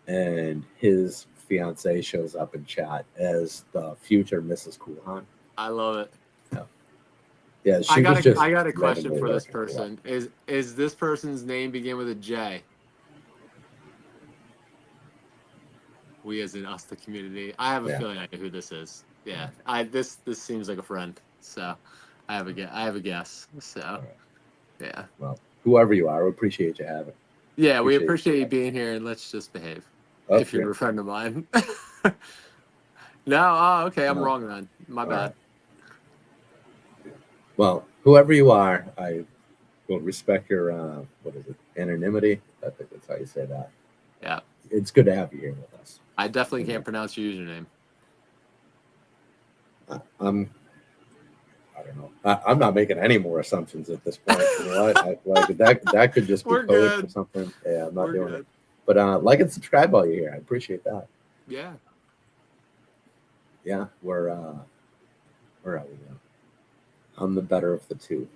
and his fiance shows up in chat as the future Mrs. Kuhan. I love it. Yeah, I got a question for this person. Is this person's name begin with a J? We as in us, the community. I have a feeling I know who this is. Yeah, this seems like a friend. So I have a guess. So yeah. Well, whoever you are, we appreciate you having. Yeah, we appreciate you being here, and let's just behave. If you're a friend of mine. No, okay, I'm wrong then. My bad. Right. Well, whoever you are, I will respect your anonymity. I think that's how you say that. Yeah. It's good to have you here with us. I definitely can't pronounce your username. I don't know. I'm not making any more assumptions at this point. You know what? That could just be code for something. Yeah, I'm not doing it. But like and subscribe while you're here. I appreciate that. Yeah. Yeah, where are we now? I'm the better of the two.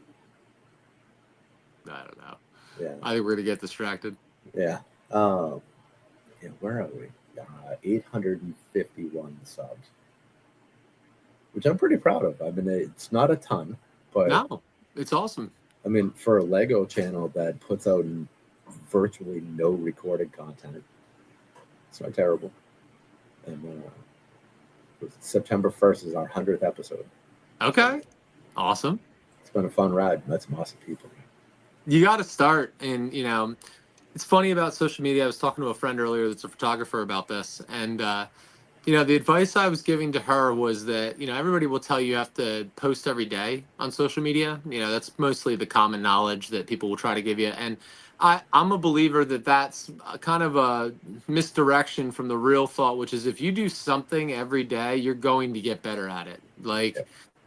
I don't know. Yeah. I think we're gonna get distracted. Yeah. Yeah, where are we? 851 subs, which I'm pretty proud of. I mean, it's not a ton, but No, it's awesome. I mean, for a Lego channel that puts out virtually no recorded content, it's not terrible. And September 1st is our 100th episode. Okay, awesome. It's been a fun ride. Met some awesome people. You got to start, and you know, it's funny about social media. I was talking to a friend earlier that's a photographer about this, and you know, the advice I was giving to her was that, you know, everybody will tell you have to post every day on social media. You know, that's mostly the common knowledge that people will try to give you. And I'm a believer that that's a kind of a misdirection from the real thought, which is if you do something every day, you're going to get better at it. Like,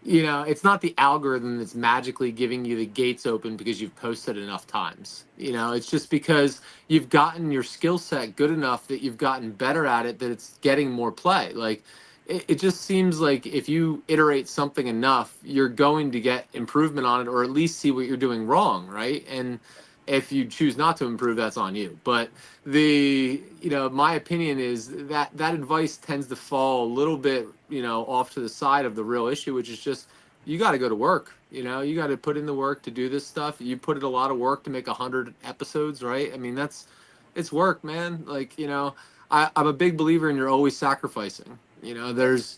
you know, it's not the algorithm that's magically giving you the gates open because you've posted enough times. You know, it's just because you've gotten your skill set good enough that you've gotten better at it, that it's getting more play. Like, it just seems like if you iterate something enough, you're going to get improvement on it, or at least see what you're doing wrong, right? And if you choose not to improve, that's on you. But you know, my opinion is that that advice tends to fall a little bit, you know, off to the side of the real issue, which is just, you got to go to work. You know, you got to put in the work to do this stuff. You put in a lot of work to make 100 episodes, right? I mean, it's work, man. Like, you know, I'm a big believer in you're always sacrificing. You know, there's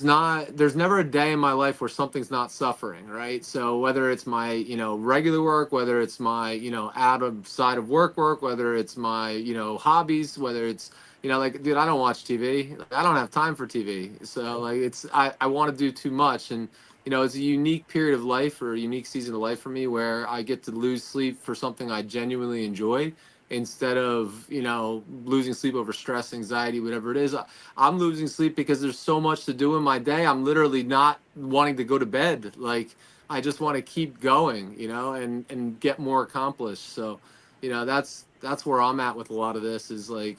never a day in my life where something's not suffering, right? So whether it's my, you know, regular work, whether it's my, you know, outside of work, whether it's my, you know, hobbies, whether it's, you know, like, dude, I don't watch TV. I don't have time for TV. So like, I want to do too much. And, you know, it's a unique period of life, or a unique season of life for me, where I get to lose sleep for something I genuinely enjoy, instead of, you know, losing sleep over stress, anxiety, whatever it is. I'm losing sleep because there's so much to do in my day. I'm literally not wanting to go to bed. Like, I just want to keep going, you know, and get more accomplished. So, you know, that's where I'm at with a lot of this, is like,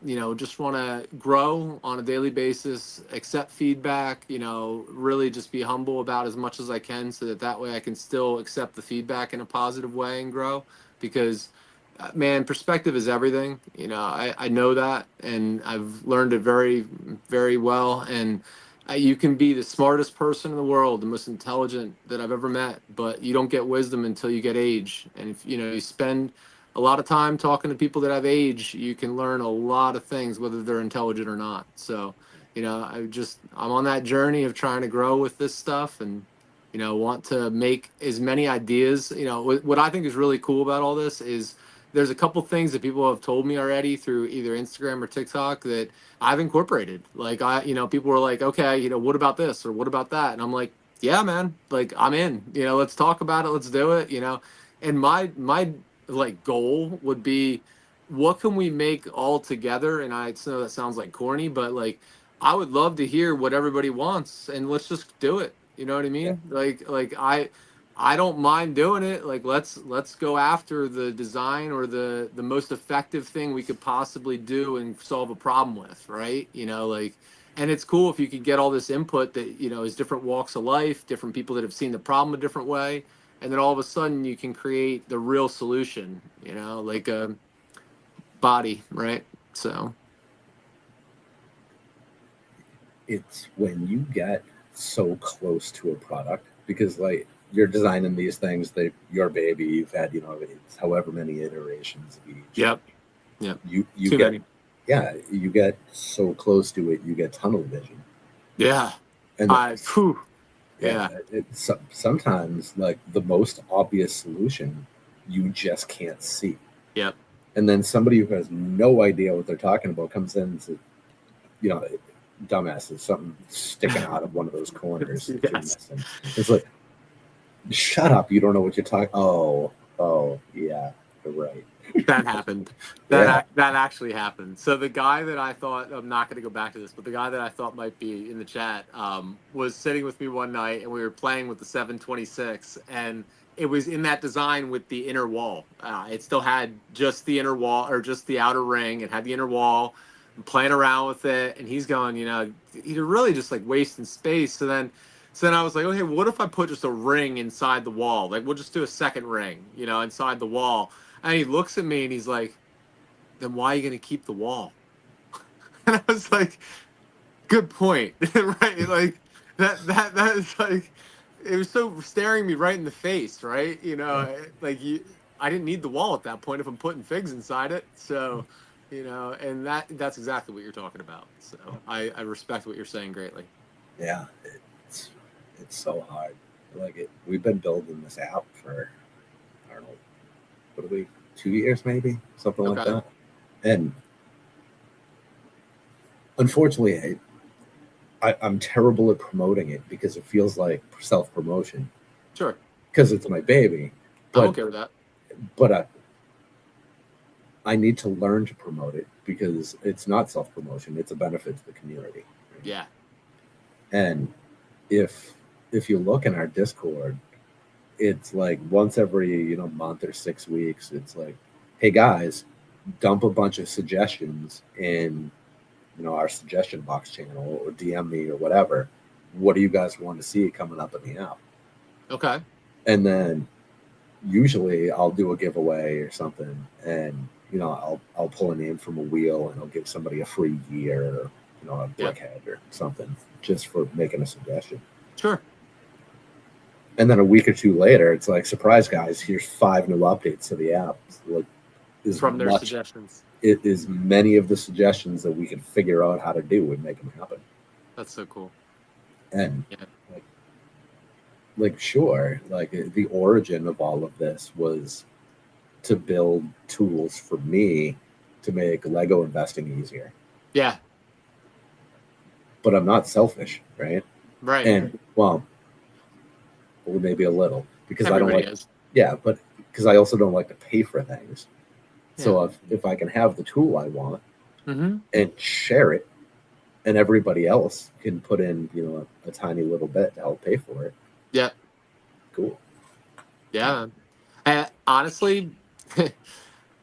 you know, just want to grow on a daily basis, accept feedback, you know, really just be humble about as much as I can, so that that way I can still accept the feedback in a positive way and grow. Because man, perspective is everything. You know, I know that, and I've learned it very, very well. And you can be the smartest person in the world, the most intelligent that I've ever met, but you don't get wisdom until you get age. And if, you know, you spend a lot of time talking to people that have age, you can learn a lot of things, whether they're intelligent or not. So, you know, I'm on that journey of trying to grow with this stuff, and, you know, want to make as many ideas. You know, what I think is really cool about all this is there's a couple things that people have told me already through either Instagram or TikTok that I've incorporated. Like, you know, people were like, okay, you know, what about this or what about that? And I'm like, yeah, man, like, I'm in, you know, let's talk about it. Let's do it, you know. And my like goal would be, what can we make all together? And I know that sounds like corny, but like, I would love to hear what everybody wants, and let's just do it. You know what I Yeah. mean? Like I don't mind doing it. Like, let's go after the design, or the most effective thing we could possibly do and solve a problem with, right? You know, like, and it's cool if you could get all this input that, you know, is different walks of life, different people that have seen the problem a different way, and then all of a sudden you can create the real solution, you know, like a body, right? So It's when you get so close to a product, because like you're designing these things, your baby, you've had, you know, it's however many iterations of each. yep. You Too get many. Yeah, you get so close to it, you get tunnel vision. Yeah. And Phew. yeah, Yeah. sometimes like the most obvious solution you just can't see. Yep. And then somebody who has no idea what they're talking about comes in and says, you know, dumbass, there's something sticking out of one of those corners that you're Yes. missing. It's like, shut up, you don't know what you're talking. Oh, yeah, you're right. That happened. Yeah. That actually happened. So the guy that I thought, I'm not going to go back to this, but the guy that I thought might be in the chat was sitting with me one night, and we were playing with the 726, and it was in that design with the inner wall. It still had just the inner wall, or just the outer ring. It had the inner wall. I'm playing around with it, and he's going, you know, you're really just like wasting space. So then So then I was like, okay, what if I put just a ring inside the wall? Like, we'll just do a second ring, inside the wall. And he looks at me and he's like, then why are you going to keep the wall? And I was like, good point. Right? Like, that is like, it was so staring me right in the face, right? Like I didn't need the wall at that point if I'm putting figs inside it. So, and that's exactly what you're talking about. So I respect what you're saying greatly. Yeah, it's so hard. We've been building this app for, I don't know, what are we, 2 years maybe, something like Okay. that. And unfortunately, I'm terrible at promoting it because it feels like self-promotion Sure. because it's my baby. I'm But okay with that. but I need to learn to promote it because it's not self-promotion; it's a benefit to the community. Right? Yeah. And if you look in our Discord, it's like once every month or 6 weeks, it's like, hey guys, dump a bunch of suggestions in our suggestion box channel or DM me or whatever. What do you guys want to see coming up in the app? Okay. And then usually I'll do a giveaway or something, and I'll pull a name from a wheel and I'll give somebody a free gear, or a brickhead or something, just for making a suggestion. Sure. And then a week or two later, it's like, surprise guys, here's 5 new updates to the app. Like, From their suggestions. It is many of the suggestions that we can figure out how to do and make them happen. That's so cool. And Yeah. Sure, the origin of all of this was to build tools for me to make Lego investing easier. Yeah. But I'm not selfish, right? Right. And well, maybe a little, because Everybody I don't like. is. Yeah, but because I also don't like to pay for things. Yeah. So if I can have the tool I want Mm-hmm. and share it, and everybody else can put in a tiny little bit to help pay for it. Yeah. Cool. Yeah. Honestly,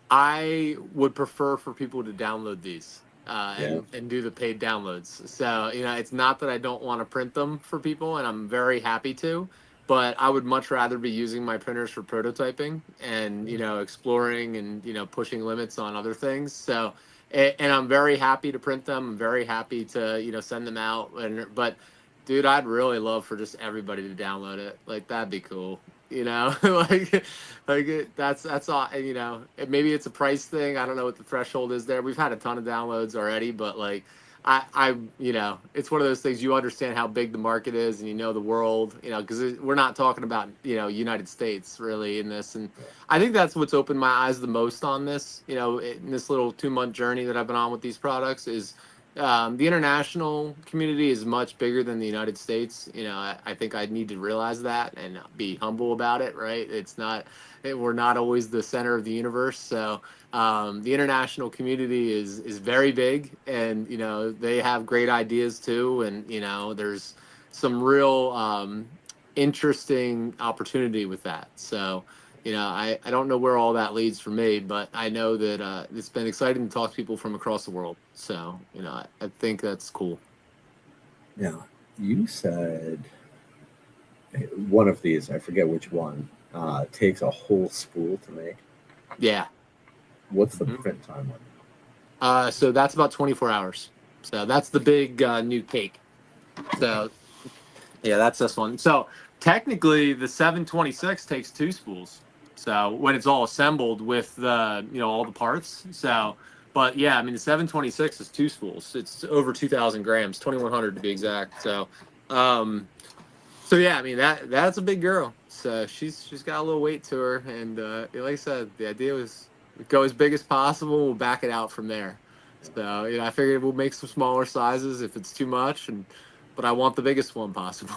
I would prefer for people to download these and do the paid downloads. So, it's not that I don't want to print them for people, and I'm very happy to, but I would much rather be using my printers for prototyping and, exploring and, pushing limits on other things. So, and I'm very happy to print them. I'm very happy to, send them out. But dude, I'd really love for just everybody to download it. Like, that'd be cool. That's all. Maybe it's a price thing. I don't know what the threshold is there. We've had a ton of downloads already, but it's one of those things. You understand how big the market is, and the world, because we're not talking about United States really in this, and I think that's what's opened my eyes the most on this. In this little 2-month journey that I've been on with these products is. The international community is much bigger than the United States. I think I need to realize that and be humble about it, right? We're not always the center of the universe. So the international community is very big, and they have great ideas too, and there's some real interesting opportunity with that. So. I don't know where all that leads for me, but I know that it's been exciting to talk to people from across the world. So, I think that's cool. Now, you said one of these, I forget which one, takes a whole spool to make. Yeah. What's the print time on? So that's about 24 hours. So that's the big new cake. So, yeah, that's this one. So technically, the 726 takes 2 spools. So when it's all assembled with the all the parts. So, but yeah, I mean the 726 is 2 spools. It's over 2,000 grams, 2,100 to be exact. So, so yeah, I mean that's a big girl. So she's got a little weight to her, and like I said, the idea was go as big as possible. We'll back it out from there. So I figured we'll make some smaller sizes if it's too much, but I want the biggest one possible.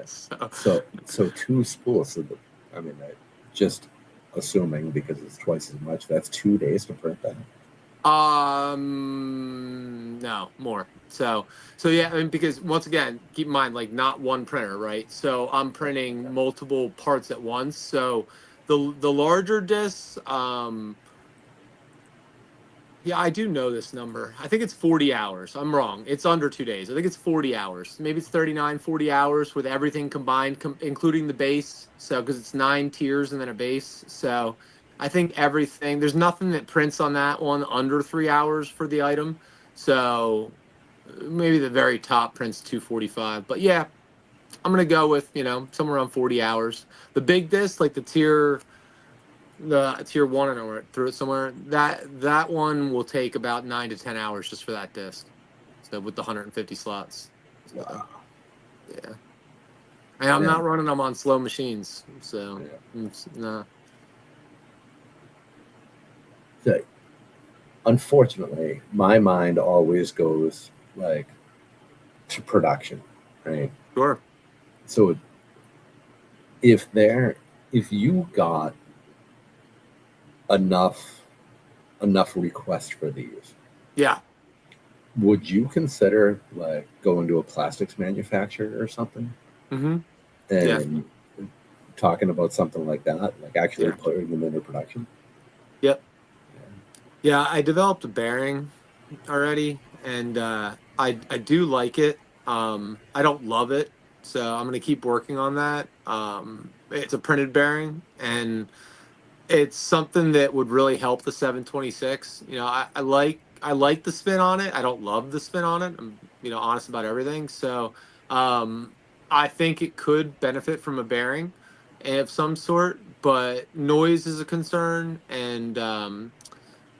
So 2 spools. So just assuming because it's twice as much, that's 2 days to print that. No, more. So yeah, I mean, because once again, keep in mind, like not one printer, right? So I'm printing multiple parts at once. So the larger discs, Yeah, I do know this number. I think it's 40 hours. I'm wrong. It's under 2 days. I think it's 40 hours. Maybe it's 39, 40 hours with everything combined, including the base. So, because it's 9 tiers and then a base. So, I think everything, there's nothing that prints on that one under 3 hours for the item. So, maybe the very top prints 245. But yeah, I'm going to go with, somewhere around 40 hours. The big disc, like the tier one, and I threw it somewhere. That one will take about 9 to 10 hours just for that disc. So with the 150 slots. So, Wow. yeah. And I'm Yeah. not running them on slow machines. So Yeah. no. So, unfortunately, my mind always goes like to production, right? Sure. So if you got enough requests for these, Yeah. would you consider like going to a plastics manufacturer or something Mm-hmm. Yeah. and talking about something like that, like actually Yeah. putting them into production? Yep. Yeah, I developed a bearing already, and I do like it. I don't love it, so I'm gonna keep working on that. It's a printed bearing, and it's something that would really help the 726. I like the spin on it. I don't love the spin on it. I'm honest about everything. So I think it could benefit from a bearing of some sort, but noise is a concern, and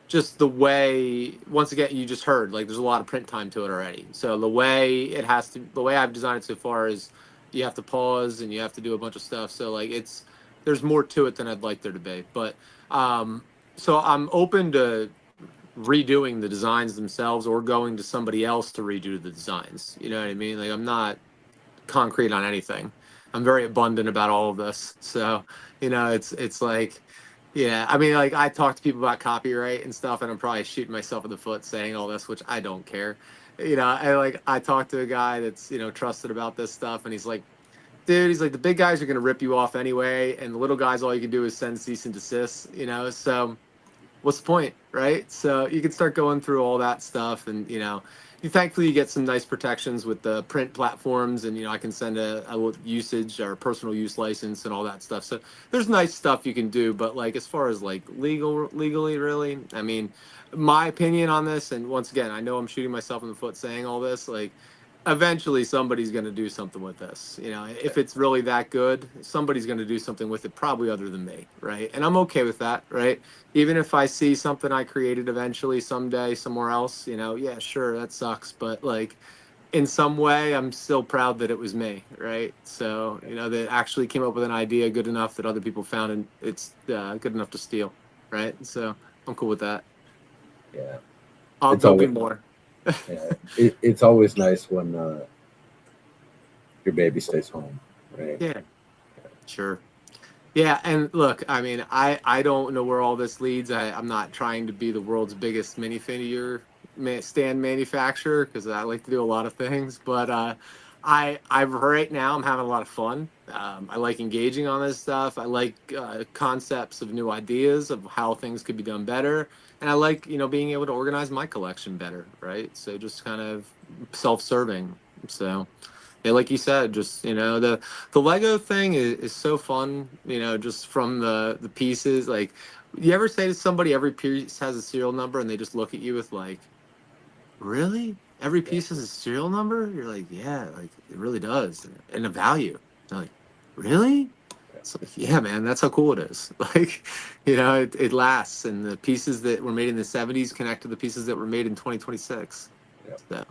just the way, once again, you just heard, like, there's a lot of print time to it already. So the way I've designed it so far is you have to pause and you have to do a bunch of stuff. So like there's more to it than I'd like there to be. But so I'm open to redoing the designs themselves or going to somebody else to redo the designs. You know what I mean? Like, I'm not concrete on anything. I'm very abundant about all of this. So, it's like, yeah, I mean, like, I talk to people about copyright and stuff, and I'm probably shooting myself in the foot saying all this, which I don't care. I talked to a guy that's, trusted about this stuff, and he's like, dude, he's like, the big guys are going to rip you off anyway, and the little guys, all you can do is send cease and desist, so what's the point, right? So you can start going through all that stuff, and you thankfully you get some nice protections with the print platforms, and I can send a usage or personal use license and all that stuff. So there's nice stuff you can do, but like as far as like legally, really, I mean, my opinion on this, and once again, I know I'm shooting myself in the foot saying all this, like eventually somebody's going to do something with this. If it's really that good, somebody's going to do something with it, probably other than me, right? And I'm okay with that, right? Even if I see something I created eventually someday somewhere else, yeah, sure, that sucks, but like in some way I'm still proud that it was me, right? So that actually came up with an idea good enough that other people found, and it's good enough to steal, right? So I'm cool with that. Yeah, There'll be more. Yeah, it's always nice when your baby stays home, right? Yeah, sure. Yeah, and look, I mean, I don't know where all this leads. I'm not trying to be the world's biggest minifigure stand manufacturer because I like to do a lot of things. But I right now I'm having a lot of fun. I like engaging on this stuff. I like concepts of new ideas of how things could be done better, and I like being able to organize my collection better. Right, so just kind of self-serving. So. Yeah, like you said, just the Lego thing is so fun. Just from the pieces. Like, you ever say to somebody every piece has a serial number, and they just look at you with like, really? Every piece has a serial number? You're like, yeah, like it really does, and a value. They're like, really? It's like, yeah, man, that's how cool it is. Like, it lasts, and the pieces that were made in the '70s connect to the pieces that were made in 2026. Yep. So.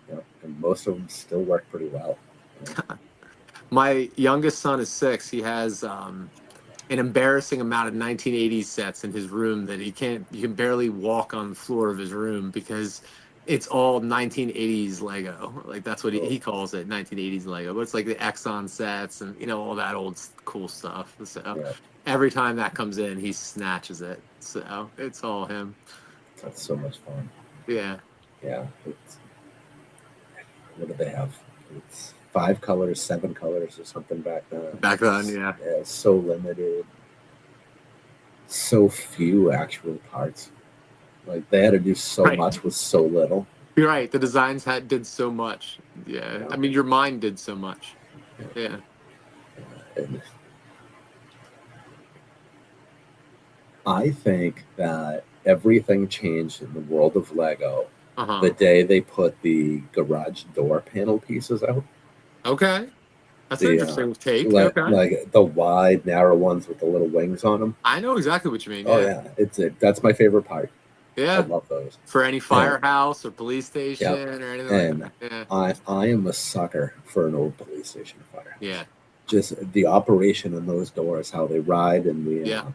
Yep. And most of them still work pretty well. My youngest son is 6. He has an embarrassing amount of 1980s sets in his room that you can barely walk on the floor of his room because it's all 1980s Lego. Like, that's what he calls it, 1980s Lego. But it's like the Exxon sets and all that old cool stuff. So every time that comes in, he snatches it. So it's all him. That's so much fun. Yeah. Yeah. What do they have? It's 5 colors, 7 colors, or something back then. Back then, yeah. Yeah, so limited. So few actual parts. Like they had to do so Right. much with so little. You're right. The designs did so much. Yeah. Yeah. I mean, your mind did so much. Yeah. And I think that everything changed in the world of Lego Uh-huh. the day they put the garage door panel pieces out. Okay. That's an The interesting take. like, Okay. like the wide, narrow ones with the little wings on them. I know exactly what you mean. Oh Yeah. yeah, that's my favorite part. I Yeah. love those. For any And, firehouse or police station yep. or anything like And that. Yeah. I am a sucker for an old police station firehouse. Yeah. Just the operation on those doors, how they ride, and Yeah.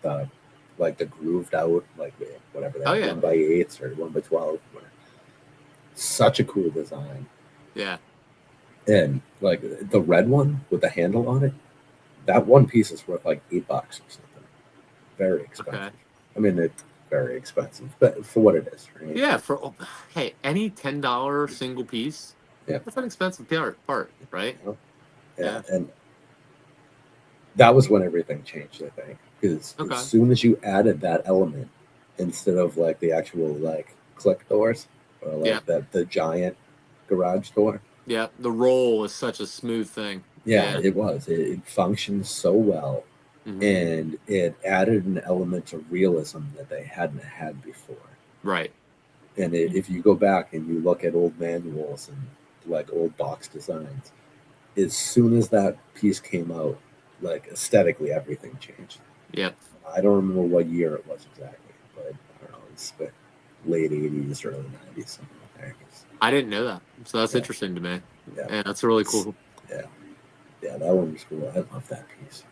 the like the grooved out, like whatever Oh, that yeah. 1x8s or 1x12. Such a cool design. Yeah. And like the red one with the handle on it, that one piece is worth like $8 or something. Very expensive. Okay. I mean, it's very expensive, but for what it is, right? Yeah. Hey, any $10 single piece. Yeah. That's an expensive part, right? Yeah. And that was when everything changed, I think, because Okay. as soon as you added that element instead of like the actual like click doors or like the giant garage door. Yeah. The roll is such a smooth thing. Yeah, it was. It functioned so well, Mhm. and it added an element of realism that they hadn't had before. Right. And if you go back and you look at old manuals and like old box designs, as soon as that piece came out, like aesthetically, everything changed. Yep. I don't remember what year it was exactly, but I don't know. It's the late 80s, early 90s, something like that. I didn't know that. So that's Yeah. interesting to me. Yeah. Yeah, that's a really cool. Yeah, that one was cool. I love that piece.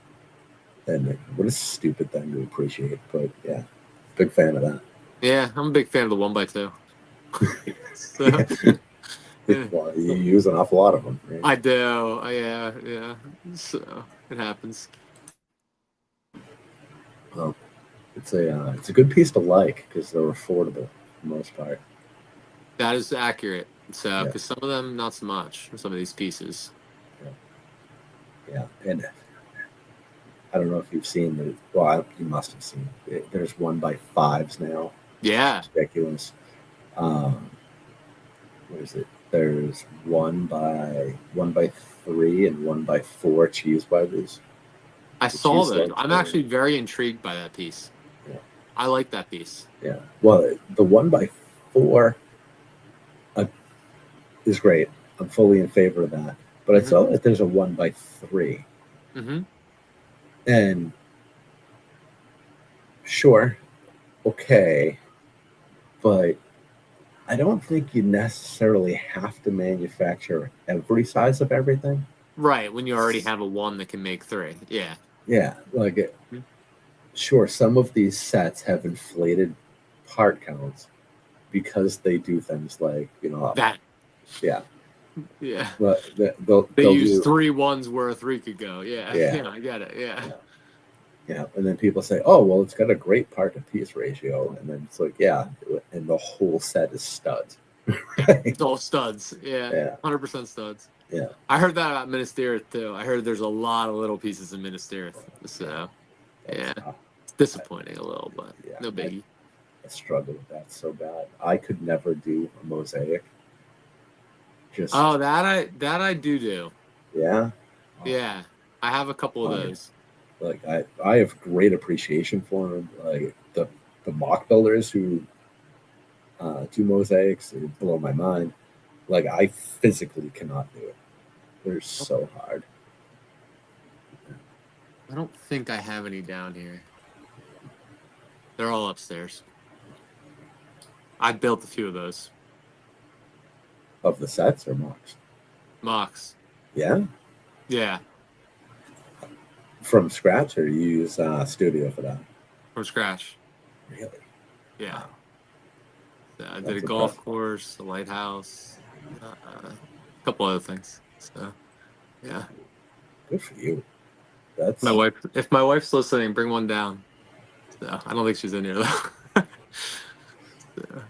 And what a stupid thing to appreciate, but yeah, big fan of that. Yeah, I'm a big fan of the 1x2. So, yeah. Well, you use an awful lot of them, right? I do. Yeah. So it happens. Well, it's a good piece to like because they're affordable for the most part. That is accurate. So, Yeah. because some of them, not so much. Some of these pieces. Yeah, and I don't know if you've seen the. Well, you must have seen it. There's 1x5s now. Yeah. It's ridiculous. What is it? There's 1x3 and 1x4 cheese bibers. I saw cheese those. looks I'm good. actually very intrigued by that piece. Yeah. I like that piece. Yeah. Well, the 1x4 is great. I'm fully in favor of that. But I saw that there's a 1x3. Mm-hmm. And sure, okay, but I don't think you necessarily have to manufacture every size of everything. Right, when you already have a 1 that can make 3. Yeah. Yeah, like sure, some of these sets have inflated part counts because they do things like That. yeah. Yeah. But They they'll use do, 3 1s where a 3 could go. Yeah. Yeah. Yeah, I get it. Yeah. and then people say, "Oh, well, it's got a great part to piece ratio," and then it's like, yeah, and the whole set is studs. Right? It's all studs. Yeah. Yeah. 100% studs. Yeah. I heard that about Minas Tirith too. I heard there's a lot of little pieces in Minas Tirith. So, yeah. It's disappointing a little, but Yeah, no biggie. I struggle with that so bad. I could never do a mosaic. Just Oh, that I do. yeah. Yeah. I have a couple of Oh, those. Like I have great appreciation for them. Like the mock builders who do mosaics, they blow my mind. Like I physically cannot do it. They're so hard. I don't think I have any down here. They're all upstairs. I built a few of those. Of the sets or mocks? Mocks. Yeah. Yeah. From scratch, or you use Studio for that? From scratch. Really? Yeah. Wow. So I did That's a golf impressive. course, a lighthouse, a couple other things. So, yeah. Good for you. That's My wife. If my wife's listening, bring one down. So I don't think she's in here though. So,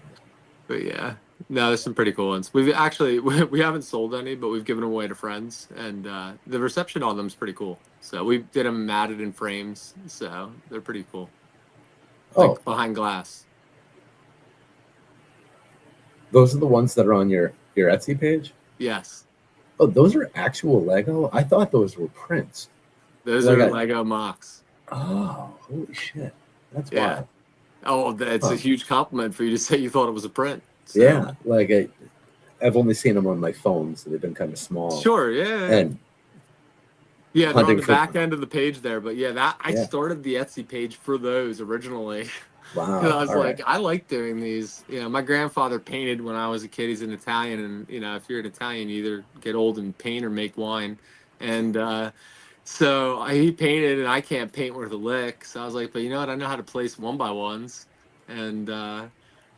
but yeah, no, there's some pretty cool ones. We've actually we haven't sold any, but we've given them away to friends, and the reception on them is pretty cool. So we did them matted in frames, so they're pretty cool. oh Like behind glass. Those are the ones that are on your Etsy page? Yes. Oh, those are actual Lego? I thought those were prints. Those Like are I, Lego mocks. oh, holy shit. That's Yeah. wild. Oh, that's a Huh. huge compliment for you to say you thought it was a print. So Yeah, I've only seen them on my phone, so they've been kind of small. sure, yeah. And Yeah, they're on hunting the for, back end of the page there, but yeah, that I yeah, started the Etsy page for those originally. Because I wow, was all right. like, I like doing these. You know, my grandfather painted when I was a kid. He's an Italian, and you know, if you're an Italian, you either get old and paint or make wine. And he painted, and I can't paint worth a lick. So I was like, but you know what? I know how to place one by ones, and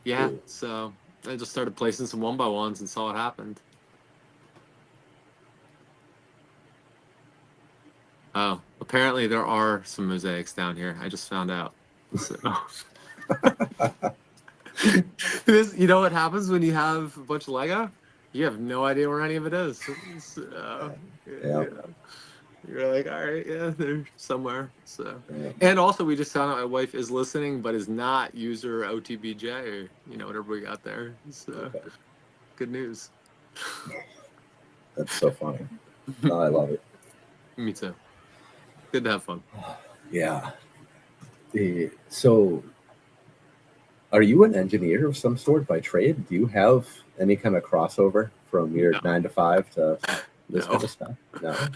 yeah, Cool. so I just started placing some one by ones and saw what happened. Oh, apparently there are some mosaics down here. I just found out. So. You know what happens when you have a bunch of Lego? You have no idea where any of it is. So, Yeah, you're like, all right, yeah, they're somewhere. So, yeah. and also we just found out my wife is listening, but is not user OTBJ or whatever we got there. So, Okay. good news. That's so funny. No, I love it. Me too. Good to have fun. Yeah. So, are you an engineer of some sort by trade? Do you have any kind of crossover from your No, 9 to 5 to this no. kind of stuff? No. Okay.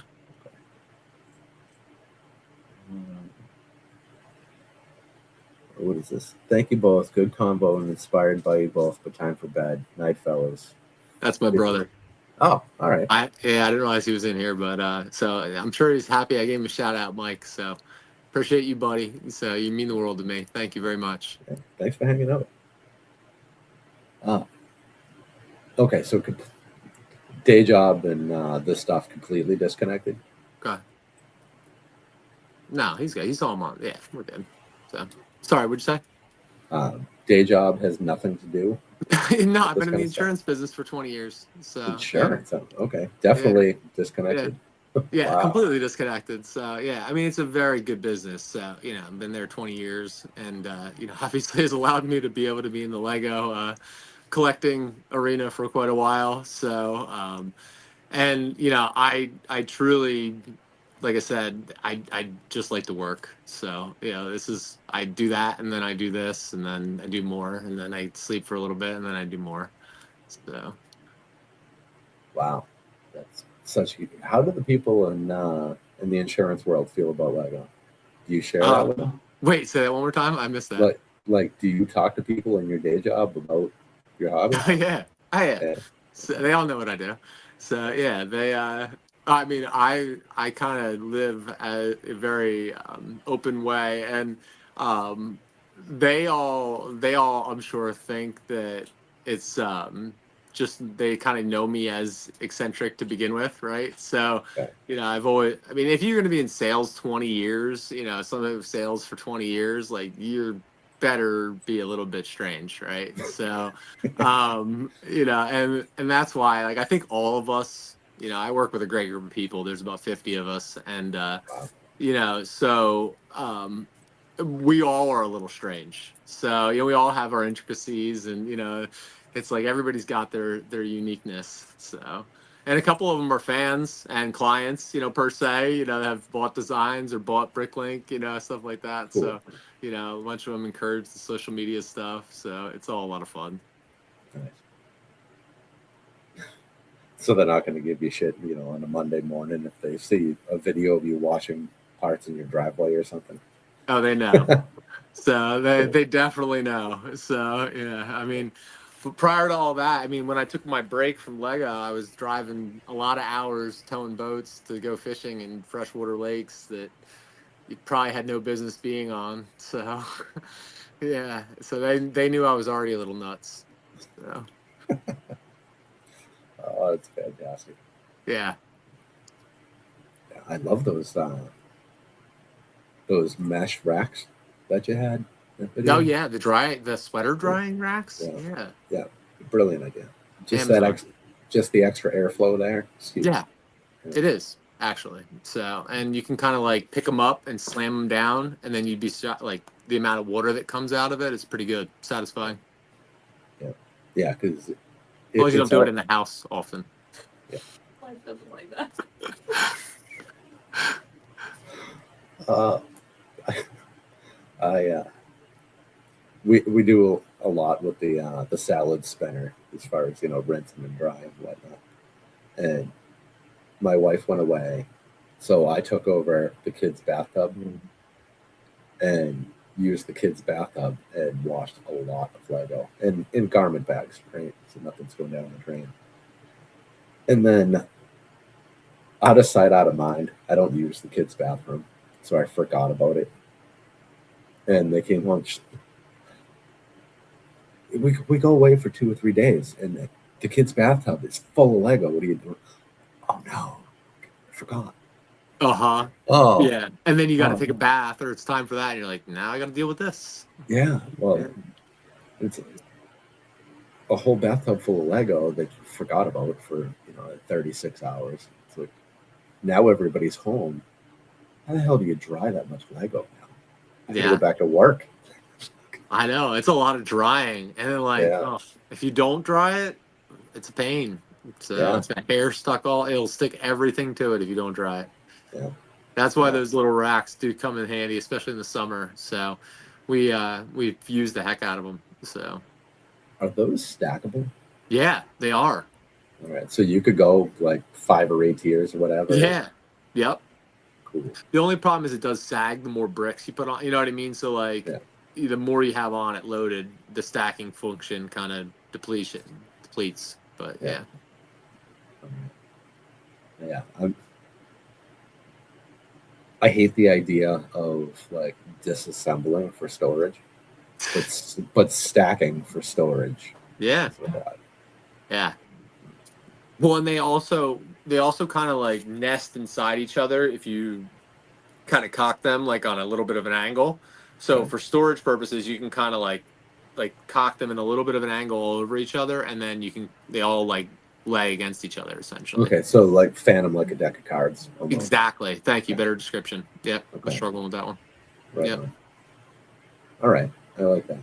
What is this? Thank you both. Good combo and inspired by you both, but time for bed. Night, fellows. That's my brother. Oh, all right. I didn't realize he was in here, but so I'm sure he's happy. I gave him a shout out, Mike. So appreciate you, buddy. So you mean the world to me. Thank you very much. Okay. Thanks for hanging out. Okay, so day job and this stuff completely disconnected. Okay. No, he's all on. Yeah, we're good. So sorry, what'd you Day job has nothing to do say? No, I've with this been in kind the of stuff. insurance business for 20 years. So Insurance. Oh, okay, yeah, definitely yeah, disconnected. yeah, Wow. completely disconnected. So yeah, I mean it's a very good business. So I've been there 20 years, and obviously has allowed me to be able to be in the Lego collecting arena for quite a while. So and I truly, like I said, I just like to work. So I do that, and then I do this, and then I do more, and then I sleep for a little bit, and then I do more. So Wow, that's such. How do the people in the insurance world feel about Lego? Do you share that with them? wait, say that one more time. I missed that. Like, do you talk to people in your day job about your hobby? Yeah, yeah. Yeah. So they all know what I do. So yeah, they. I mean, I kind of live a very open way, and they all I'm sure think that it's just they kind of know me as eccentric to begin with, right? So Okay. I mean, if you're going to be in sales 20 years, something of sales for 20 years, like you're better be a little bit strange, right? So and that's why, like, I think all of us, I work with a great group of people. There's about 50 of us, and Wow. so we all are a little strange. So we all have our intricacies, and it's like everybody's got their uniqueness. So, and a couple of them are fans and clients, per se, that have bought designs or bought Bricklink, stuff like that. Cool. So a bunch of them encourage the social media stuff. So it's all a lot of fun. Nice. So they're not going to give you shit, on a Monday morning if they see a video of you washing parts in your driveway or something. Oh, they know. So they definitely know. So yeah, I mean, but prior to all that, I mean, when I took my break from Lego, I was driving a lot of hours towing boats to go fishing in freshwater lakes that you probably had no business being on. So yeah, so they knew I was already a little nuts. So Oh, that's fantastic. yeah. Yeah, I love those mesh racks that you had. That video. Oh yeah, the sweater drying racks. Yeah. Yeah. Yeah, brilliant idea. Just Amazon. just the extra airflow there. It's huge. Yeah, it is actually. So, and you can kind of like pick them up and slam them down, and then you'd be like the amount of water that comes out of it is pretty good, satisfying. Yeah, because long as you don't it's do all- it in the house often. Life doesn't like that. Uh, we do a lot with the salad spinner as far as rinsing and drying and whatnot. And my wife went away, so I took over the kids' bathtub and used the kids' bathtub and washed a lot of Lego and in garment bags, right? So nothing's going down the drain. And then out of sight, out of mind, I don't use the kids' bathroom, so I forgot about it. And they came home. We go away for 2 or 3 days, and the kids' bathtub is full of Lego. What are you doing? Oh no, I forgot. Uh-huh. Oh Yeah. And then you got to Oh. take a bath, or it's time for that. And you're like, now I got to deal with this. yeah. Well, Yeah. it's a whole bathtub full of Lego that you forgot about for 36 hours. It's like now everybody's home. How the hell do you dry that much Lego now? I gotta Yeah. go back to work. I know. It's a lot of drying. And then, like, Yeah. oh, if you don't dry it, it's a pain. So Yeah. it's got hair stuck it'll stick everything to it if you don't dry it. Yeah. That's why Yeah. those little racks do come in handy, especially in the summer. So we've used the heck out of them. So Are those stackable? yeah, they are. All right. So you could go like 5 or 8 tiers or whatever. Yeah. Yep. Cool. The only problem is it does sag the more bricks you put on. You know what I mean? So like, Yeah. the more you have on it loaded, the stacking function kind of depletes. But Yeah. Yeah. I hate the idea of like disassembling for storage, but stacking for storage. yeah. is what Yeah. Well, and they also kind of like nest inside each other if you kind of cock them like on a little bit of an angle. So Okay. for storage purposes, you can kind of like cock them in a little bit of an angle all over each other, and then they all like lay against each other essentially. Okay, so like Phantom, like a deck of cards. Almost. Exactly. Thank you. Better description. Yep. I was Okay. struggling with that one. Right Yep. on. All right, I like that.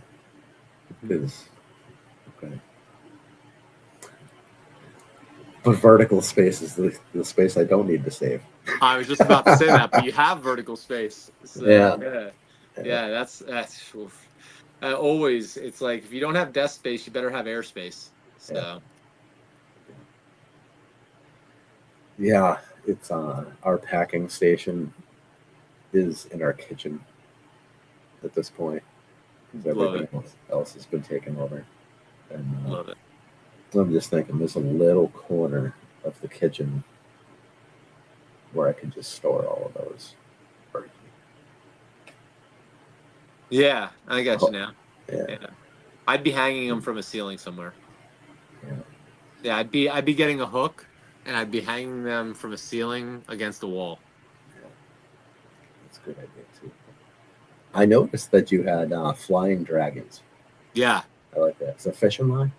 Because okay. But vertical space is the space I don't need to save. I was just about to say that, but you have vertical space. So, Yeah. yeah. That's oof. Always. It's like if you don't have desk space, you better have airspace. So Yeah, it's our packing station is in our kitchen at this point because Love everything else has been taken over. And love it. I'm just thinking there's a little corner of the kitchen where I could just store all of those. Yeah, I got you now. Yeah. Yeah. I'd be hanging them from a ceiling somewhere. Yeah. Yeah, I'd be getting a hook, and I'd be hanging them from a ceiling against a wall. That's a good idea too. I noticed that you had flying dragons. Yeah, I like that. It's a fishing line.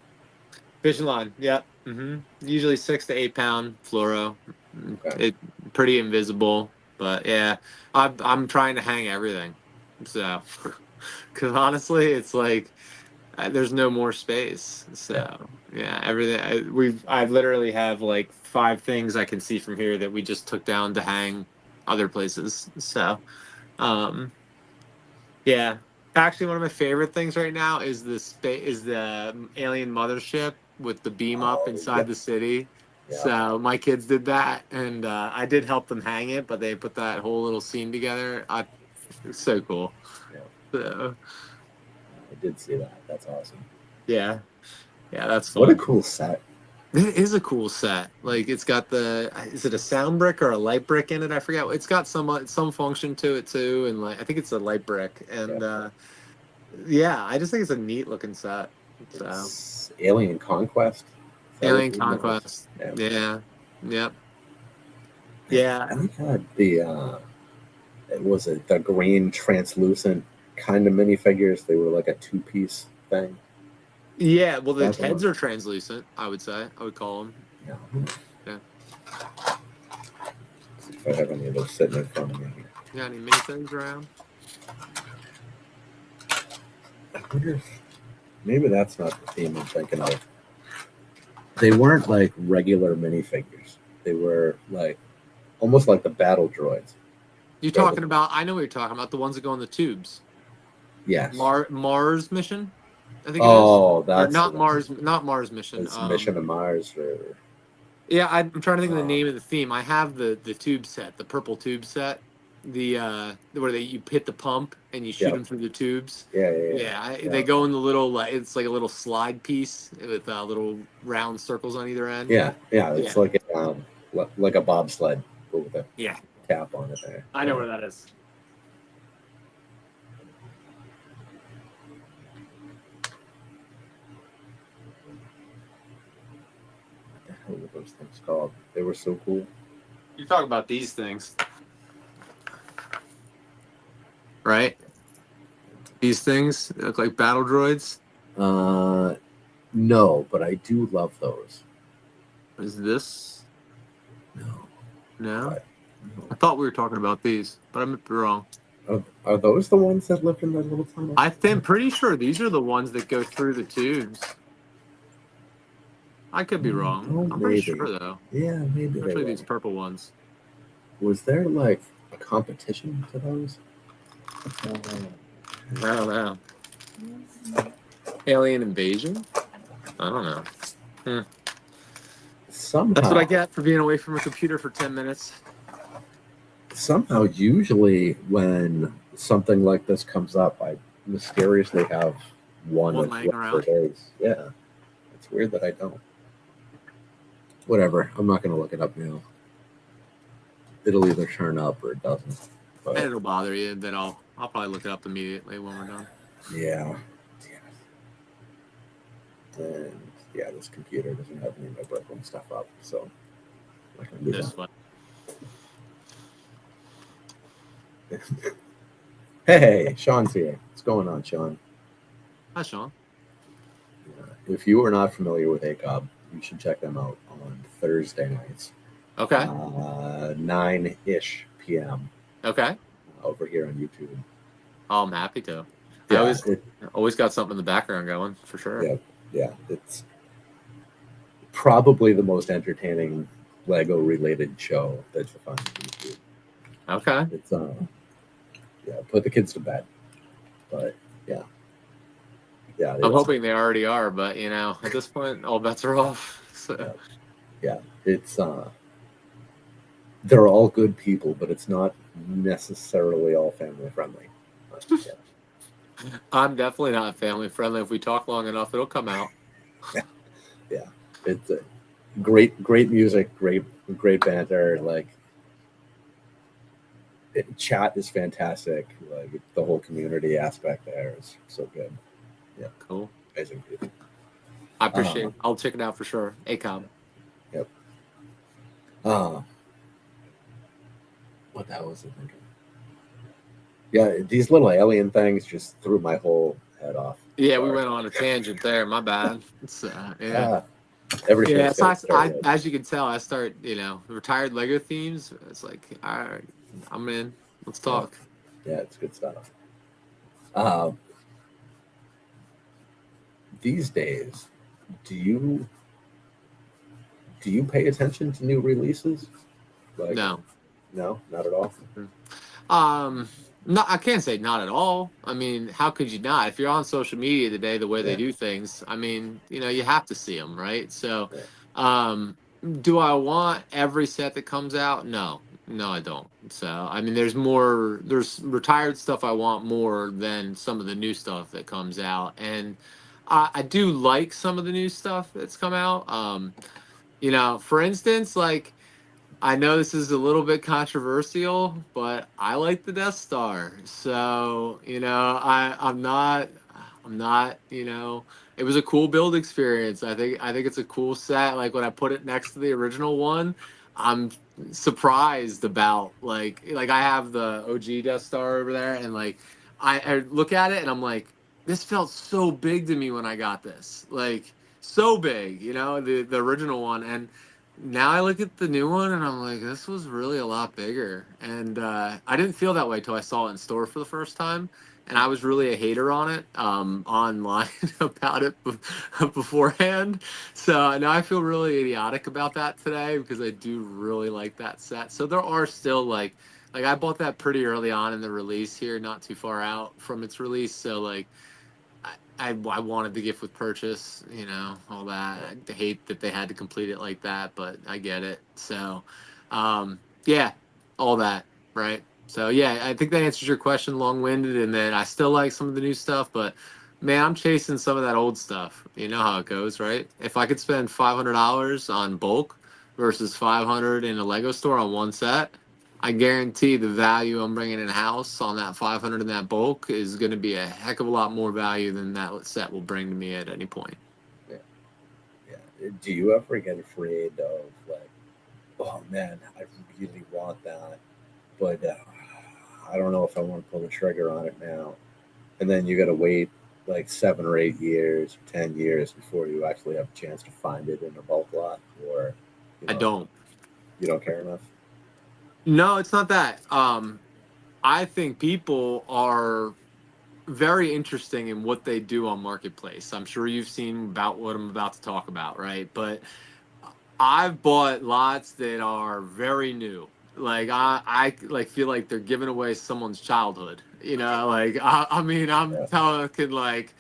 fishing line. Yep. Usually 6 to 8 pound fluoro. Okay. It pretty invisible, but yeah, I'm trying to hang everything. So, because honestly, it's like there's no more space. So yeah, everything I literally have like 5 things I can see from here that we just took down to hang other places. So, yeah. Actually, one of my favorite things right now is the alien mothership with the beam up Oh, inside yeah. the city. Yeah. So my kids did that, and I did help them hang it, but they put that whole little scene together. It's so cool. Yeah. So, I did see that. That's awesome. yeah, that's fun. What a cool set. It is a cool set. Like it's got is it a sound brick or a light brick in it? I forget. It's got some function to it too, and like I think it's a light brick. And yeah, I just think it's a neat looking set. So It's Alien Conquest. Is that Alien what it was? Conquest. Yeah. Yep. Yeah. I think the it was the green translucent kind of minifigures. They were like a 2-piece thing. Yeah. Well, the That's heads one. are translucent. I would say. I would call them. Yeah. Yeah. See if I have any of those sitting in front of me here. You got any minifigs around? I wonder if maybe that's not the theme I'm thinking of. they weren't like regular minifigures. They were like almost like the battle droids. You talking about? I know what you're talking about. The ones that go in the tubes. Yes. Mars mission. I think it is. Oh, Or that's not the one. Mars. Not Mars mission. It's Mission to Mars. Or Yeah, I'm trying to think of the name of the theme. I have the tube set, the purple tube set. The where you hit the pump and you shoot Yep. them through the tubes. yeah. They go in the little like it's like a little slide piece with little round circles on either end. Yeah. It's Yeah. like a bobsled, but with a Yeah, cap on it there. I know where that is. What the hell were those things called? They were so cool. You talk about these things, right? These things look like battle droids. No, but I do love those. Is this? No. No. What? I thought we were talking about these, but I might be wrong. Are those the ones that live in that little tunnel? I'm pretty sure these are the ones that go through the tubes. I could be wrong. Oh, I'm pretty maybe. sure though. Yeah, maybe they Especially were. these purple ones. Was there like a competition to those? I don't know. Alien invasion? I don't know. Somehow, That's what I get for being away from a computer for 10 minutes. somehow, usually when something like this comes up, I mysteriously have one One that's laying left for around? days. Yeah, it's weird that I don't. Whatever, I'm not going to look it up now. It'll either turn up or it doesn't. But And it'll bother you, then I'll probably look it up immediately when we're done. yeah, and yeah, this computer doesn't have any of my Bricklink stuff up, so I'm not going to do This that. one. Hey, Sean's here. What's going on, Sean? Hi, Sean. If you are not familiar with ACOB, you should check them out on Thursday nights, Okay. 9-ish p.m. Okay. over here on YouTube. Oh, I'm happy to. I Yeah, always got something in the background going, for sure. yeah, it's probably the most entertaining Lego-related show that you find on YouTube. Okay. It's put the kids to bed, but yeah. I'm hoping they already are, but at this point, all bets are off. So. Yeah, it's they're all good people, but it's not necessarily all family friendly. I'm definitely not family friendly. If we talk long enough, it'll come out. Yeah, it's great music, great banter. Like chat is fantastic. Like the whole community aspect there is so good. Yeah, Cool. amazing people. I appreciate it. I'll check it out for sure. ACOM. Yep. What the hell was I thinking? Yeah, these little alien things just threw my whole head off. Yeah, we Sorry. went on a tangent there. My bad. It's, yeah. Everything. Yeah, so as you can tell, I start, retired Lego themes. It's like, all right, I'm in. Let's talk. Yeah, it's good stuff. These days, do you pay attention to new releases? Like, No. No, not at all. No, I can't say not at all. I mean, how could you not? If you're on social media today, the way they do things, I mean, you have to see them, right? So, do I want every set that comes out? No, I don't. So, I mean, there's retired stuff I want more than some of the new stuff that comes out. And I do like some of the new stuff that's come out. For instance, like, I know this is a little bit controversial, but I like the Death Star. So, I'm not, it was a cool build experience. I think it's a cool set. Like when I put it next to the original one, I'm surprised about like I have the OG Death Star over there and like I look at it and I'm like, this felt so big to me when I got this. Like so big, the original one. And now I look at the new one and I'm like, this was really a lot bigger. And I didn't feel that way till I saw it in store for the first time. and I was really a hater on it online about it beforehand. So now I feel really idiotic about that today because I do really like that set. So there are still like I bought that pretty early on in the release here, not too far out from its release. So like I wanted the gift with purchase, you know, all that. I hate that they had to complete it like that, but I get it. So, yeah, all that, right? So yeah, I think that answers your question, long-winded, and then I still like some of the new stuff, but man, I'm chasing some of that old stuff. You know how it goes, right? If I could spend $500 on bulk versus 500 in a Lego store on one set, I guarantee the value I'm bringing in house on that 500 in that bulk is going to be a heck of a lot more value than that set will bring to me at any point. Yeah. Yeah. Do you ever get afraid of like, oh man, I really want that, but I don't know if I want to pull the trigger on it now, and then you got to wait like 7 or 8 years, 10 years before you actually have a chance to find it in a bulk lot, or I don't. you don't care enough. No, it's not that. I think people are very interesting in what they do on Marketplace. I'm sure you've seen about what I'm about to talk about, right? But I've bought lots that are very new. Like I like feel like they're giving away someone's childhood. You know, like I mean, I'm Yeah. talking like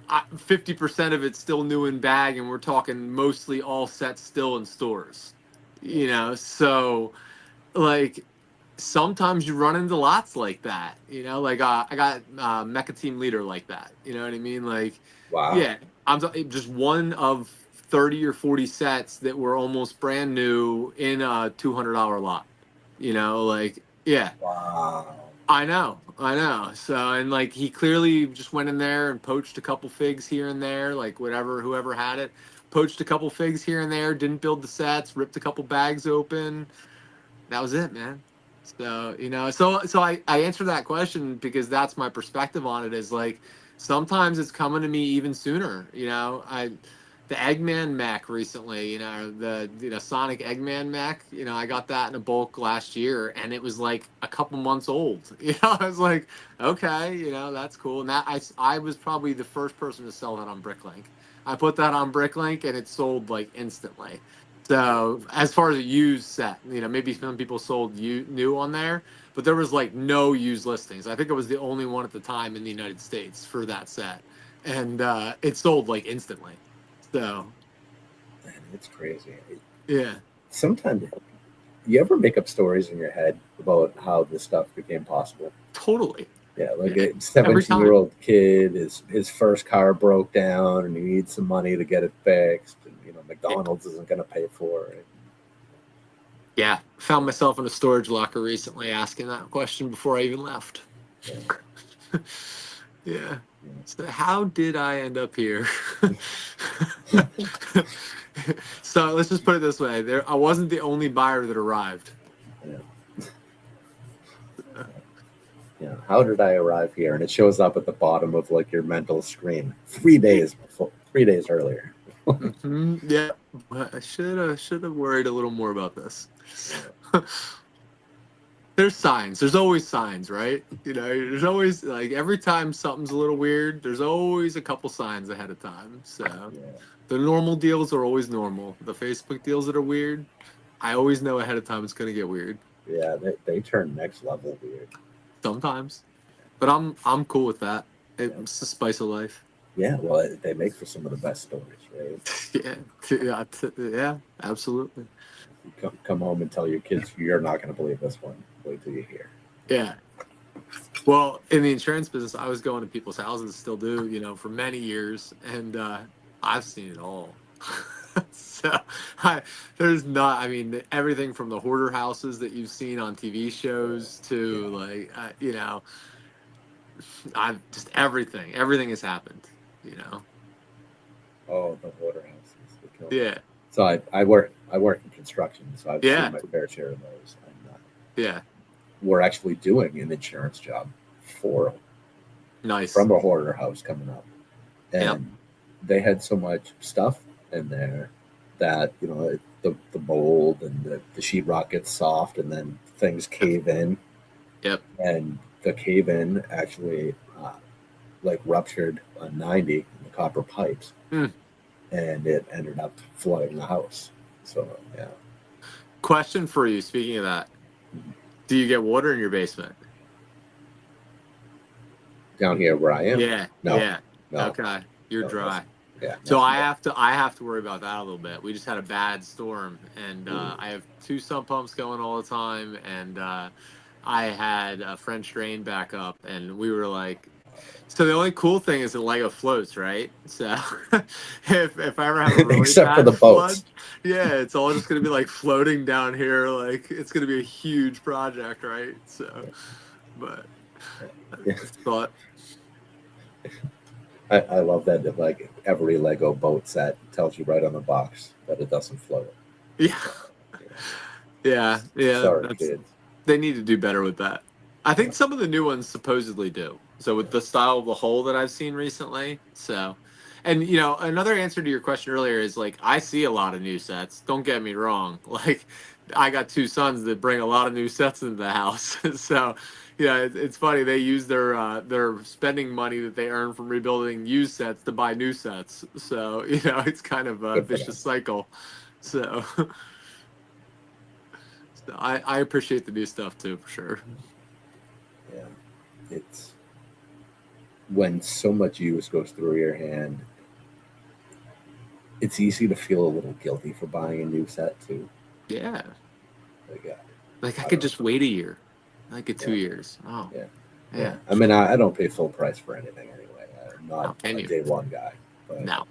50% of it's still new in bag, and we're talking mostly all sets still in stores. You know, so like sometimes you run into lots like that, you know, like I got Mecha Team Leader like that, you know what I mean? Like, Wow. yeah, just one of 30 or 40 sets that were almost brand new in a $200 lot, you know, like, yeah, Wow. I know. So, and like he clearly just went in there and poached a couple figs here and there, like whatever, whoever had it, poached a couple figs here and there, didn't build the sets, ripped a couple bags open. That was it, man. So, you know, so I answer that question because that's my perspective on it is like sometimes it's coming to me even sooner. You know, the Eggman mech recently, you know, the Sonic Eggman mech, you know, I got that in a bulk last year and it was like a couple months old. You know, I was like, okay, you know, that's cool. And that I was probably the first person to sell that on Bricklink. I put that on Bricklink and it sold like instantly. So as far as a used set, you know, maybe some people sold new on there, but there was like no used listings. I think it was the only one at the time in the United States for that set, and it sold like instantly. So Man, it's crazy. yeah, Sometimes you ever make up stories in your head about how this stuff became possible? totally. Yeah, like Yeah, a every 17-year time. old kid, his first car broke down and he needs some money to get it fixed. And, McDonald's isn't going to pay for it. Yeah, found myself in a storage locker recently asking that question before I even left. Yeah. Yeah. So how did I end up here? So let's just put it this way: I wasn't the only buyer that arrived. Yeah. Yeah. How did I arrive here? And it shows up at the bottom of like your mental screen 3 days before, 3 days earlier. Yeah, but I should have worried a little more about this. There's signs. There's always signs, right? You know, there's always like every time something's a little weird, there's always a couple signs ahead of time. So Yeah. the normal deals are always normal. The Facebook deals that are weird, I always know ahead of time it's gonna get weird. Yeah, they turn next level weird. Sometimes, but I'm cool with that. It's the spice of life. Yeah, well, they make for some of the best stories, right? Yeah, absolutely. You come home and tell your kids, you're not going to believe this one. Wait till you hear. Yeah. Well, in the insurance business, I was going to people's houses, still do, you know, for many years, and I've seen it all. So there's not, I mean, everything from the hoarder houses that you've seen on TV shows to like, you know, I've just everything has happened, you know. Oh, the water houses. They kill me. Yeah. So I work in construction, so I've Yeah. seen my fair share of those. And Yeah. we're actually doing an insurance job for Nice. from a hoarder house coming up, and Yep. they had so much stuff in there that the mold and the sheetrock gets soft, and then things cave in. Yep. And the cave in actually like ruptured on 90 in the copper pipes, Mm. and it ended up flooding the house. So yeah. Question for you. Speaking of that, do you get water in your basement? Down here where I am, Yeah. no, Yeah. no, Okay. You're no, dry. yeah. So nothing I have to worry about that a little bit. We just had a bad storm, and I have 2 sump pumps going all the time, and I had a French drain back up, and we were like, so the only cool thing is the Lego floats, right? So if I ever have a really except for bad the flood, boats. yeah, it's all just gonna be like floating down here, like it's gonna be a huge project, right? So, but Yeah. I thought, I love that like every Lego boat set tells you right on the box that it doesn't float. yeah, yeah, Sorry, that's kids. they need to do better with that. I think some of the new ones supposedly do. So with the style of the hole that I've seen recently, so and another answer to your question earlier is like I see a lot of new sets. Don't get me wrong. Like I got 2 sons that bring a lot of new sets into the house. So yeah, it's funny they use their spending money that they earn from rebuilding used sets to buy new sets. So it's kind of a Good for them. vicious cycle. So, so I appreciate the new stuff too for sure. Yeah, it's when so much use goes through your hand. It's easy to feel a little guilty for buying a new set too. Yeah. Like, Like I I could don't just wait a year. I get 2 years. Oh, yeah, yeah. I mean, I don't pay full price for anything anyway. I'm How not can a you? day one guy, but No.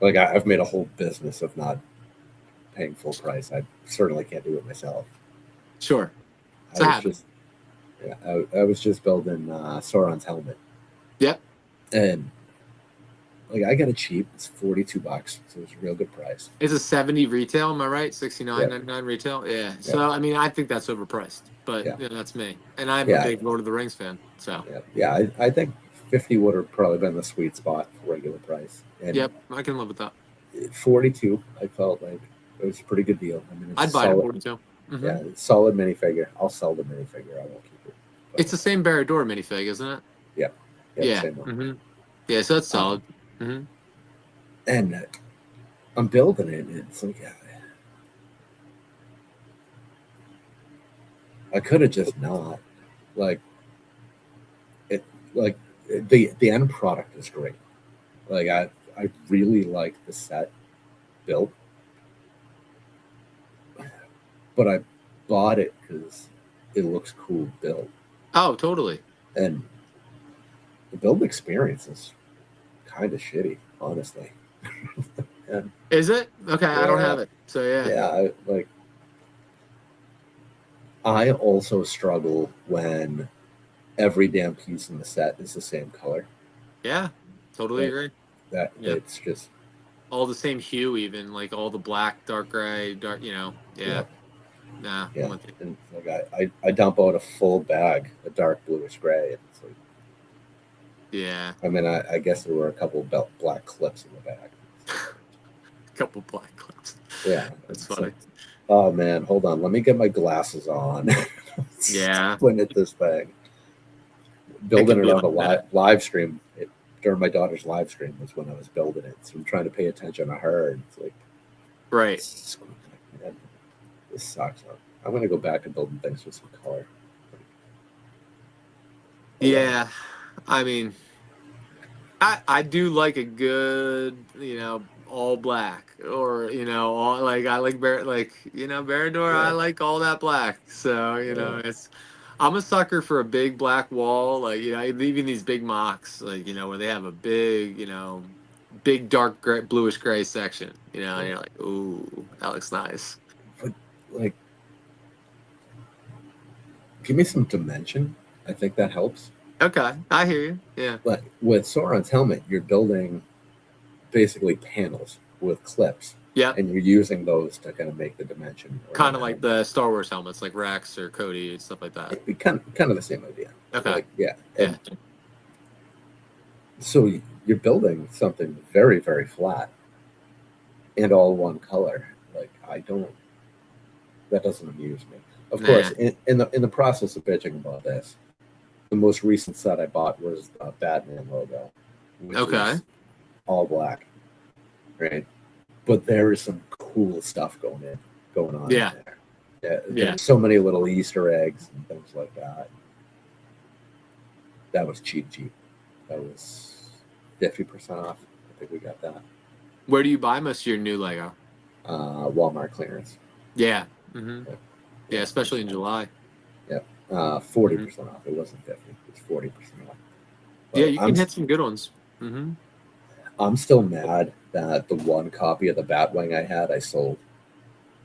like I've made a whole business of not paying full price. I certainly can't do it myself. Sure. It's I a was habit. just yeah, I was just building Sauron's helmet, Yep. and like I got it cheap. It's $42, so it's a real good price. It's a 70 retail, am I right? 69, Yep. 99 retail. Yeah. Yep. So I mean I think that's overpriced. But Yeah. that's me. And I'm a Yeah. big Lord of the Rings fan. So Yeah. I think 50 would have probably been the sweet spot for regular price, and yep, I can live with that. 42, I felt like it was a pretty good deal. I mean, it's I'd buy it at solid. 42. Mm-hmm. Yeah, it's solid minifigure. I'll sell the minifigure. I won't keep it. But, It's the same Barrador minifig, isn't it? yeah, Yeah. same one. Mm-hmm. Yeah, so that's solid. Mm-hmm. And I'm building it, and it's like, I could have just not. Like it, like the end product is great. Like I really like the set built, but I bought it because it looks cool built, Oh, totally. and the build experience is kind of shitty, honestly. And Is it? Okay, I don't yeah, have it. So yeah. I also struggle when every damn piece in the set is the same color. Yeah. Totally Like, agree. That Yeah. it's just All the same hue, even like all the black, dark gray, dark. Yeah. yeah. Nah. Yeah, I'm with you. and like I dump out a full bag, a dark bluish gray, and it's like, Yeah. I mean, I guess there were a couple of black clips in the bag. A couple black clips. Yeah, That's it's funny. like, oh man, hold on, let me get my glasses on. Yeah. Looking at this thing, building can it be on the like that. live stream. During my daughter's live stream was when I was building it, so I'm trying to pay attention to her. And it's like, Right. man, this sucks. I'm gonna go back to building things with some color. Yeah. I mean, I do like a good, all black or all like I like Barrador. I Yeah. like all that black. So I'm a sucker for a big black wall. Like even these big mocks, like where they have a big big dark gray, bluish gray section. And you're like, ooh, that looks nice. But like, give me some dimension. I think that helps. Okay, I hear you. Yeah. But with Sauron's helmet, you're building basically panels with clips. Yeah. And you're using those to kind of make the dimension. Kind of like the Star Wars helmets, like Rex or Cody and stuff like that. It'd be kind of the same idea. Okay. Like, yeah. Yeah. So you're building something very, very flat and all one color. Like that doesn't amuse me. Of course, in the process of bitching about this, the most recent set I bought was the Batman logo, which Okay. is all black, right? But there is some cool stuff going on Yeah. in there. Yeah, Yeah. there's so many little Easter eggs and things like that. That was cheap. That was 50% off. I think we got that. Where do you buy most of your new Lego? Walmart clearance. Yeah. Yeah, especially in July. 40% off. It wasn't 50. It's 40% off. Yeah, But you can hit some good ones. I'm still mad that the one copy of the Batwing I had, I sold.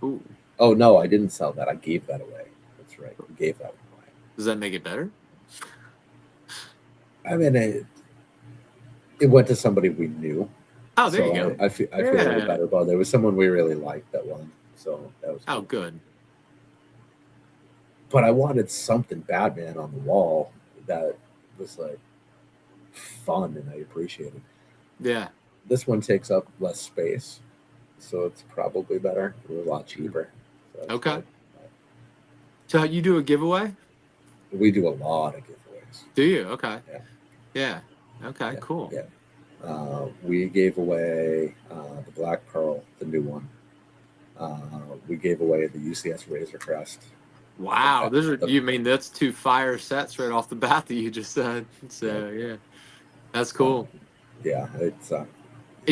Ooh. Oh no, I didn't sell that. I gave that away. That's right. We gave that one away. Does that make it better? I mean, it went to somebody we knew. Oh, there so you go. I feel a little better about it. There was someone we really liked that won. So that was Oh, cool. good. But I wanted something Batman on the wall that was like fun and I appreciated. Yeah. This one takes up less space, so it's probably better. It was a lot cheaper. So that's Okay. good. So you do a giveaway? We do a lot of giveaways. Do you? Okay. Yeah. Okay, Yeah, cool. Yeah. We gave away the Black Pearl, the new one. We gave away the UCS Razor Crest. Wow. You mean that's 2 fire sets right off the bat that you just said. So yeah. That's cool. Yeah, it's And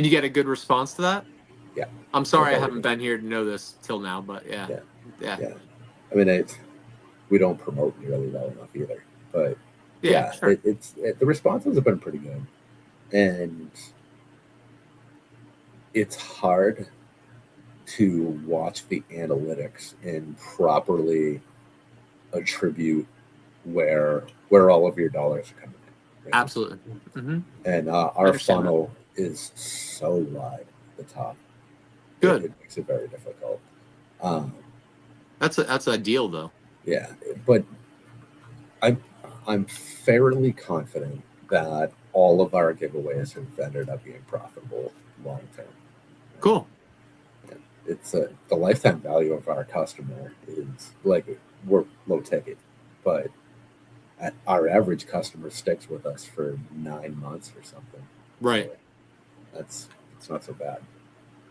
you get a good response to that? Yeah. I'm sorry I very haven't good. been here to know this till now, but yeah. Yeah. I mean, we don't promote nearly well enough either, but Sure. the responses have been pretty good, and it's hard to watch the analytics and properly attribute where all of your dollars are coming in. Right? Absolutely. And our understand funnel is so wide at the top. Good. It makes it very difficult. That's ideal though. Yeah, but I'm fairly confident that all of our giveaways have ended up being profitable long term. Cool. It's the lifetime value of our customer is like we're low ticket, but our average customer sticks with us for 9 months or something. Right. So it's not so bad.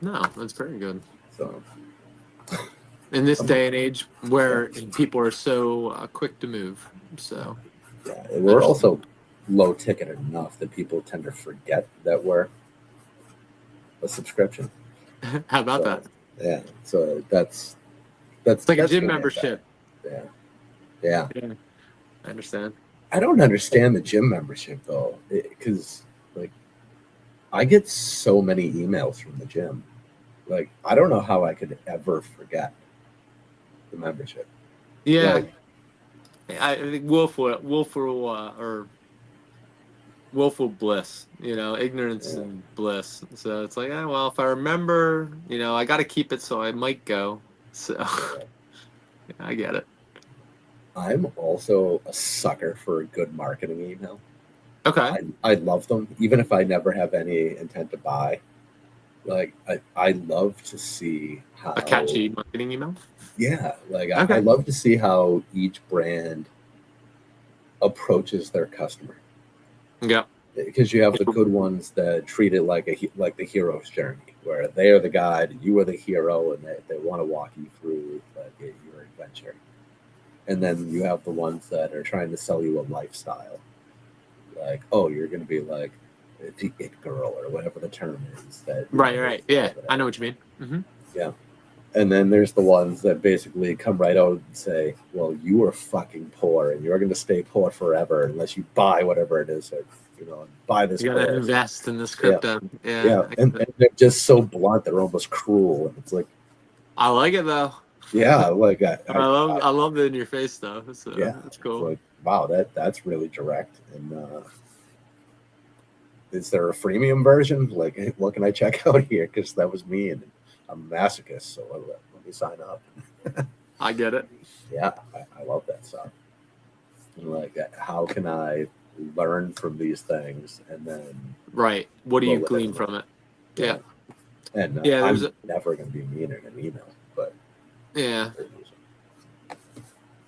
No, that's very good. So In this day and age where people are so quick to move. So yeah, we're also low ticket enough that people tend to forget that we're a subscription. how about that? Yeah, so that's It's like a that's gym gonna membership. impact. Yeah. I understand. I don't understand the gym membership though, because like I get so many emails from the gym. Like I don't know how I could ever forget the membership. Yeah. Like, I think willful bliss, ignorance and bliss. So it's like, well, if I remember, I got to keep it, so I might go. So I get it. I'm also a sucker for a good marketing email. Okay. I love them, even if I never have any intent to buy. Like I love to see how A catchy marketing email. Yeah, like Okay. I love to see how each brand approaches their customer. Yeah. Because you have the good ones that treat it like the hero's journey, where they are the guide and you are the hero, and they want to walk you through your adventure. And then you have the ones that are trying to sell you a lifestyle, like, oh, you're going to be like the it girl or whatever the term is. Right. Yeah, I know what you mean. Yeah. And then there's the ones that basically come right out and say, well, you are fucking poor and you're going to stay poor forever unless you buy whatever it is, or, buy this. You gotta invest in this crypto. Yeah. And they're just so blunt, they're almost cruel. And it's like, I like it though. yeah, like I love the in your face stuff. So yeah, it's cool. Like, wow, that's really direct. And is there a freemium version? Like, hey, what can I check out here? Because that was me, and I'm a masochist, so let me sign up. I get it. Yeah, I love that stuff. And like, how can I learn from these things, and then Right. What do you Well, glean whatever. from it? Yeah. And there's I'm never going to be mean in an email, but Yeah.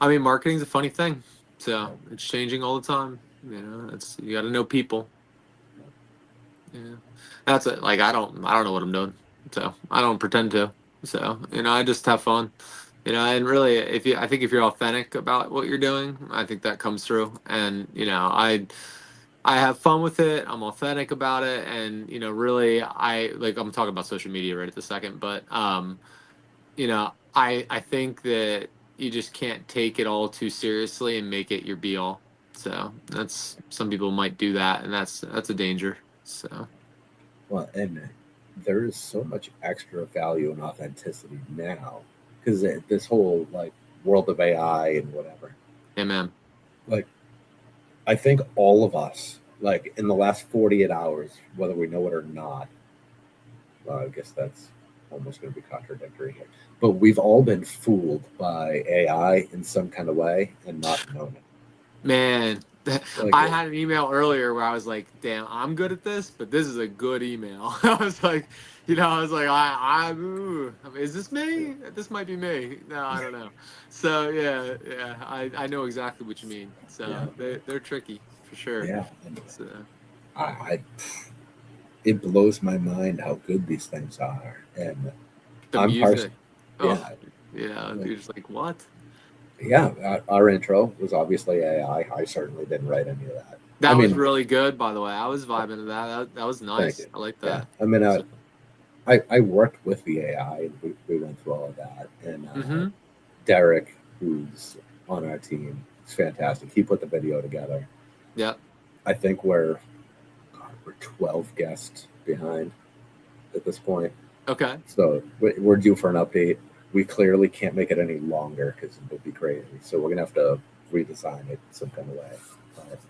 I mean, marketing's a funny thing. So it's changing all the time. You know, it's you got to know people. Yeah, that's it. Like I don't know what I'm doing, so I don't pretend to. So you know, I just have fun. You know, and really, I think if you're authentic about what you're doing, I think that comes through. And you know, I have fun with it. I'm authentic about it, and you know, really, I'm talking about social media right at the second, but you know, I think that you just can't take it all too seriously and make it your be all. So that's some people might do that, and that's a danger. So Well, and there is so much extra value and authenticity now because this whole like world of AI and whatever. yeah, man. Like, I think all of us, like in the last 48 hours, whether we know it or not, well, I guess that's almost going to be contradictory here, but we've all been fooled by AI in some kind of way and not known it. Man, Like, I had an email earlier where I was like, "Damn, I'm good at this, but this is a good email." I was like, you know, I was like, ooh, I mean, is this me? This might be me. No, I don't know. So yeah, I know exactly what you mean. yeah, So they're tricky for sure. yeah. And So I it blows my mind how good these things are, and the I'm music, oh yeah, yeah, like, you're just like, what? yeah. Our intro was obviously AI. I certainly didn't write any of that. I That was mean, really good, by the way. I was vibing to that. That was thank nice. you. I like Yeah, that. I mean, So, I worked with the AI, and we went through all of that. And mm-hmm. Derek, who's on our team, is fantastic. He put the video together. Yep. I think we're 12 guests behind at this point. Okay. So we're due for an update. We clearly can't make it any longer because it would be crazy. So we're gonna have to redesign it some kind of way. But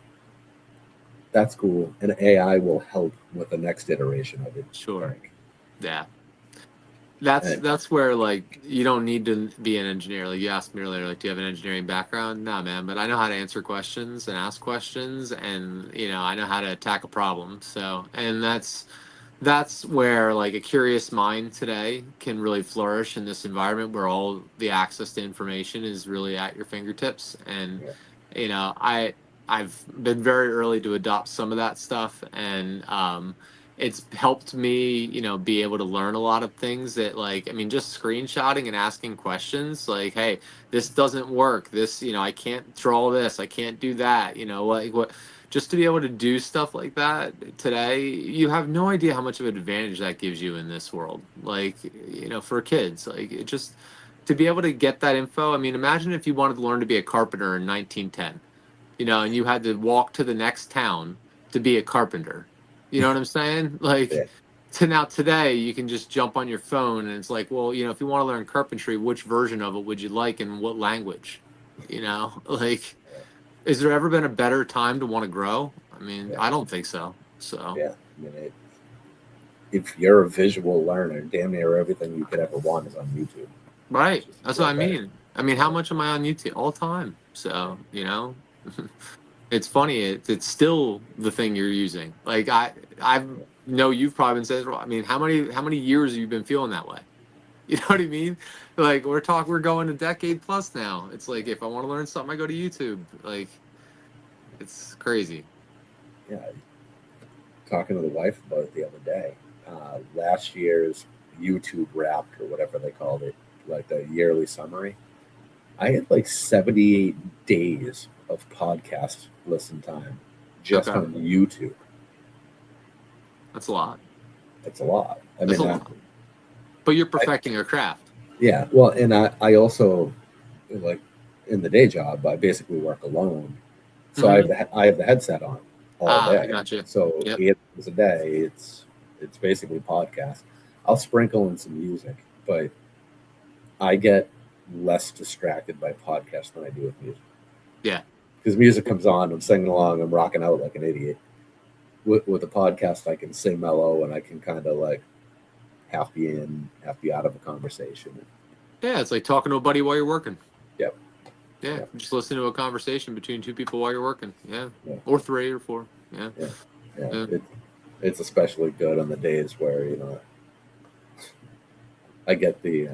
that's cool, and AI will help with the next iteration of it. Sure. Like, Yeah. and That's where like you don't need to be an engineer. Like you asked me earlier, like, do you have an engineering background? No, man, but I know how to answer questions and ask questions, and you know, I know how to attack a problem. So, and that's where like a curious mind today can really flourish in this environment where all the access to information is really at your fingertips. And yeah, you know, I've been very early to adopt some of that stuff, and it's helped me, you know, be able to learn a lot of things that, like, I mean, just screenshotting and asking questions like, hey, this doesn't work, this, you know, I can't draw this, I can't do that, you know, like what, just to be able to do stuff like that today, you have no idea how much of an advantage that gives you in this world. Like, you know, for kids, like it just to be able to get that info. I mean, imagine if you wanted to learn to be a carpenter in 1910, you know, and you had to walk to the next town to be a carpenter. You know what I'm saying? Like, yeah, to now today, you can just jump on your phone and it's like, well, you know, if you want to learn carpentry, which version of it would you like and what language? You know, like, is there ever been a better time to want to grow? I mean, yeah, I don't think so. So, yeah. I mean, if you're a visual learner, damn near everything you could ever want is on YouTube. right. It's just That's what I right there. mean. I mean, how much am I on YouTube? All time. So, you know, it's funny. It's still the thing you're using. Like I know you've probably been saying. I mean, how many years have you been feeling that way? You know what I mean? Like we're going a decade plus now. It's like if I want to learn something, I go to YouTube. Like it's crazy. Yeah, talking to the wife about it the other day. Last year's YouTube Wrapped or whatever they called it, like the yearly summary. I had like 78 days of podcast listen time just Okay, on YouTube. that's a lot. That's a lot. I That's a mean, lot. But you're I perfecting your craft. yeah. Well, and I also like in the day job. I basically work alone, so Mm-hmm. I have the headset on all Ah, I day. got you. So Yep. 8 hours a day, it's basically podcast. I'll sprinkle in some music, but I get less distracted by podcasts than I do with music. Yeah. Because music comes on, I'm singing along, I'm rocking out like an idiot. With a podcast, I can sing mellow and I can kind of like half be in, half be out of a conversation. Yeah, it's like talking to a buddy while you're working. Yep. Yeah, Yep. just listen to a conversation between two people while you're working. Yeah, Yeah. or three or four. Yeah. Yeah. Yeah. Yeah. It's especially good on the days where, you know, I get the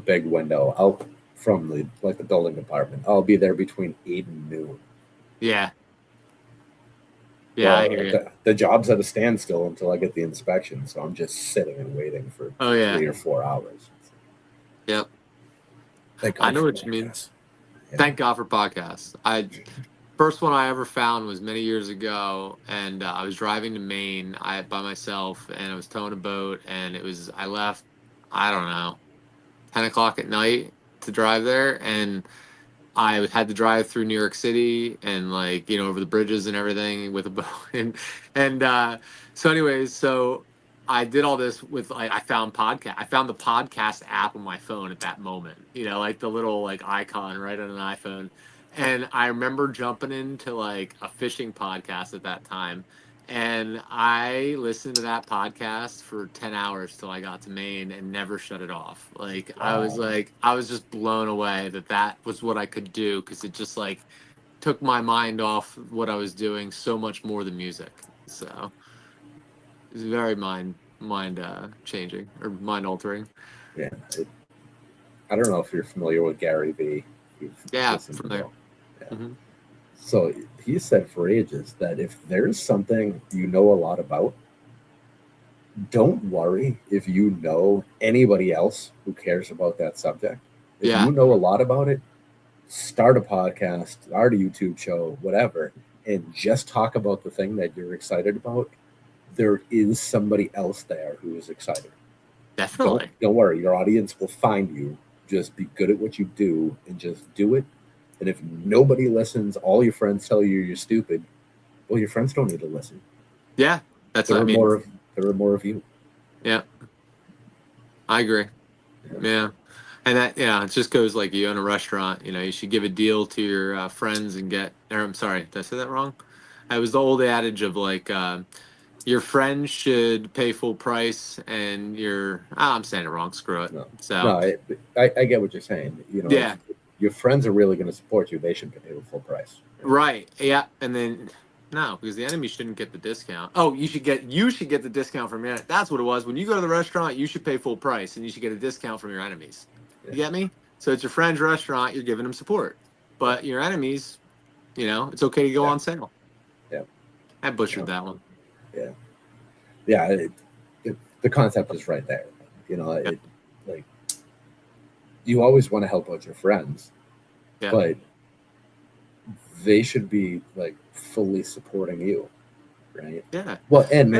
big window. I'll from the building department. I'll be there between 8 and noon. Yeah. Yeah, I hear you. The job's at a standstill until I get the inspection, so I'm just sitting and waiting for 3 or 4 hours. Yep. Thank God I know for what you mean. podcasts. Yeah. Thank God for podcasts. First one I ever found was many years ago, and I was driving to Maine by myself, and I was towing a boat, and I left, I don't know, 10 o'clock at night to drive there, and I had to drive through New York City and over the bridges and everything with a boat, so I did all this with I found the podcast app on my phone at that moment, the little icon right on an iPhone, and I remember jumping into a fishing podcast at that time, and I listened to that podcast for 10 hours till I got to Maine and never shut it off. I was just blown away that was what I could do, because it just took my mind off what I was doing so much more than music. So it's very mind changing or mind altering. Yeah. I don't know if you're familiar with Gary Vee. Yeah, from there. Yeah. Mm-hmm. So he said for ages that if there's something you know a lot about, don't worry if you know anybody else who cares about that subject. If you know a lot about it, start a podcast, start a YouTube show, whatever, and just talk about the thing that you're excited about. There is somebody else there who is excited. Definitely. Don't worry. Your audience will find you. Just be good at what you do and just do it. And if nobody listens, all your friends tell you you're stupid, well, your friends don't need to listen. Yeah, there are more of you. Yeah, I agree. Yeah. And that, it just goes like you own a restaurant, you should give a deal to your friends and I'm sorry, did I say that wrong? It was the old adage of your friends should pay full price and I'm saying it wrong, screw it. I get what you're saying. If your friends are really going to support you, they should pay the full price. Right. Yeah. And then no, because the enemy shouldn't get the discount. Oh, you should get the discount from your. That's what it was. When you go to the restaurant, you should pay full price, and you should get a discount from your enemies. You get me? So it's your friend's restaurant. You're giving them support, but your enemies, it's okay to go on sale. Yeah. I butchered that one. Yeah. Yeah. The concept is right there. You always want to help out your friends, but they should be fully supporting you, right? Yeah. Well, and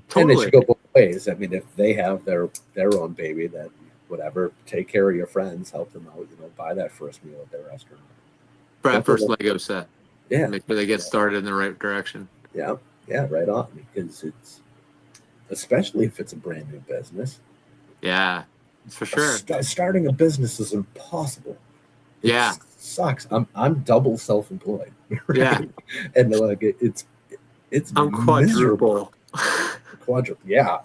totally. And it should go both ways. I mean, if they have their own baby, that whatever, take care of your friends, help them out. Buy that first meal at their restaurant. For that first Lego set. Yeah. Make sure they get started in the right direction. Yeah. Yeah. Right on. Because especially if it's a brand new business. Yeah. For sure. Starting a business is impossible. It sucks. I'm double self-employed. Right? Yeah. And it's I'm quadruple. Quadruple. Yeah.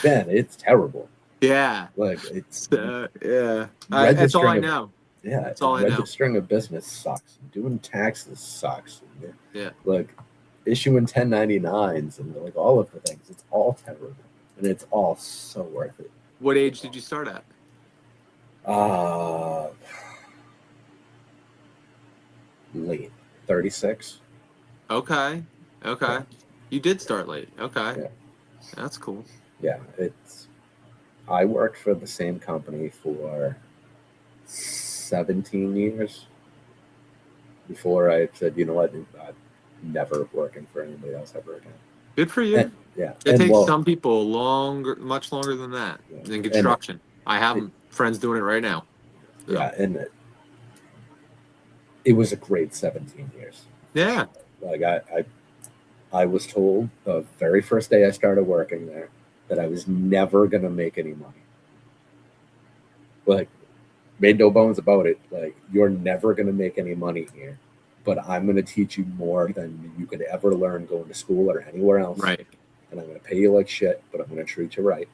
Man, it's terrible. Yeah. It's that's all I know. Yeah. That's all I know. Registering a business sucks. Doing taxes sucks. Yeah. Issuing 1099s and all of the things. It's all terrible. And it's all so worth it. What age did you start at? Late. 36. Okay. Yeah. You did start late. Okay. Yeah. That's cool. Yeah. I worked for the same company for 17 years before I said, you know what, I'm never working for anybody else ever again. Good for you. It takes some people much longer than that in construction. I have friends doing it right now. So. Yeah, and it was a great 17 years. Yeah. I was told the very first day I started working there that I was never going to make any money. Made no bones about it. You're never going to make any money here, but I'm going to teach you more than you could ever learn going to school or anywhere else. Right. And I'm going to pay you like shit, but I'm going to treat you right.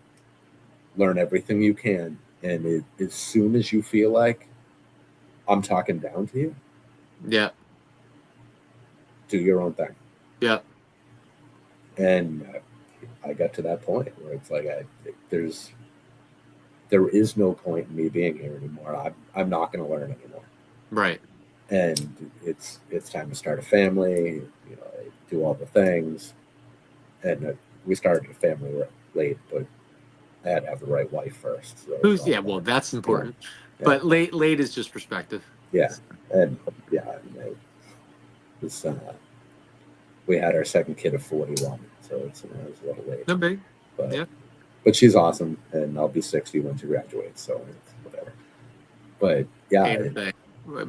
Learn everything you can. And as soon as you feel like I'm talking down to you, do your own thing. Yeah. And I got to that point where it's there is no point in me being here anymore. I'm not going to learn anymore. Right. And it's time to start a family, do all the things. And we started a family late, but I had to have the right wife first. So Well, that's important. Yeah. But late is just perspective. Yeah, and yeah, it's, we had our second kid at 41, so it was a little late. No big. But, Yeah. But she's awesome, and I'll be 60 when she graduates, so it's whatever. But yeah,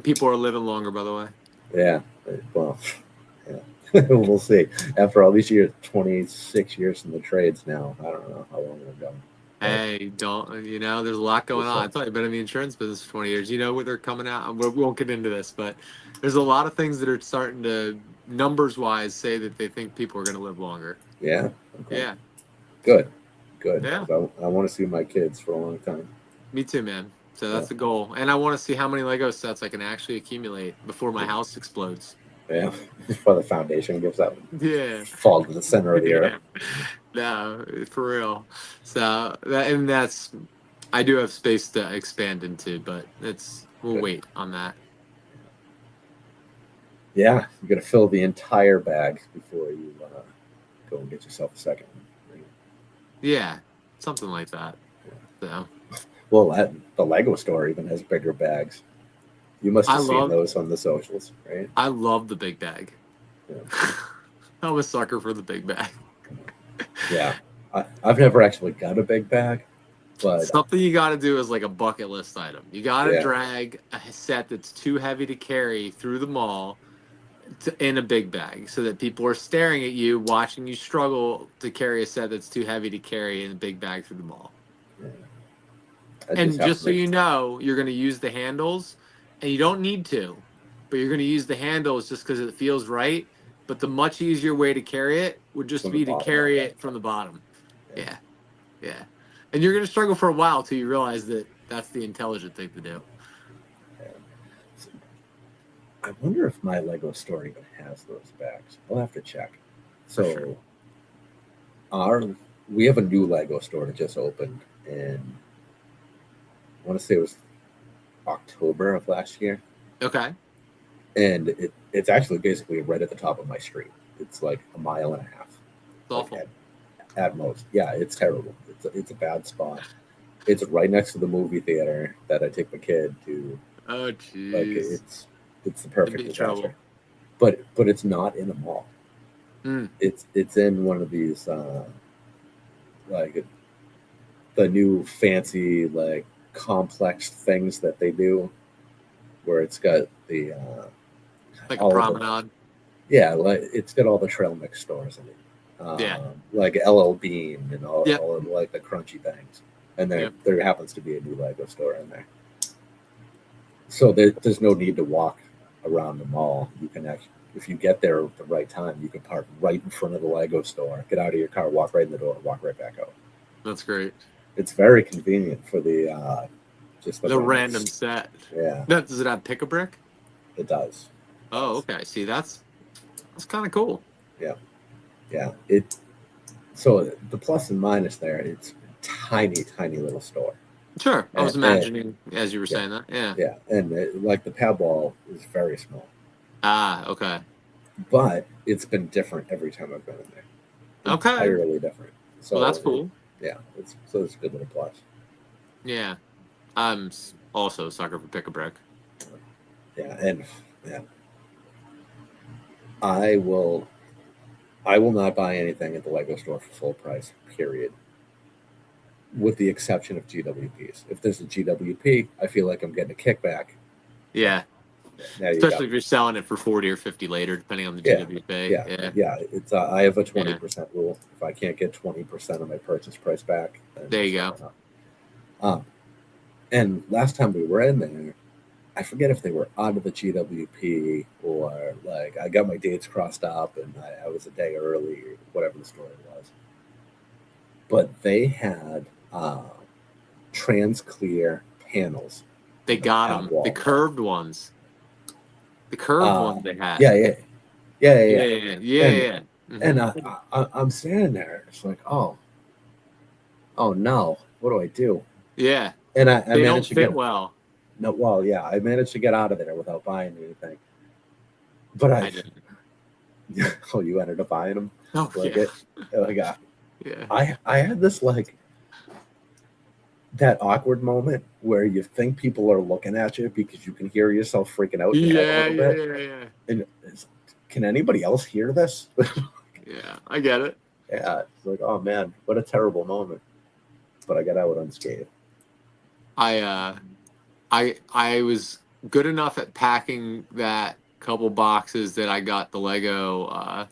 people are living longer, by the way. Yeah, well, yeah, we'll see. After all these years, 26 years in the trades now, I don't know how long it'll go. Hey, there's a lot going on. I thought you've been in the insurance business for 20 years. You know what they're coming out. We won't get into this, but there's a lot of things that are starting to, numbers-wise, say that they think people are going to live longer. Yeah. Okay. Yeah. Good. Yeah. I want to see my kids for a long time. Me too, man. So that's the goal. And I want to see how many Lego sets I can actually accumulate before my house explodes. Yeah, before the foundation gives out. Yeah. Fall to the center of the earth. No, for real. So I do have space to expand into, but we'll wait on that. Yeah, you got to fill the entire bag before you go and get yourself a second one. Right? Yeah, something like that. So. Well, the Lego store even has bigger bags. You must have seen those on the socials, right? I love the big bag. Yeah. I'm a sucker for the big bag. Yeah. I've never actually got a big bag, but something you got to do is like a bucket list item. You got to drag a set that's too heavy to carry through the mall in a big bag so that people are staring at you, watching you struggle to carry a set that's too heavy to carry in a big bag through the mall. Yeah. And just so you know, you're going to use the handles, and you don't need to, but you're going to use the handles just because it feels right. But the much easier way to carry it would just be to carry it from the bottom. Yeah. Yeah. And you're going to struggle for a while till you realize that that's the intelligent thing to do. Yeah. So, I wonder if my Lego store even has those bags. I'll have to check. So we have a new Lego store that just opened in, I want to say it was October of last year. Okay. And it's actually basically right at the top of my street. It's like a mile and a half. It's awful. At most. Yeah, it's terrible. It's a bad spot. It's right next to the movie theater that I take my kid to. Oh, jeez. Like it's the perfect disaster. But it's not in a mall. Mm. It's in one of these like the new fancy like complex things that they do, where it's got the like a promenade. Like it's got all the trail mix stores in it. Like LL Bean and all of like the crunchy things, and there happens to be a new Lego store in there. So there's no need to walk around the mall. You can actually, if you get there at the right time, you can park right in front of the Lego store, get out of your car, walk right in the door, walk right back out. That's great. It's very convenient for the just the random set. Yeah. Now, does it have pick-a-brick? It does. Oh, okay. See, that's kind of cool. Yeah. Yeah. So the plus and minus there, it's a tiny, tiny little store. Sure. I was imagining as you were saying that. Yeah. Yeah. And like the pad wall is very small. Ah, okay. But it's been different every time I've been in there. Okay. Entirely different. So well, that's cool. Yeah. It's a good little plus. Yeah. I'm also a sucker for pick-a-brick. Yeah. And yeah. I will not buy anything at the Lego store for full price, period. With the exception of GWPs. If there's a GWP, I feel like I'm getting a kickback. Yeah. Especially if you're selling it for 40 or 50 later, depending on the GWP. Yeah. It's I have a 20% rule. If I can't get 20% of my purchase price back, then there you go. And last time we were in there, I forget if they were out of the GWP or like I got my dates crossed up and I was a day early or whatever the story was. But they had trans clear panels. They got them. The curved ones. The curved ones they had. Yeah. Mm-hmm. And I'm standing there. It's like, oh no, what do I do? Yeah, And I they don't managed to fit get well. no. Well, yeah, I managed to get out of there without buying anything. But I didn't. oh, you ended up buying them. Oh Like yeah, like yeah. I had this like that awkward moment where you think people are looking at you because you can hear yourself freaking out in your head a Yeah, little yeah, bit. yeah, yeah. And can anybody else hear this? Yeah, I get it. Yeah, it's like, oh man, what a terrible moment. But I got out unscathed. I was good enough at packing that couple boxes that I got the Lego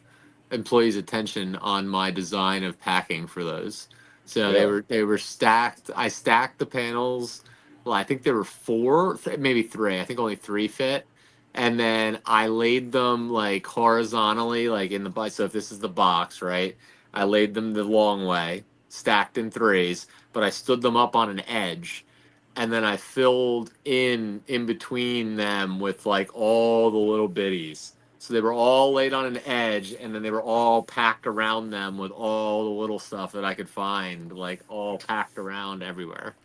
employees' attention on my design of packing for those. So Really? they were stacked. I stacked the panels. Well, I think there were four, maybe three. I think only three fit. And then I laid them like horizontally, like in the box. So if this is the box, right? I laid them the long way, stacked in threes, but I stood them up on an edge, and then I filled in between them with like all the little bitties. So they were all laid on an edge, and then they were all packed around them with all the little stuff that I could find, like all packed around everywhere.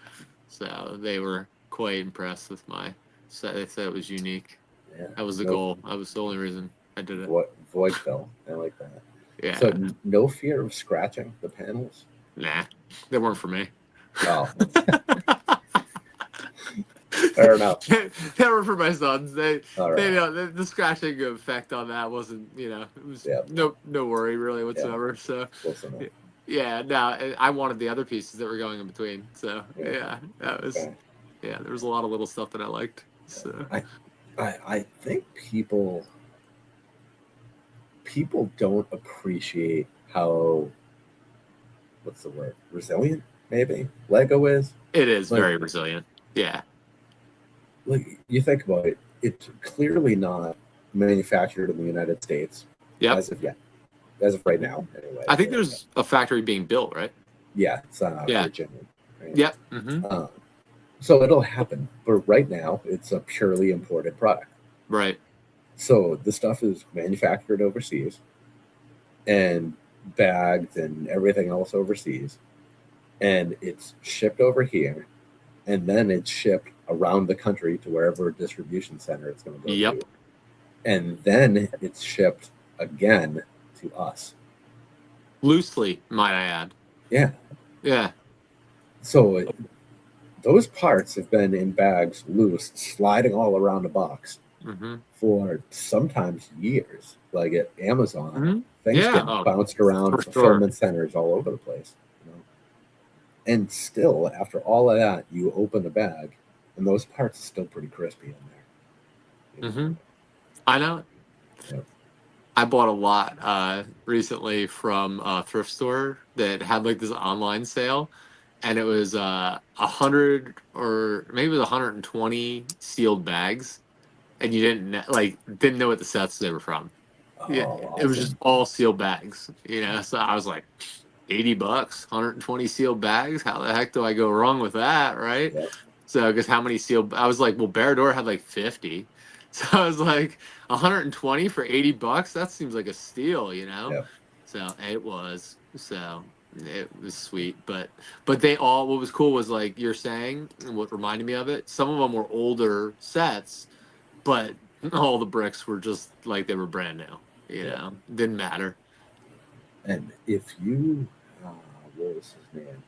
So they were quite impressed with my set. They said it was unique. Yeah. That was the goal. That was the only reason I did it. Void fill. I like that. Yeah. So no fear of scratching the panels? Nah, they weren't for me. Oh. Fair enough. They were for my sons. All right. They the scratching effect on that wasn't, it was no worry really whatsoever. So Close enough. yeah, no, I wanted the other pieces that were going in between. So yeah, that was Okay. yeah. There was a lot of little stuff that I liked. So I think people don't appreciate how, what's the word, resilient maybe Lego is. it is very resilient. Yeah. Like you think about it, it's clearly not manufactured in the United States Yep. as of yet, as of right now. Anyway, I think there's a factory being built, right? yeah, it's Yeah. Virginia. Right? Yep. Mm-hmm. So it'll happen, but right now it's a purely imported product. Right. So the stuff is manufactured overseas and bagged and everything else overseas, and it's shipped over here, and then it's shipped around the country to wherever distribution center it's going to go Yep. to, and then it's shipped again to us. Loosely, might I add. Yeah. Yeah. So those parts have been in bags, loose, sliding all around a box Mm-hmm. for sometimes years. Like at Amazon, Mhm. things Yeah. get Oh, bounced around for fulfillment centers all over the place. And still, after all of that, you open the bag, and those parts are still pretty crispy in there. Mm-hmm. I know. Yep. I bought a lot recently from a thrift store that had like this online sale, and it was 100 or maybe it was 120 sealed bags, and you didn't know what the sets they were from. Yeah, Oh, it was awesome. just all sealed bags, So I was like, $80, 120 sealed bags. How the heck do I go wrong with that, right? Yep. So, because how many sealed? I was like, well, Berador had like 50, so I was like, 120 for $80. That seems like a steal, Yep. So it was. So it was sweet, but they all. What was cool was like you're saying, and what reminded me of it. Some of them were older sets, but all the bricks were just like they were brand new. Didn't matter. And if you, what was his name?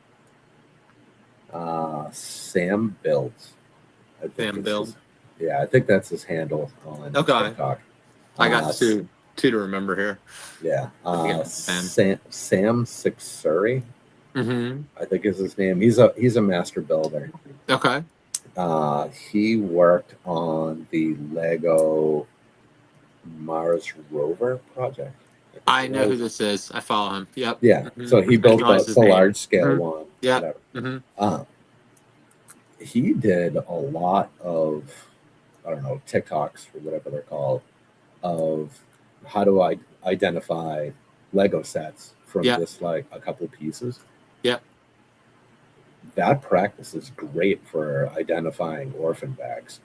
Sam Builds. I think Sam it's Build. Yeah, I think that's his handle on Okay. TikTok. I got two to remember here. Yeah. Yeah, Sam Sixuri, Mm-hmm. I think is his name. He's a master builder. Okay. He worked on the Lego Mars rover project. I know who this is. I follow him. Yep. Yeah. Mhm. So he built Recognize his the name. large scale Mhm. one. Yeah. Whatever. Mm-hmm. He did a lot of, I don't know, TikToks or whatever they're called, of how do I identify Lego sets from just like a couple pieces. Yep. That practice is great for identifying orphan bags,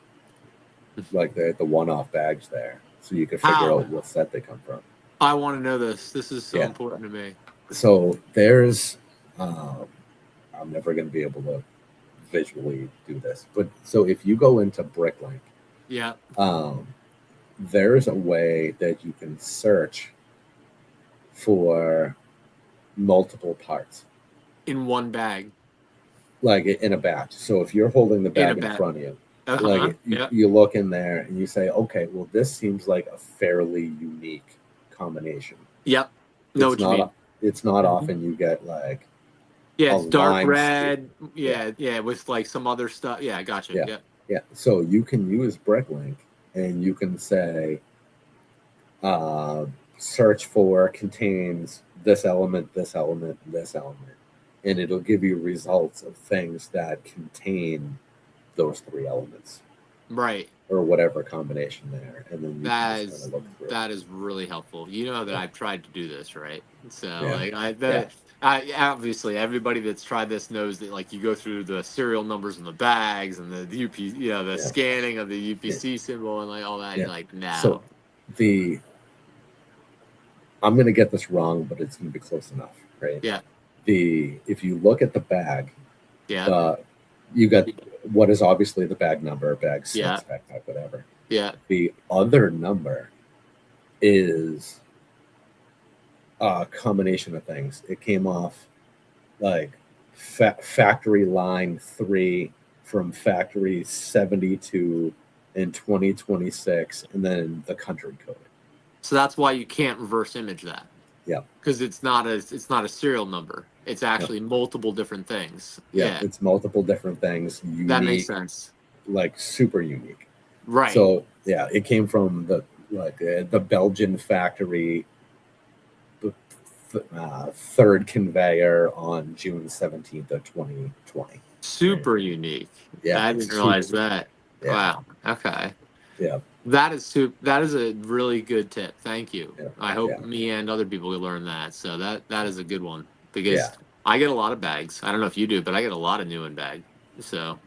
like the one-off bags there, so you can figure out what set they come from. I want to know this. This is so important to me. So there's, I'm never going to be able to visually do this. But so if you go into Bricklink, Yeah. there's a way that you can search for multiple parts, In one bag. like in a batch. So if you're holding the In a bag in bag. front of you, Uh-huh. like Yeah. you look in there and you say, okay, well, this seems like a fairly unique combination. Yep. Know It's what you mean. not. It's not Mhm. often you get like Yeah, a it's dark lime red. streak. Yeah, with like some other stuff. Yeah, I gotcha. Yeah. Yeah. Yeah. So you can use Bricklink and you can say, uh, search for contains this element, this element, this element, and it'll give you results of things that contain those three elements Right. or whatever combination there, and then you That can just kind is of look through. that is really helpful. You know that Yeah. I've tried to do this, right? So Yeah. like Yeah. I obviously everybody that's tried this knows that like you go through the serial numbers in the bags and the UP, the Yeah. scanning of the UPC symbol and like all that. And Yeah. you're like, no. So I'm going to get this wrong, but it's going to be close enough, right? Yeah. If you look at the bag, Yeah. you got what is obviously the bag number, bag 6, Yeah. backpack, whatever. Yeah. The other number is a combination of things. It came off like factory line 3 from factory 72 in 2026, and then the country code. So that's why you can't reverse image that. Yeah. Because it's not a serial number. It's actually multiple different things. Yeah, it's multiple different things. Unique, that makes sense. Like super unique. Right. So yeah, it came from the Belgian factory, the third conveyor on June 17th of 2020. Super unique. Yeah, I didn't realize that. Yeah. Wow. Okay. Yeah. That is a really good tip. Thank you. Yeah. I hope Yeah. me and other people will learn that. So that is a good one because Yeah. I get a lot of bags. I don't know if you do, but I get a lot of new in bag. So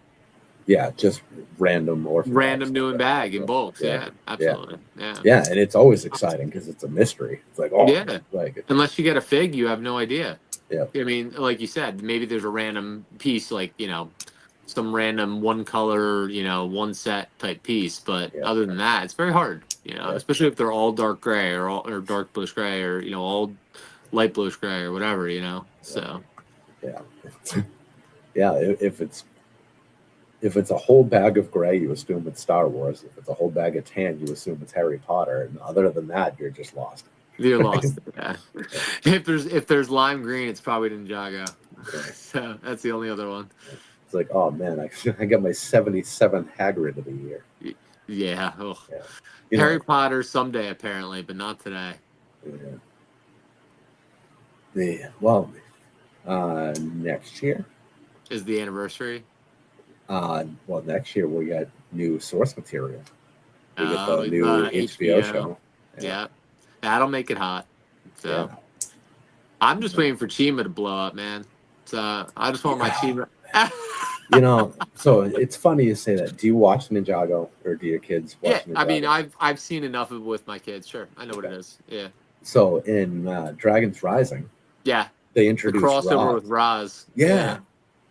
Yeah, just random or new in bag in bulks. Yeah, absolutely. Yeah. Yeah, and it's always exciting because it's a mystery. It's like, oh, Yeah. like Unless you get a fig, you have no idea. Yeah. I mean, like you said, maybe there's a random piece, like, some random one color, one set type piece. But other than that, it's very hard, especially if they're all dark gray or dark bluish gray or, all light bluish gray or whatever, So, yeah. Yeah. If it's a whole bag of gray, you assume it's Star Wars. If it's a whole bag of tan, you assume it's Harry Potter. And other than that, you're just lost. You're lost. Yeah. If there's lime green, it's probably Ninjago. So that's the only other one. It's like, oh man, I got my 77th Hagrid of the year. Yeah. Oh. Yeah. Harry Potter someday apparently, but not today. Yeah. Next year is the anniversary. Next year we got new source material. We get the new HBO show. Yeah. That'll make it hot. So I'm just waiting for Chima to blow up, man. So I just want my Chima. So it's funny you say that. Do you watch Ninjago or do your kids watch Ninjago? I mean, I've seen enough of it with my kids. Sure, I know what it is. Yeah. So in Dragons Rising, they introduced the crossover Roz. with Roz. Yeah.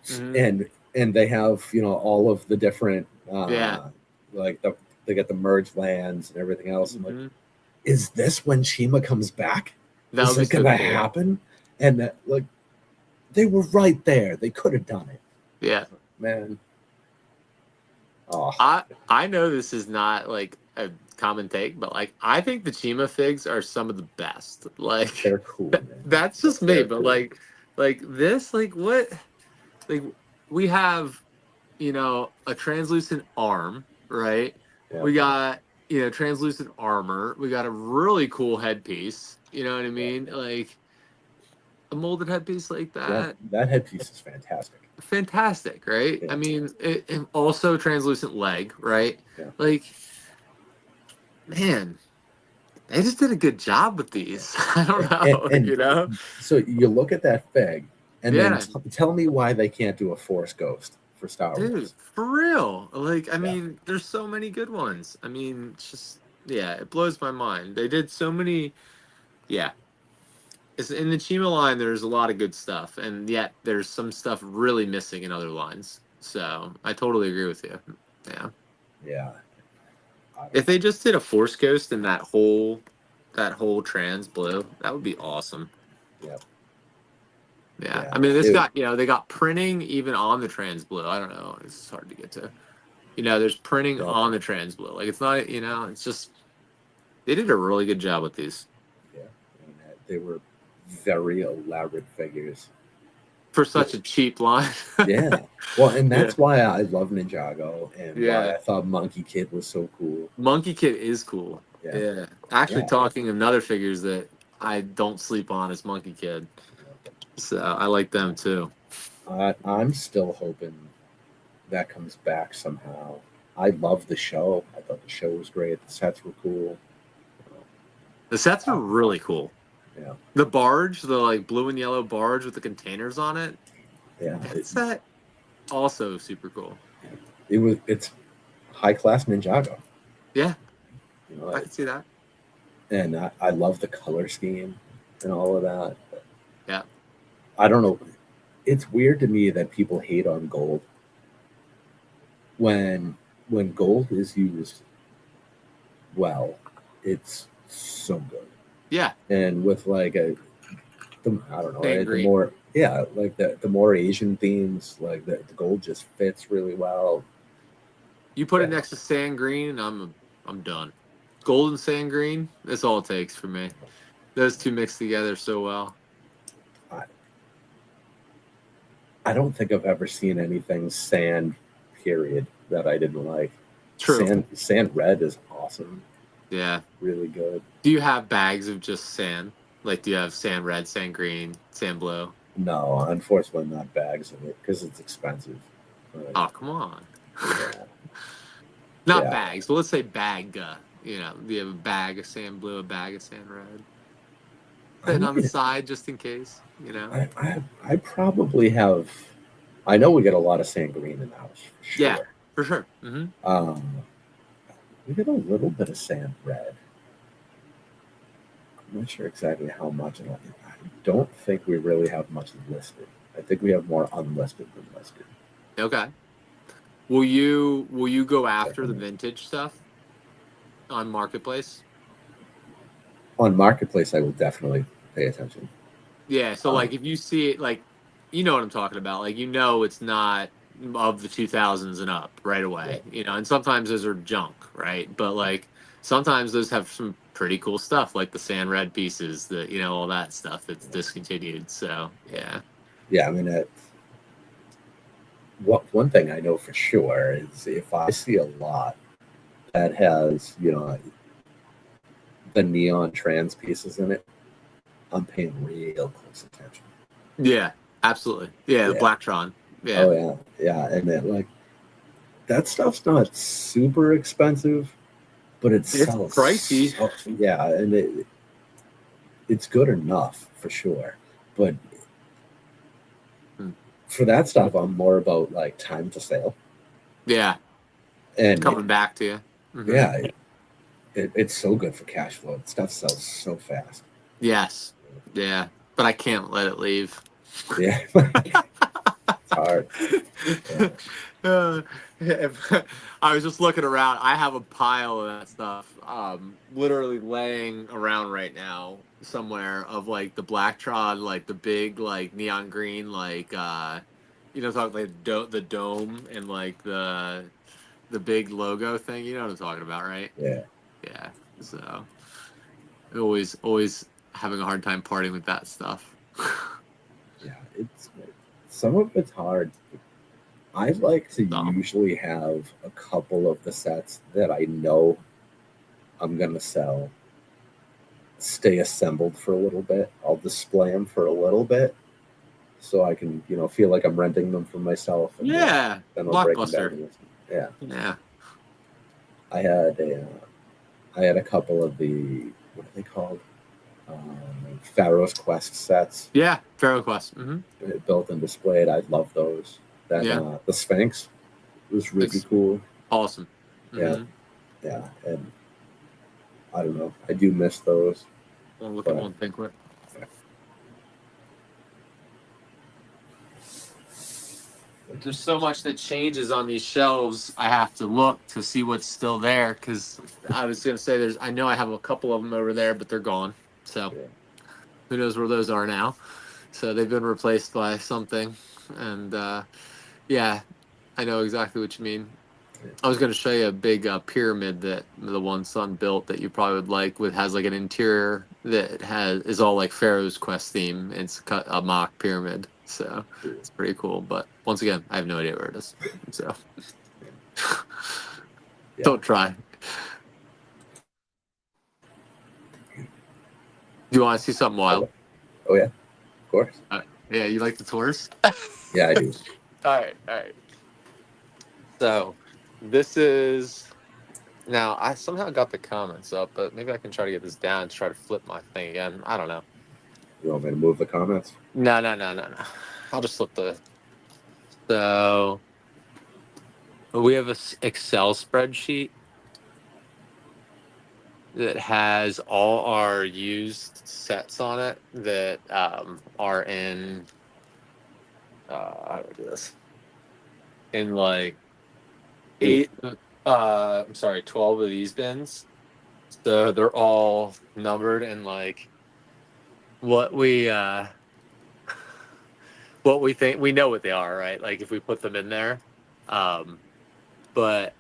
Mm-hmm. And they have all of the different like they get the merged lands and everything else. Mm-hmm. I'm like, is this when Chima comes back? Is it gonna happen? And they were right there. They could have done it. Yeah. Man. Oh. I know this is not like a common take, but I think the Chima figs are some of the best. Like they're cool. Man. That's just me, they're but cool. what we have, a translucent arm, right? Yeah. We got translucent armor. We got a really cool headpiece. You know what I mean? Like a molded headpiece like that. Yeah, that headpiece is fantastic. Fantastic, right? Yeah. I mean, and also translucent leg, right? Yeah. Man, they just did a good job with these. I don't know, and So you look at that fig, and then tell me why they can't do a Force Ghost for Star Wars. Dude, for real. I mean, there's so many good ones. I mean, it's just, it blows my mind. They did so many, It's in the Chima line, there's a lot of good stuff, and yet there's some stuff really missing in other lines. So I totally agree with you. Yeah. Yeah. I don't If they just did a Force Ghost in that whole trans blue, that would be awesome. Yep. Yeah. Yeah, I mean, this it- got, they got printing even on the trans blue. I don't know. It's hard to get to. There's printing Yeah. on the trans blue. Like, it's not, it's just, they did a really good job with these. Yeah, and they were very elaborate figures. For such a cheap line. Yeah. Well, and Yeah. that's why I love Ninjago and why Yeah. I thought Monkey Kid was so cool. Monkey Kid is cool. Yeah. Yeah. Actually, Yeah. talking of other figures that I don't sleep on is Monkey Kid. So I like them too. I'm still hoping that comes back somehow. I love the show. I thought the show was great. The sets were cool. The sets are really cool. Yeah. The barge, the like blue and yellow barge with the containers on it. Yeah. That set also super cool. It's high class Ninjago. Yeah, You know, I can see that. and I love the color scheme and all of that. Yeah. I don't know. It's weird to me that people hate on gold. When gold is used well, it's so good. Yeah. And with like I don't know, Sand the green. more like the more Asian themes, like the gold just fits really well. You put it Yeah. next to sand green, and I'm done. Gold and sand green, that's all it takes for me. Those two mix together so well. I don't think I've ever seen anything sand period that I didn't like. True. Sand red is awesome. Yeah. Really good. Do you have bags of just sand? Like, do you have sand red, sand green, sand blue? No, unfortunately not bags of it because it's expensive. Oh, come on. Yeah. Not Yeah. bags, but let's say bag. Do you have a bag of sand blue, a bag of sand red? Putting on the side just in case, I probably have. I know we get a lot of sand green in the house. For sure. Yeah, for sure. Mm-hmm. We get a little bit of sand red. I'm not sure exactly how much. I don't think we really have much listed. I think we have more unlisted than listed. Okay. Will you go after the vintage stuff on Marketplace? On Marketplace, I will definitely pay attention. Yeah. So like, if you see it, like, you know what I'm talking about. Like, it's not of the 2000s and up right away. And sometimes those are junk, right? But like, sometimes those have some pretty cool stuff, like the sand red pieces, all that stuff that's discontinued. So yeah. Yeah, I mean, one thing I know for sure is if I see a lot that has, the neon trans pieces in it, I'm paying real close attention. Yeah, absolutely. Yeah, the Yeah. Blacktron. Yeah. Oh yeah, yeah, and then like that stuff's not super expensive, but it sells pricey. Yeah, and it's good enough for sure. But for that stuff, I'm more about like time to sale. Yeah. And Coming back to you. Mhm. Yeah, it's so good for cash flow. Stuff sells so fast. Yes. Yeah. But I can't let it leave. Yeah, it's hard. Yeah. I was just looking around. I have a pile of that stuff, literally laying around right now somewhere of like the Blacktron, like the big like neon green, like talking like the dome and like the big logo thing. You know what I'm talking about, right? Yeah. Yeah. So always having a hard time parting with that stuff. Yeah, some of it's hard. I like to usually have a couple of the sets that I know I'm gonna sell stay assembled for a little bit. I'll display them for a little bit so I can, feel like I'm renting them for myself. And Yeah, then I'll break them Blockbuster. down. Yeah. Yeah. I had a couple of the, what are they called? Pharaoh's Quest sets. Yeah, Pharaoh Quest. Mm-hmm. Built and displayed. I love those. The Sphinx was really cool. Awesome. Mm-hmm. Yeah, and I don't know. I do miss those. I'll look at one think what. there's so much that changes on these shelves. I have to look to see what's still there because I was gonna say I know I have a couple of them over there, but they're gone. So Yeah. who knows where those are now? So they've been replaced by something, and yeah, I know exactly what you mean. I was going to show you a big pyramid that the one son built that you probably would like. With has like an interior that is all like Pharaoh's Quest theme. It's a mock pyramid, so it's pretty cool. But once again, I have no idea where it is. So Yeah. don't try. Do you want to see something wild? Oh yeah, of course. Yeah, you like the tours? Yeah, I do. All right. So this is now I somehow got the comments up, but maybe I can try to get this down to try to flip my thing again. I don't know. You want me to move the comments? No. I'll just flip the. So we have a Excel spreadsheet that has all our used sets on it that are in. How do I do this? In like 12 of these bins. So they're all numbered and like what we think we know what they are, right? Like if we put them in there. But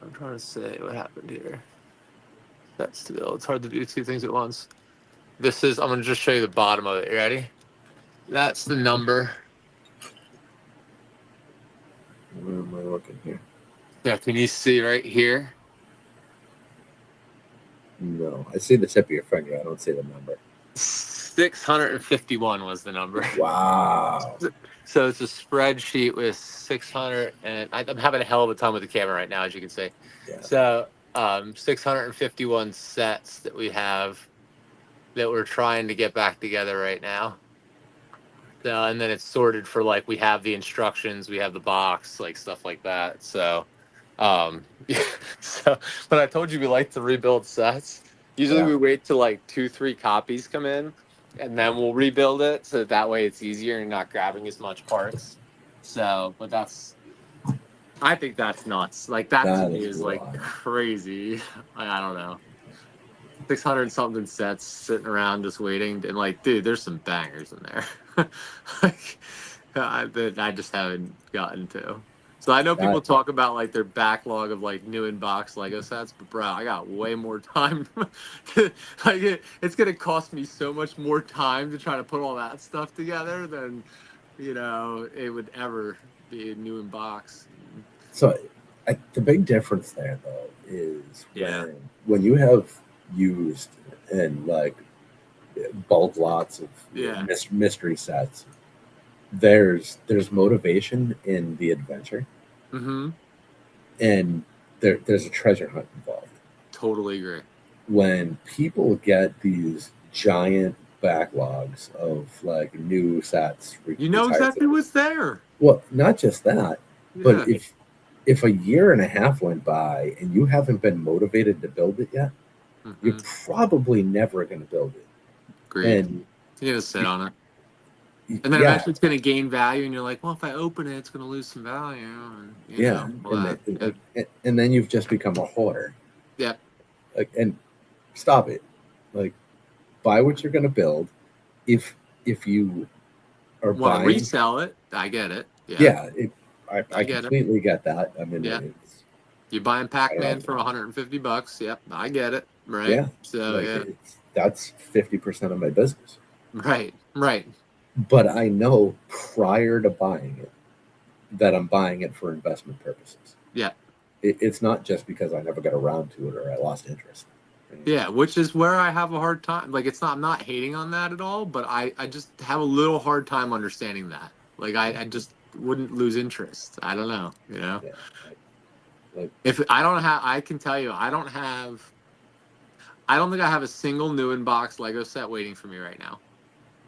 I'm trying to say what happened here. That's still it's hard to do two things at once. I'm gonna just show you the bottom of it. You ready? That's the number. Where am I looking here? Yeah, can you see right here? No, I see the tip of your finger. I don't see the number. 651 was the number. Wow. So it's a spreadsheet with 600, and I'm having a hell of a time with the camera right now, as you can see. Yeah. So 651 sets that we have that we're trying to get back together right now. So, and then it's sorted for like we have the instructions, we have the box, like stuff like that. So, so but I told you we like to rebuild sets. Usually Yeah. we wait till like 2-3 copies come in, and then we'll rebuild it so that way it's easier and not grabbing as much parts. So, but I think that's nuts. Like that to me is like wild. crazy. I don't know. 600 something sets sitting around just waiting, and like, dude, there's some bangers in there. Like, that I just haven't gotten to. So I know people talk about like their backlog of like new in box Lego sets, but bro, I got way more time. Like it's gonna cost me so much more time to try to put all that stuff together than it would ever be a new in box. So the big difference there though is Yeah. when you have used and like bulk lots of Yeah. mystery sets, there's motivation in the adventure, Mm-hmm. and there's a treasure hunt involved. Totally agree. When people get these giant backlogs of like new sets, You know exactly what's there. well, not just that, Yeah. but if a year and a half went by and you haven't been motivated to build it yet, you're probably never going to build it. Agreed. And You're gonna sit on it, and then yeah, eventually it's gonna gain value, and you're like, well, if I open it, it's gonna lose some value. And, yeah, and then you've just become a hoarder. Yeah. Like, and stop it. Like, buy what you're going to build. If you are Want to buying, resell it? I get it. Yeah. I get it. completely get that. I mean, Yeah. You're buying Pac-Man for $150. Yep, I get it. Right. Yeah. So like, that's 50% of my business. Right. But I know prior to buying it that I'm buying it for investment purposes. Yeah. It's not just because I never got around to it or I lost interest. Yeah, which is where I have a hard time. Like, I'm not hating on that at all, but I just have a little hard time understanding that. Like, I just wouldn't lose interest. I don't know, Yeah. Like, If I don't have, I can tell you, I don't think I have a single new in box Lego set waiting for me right now.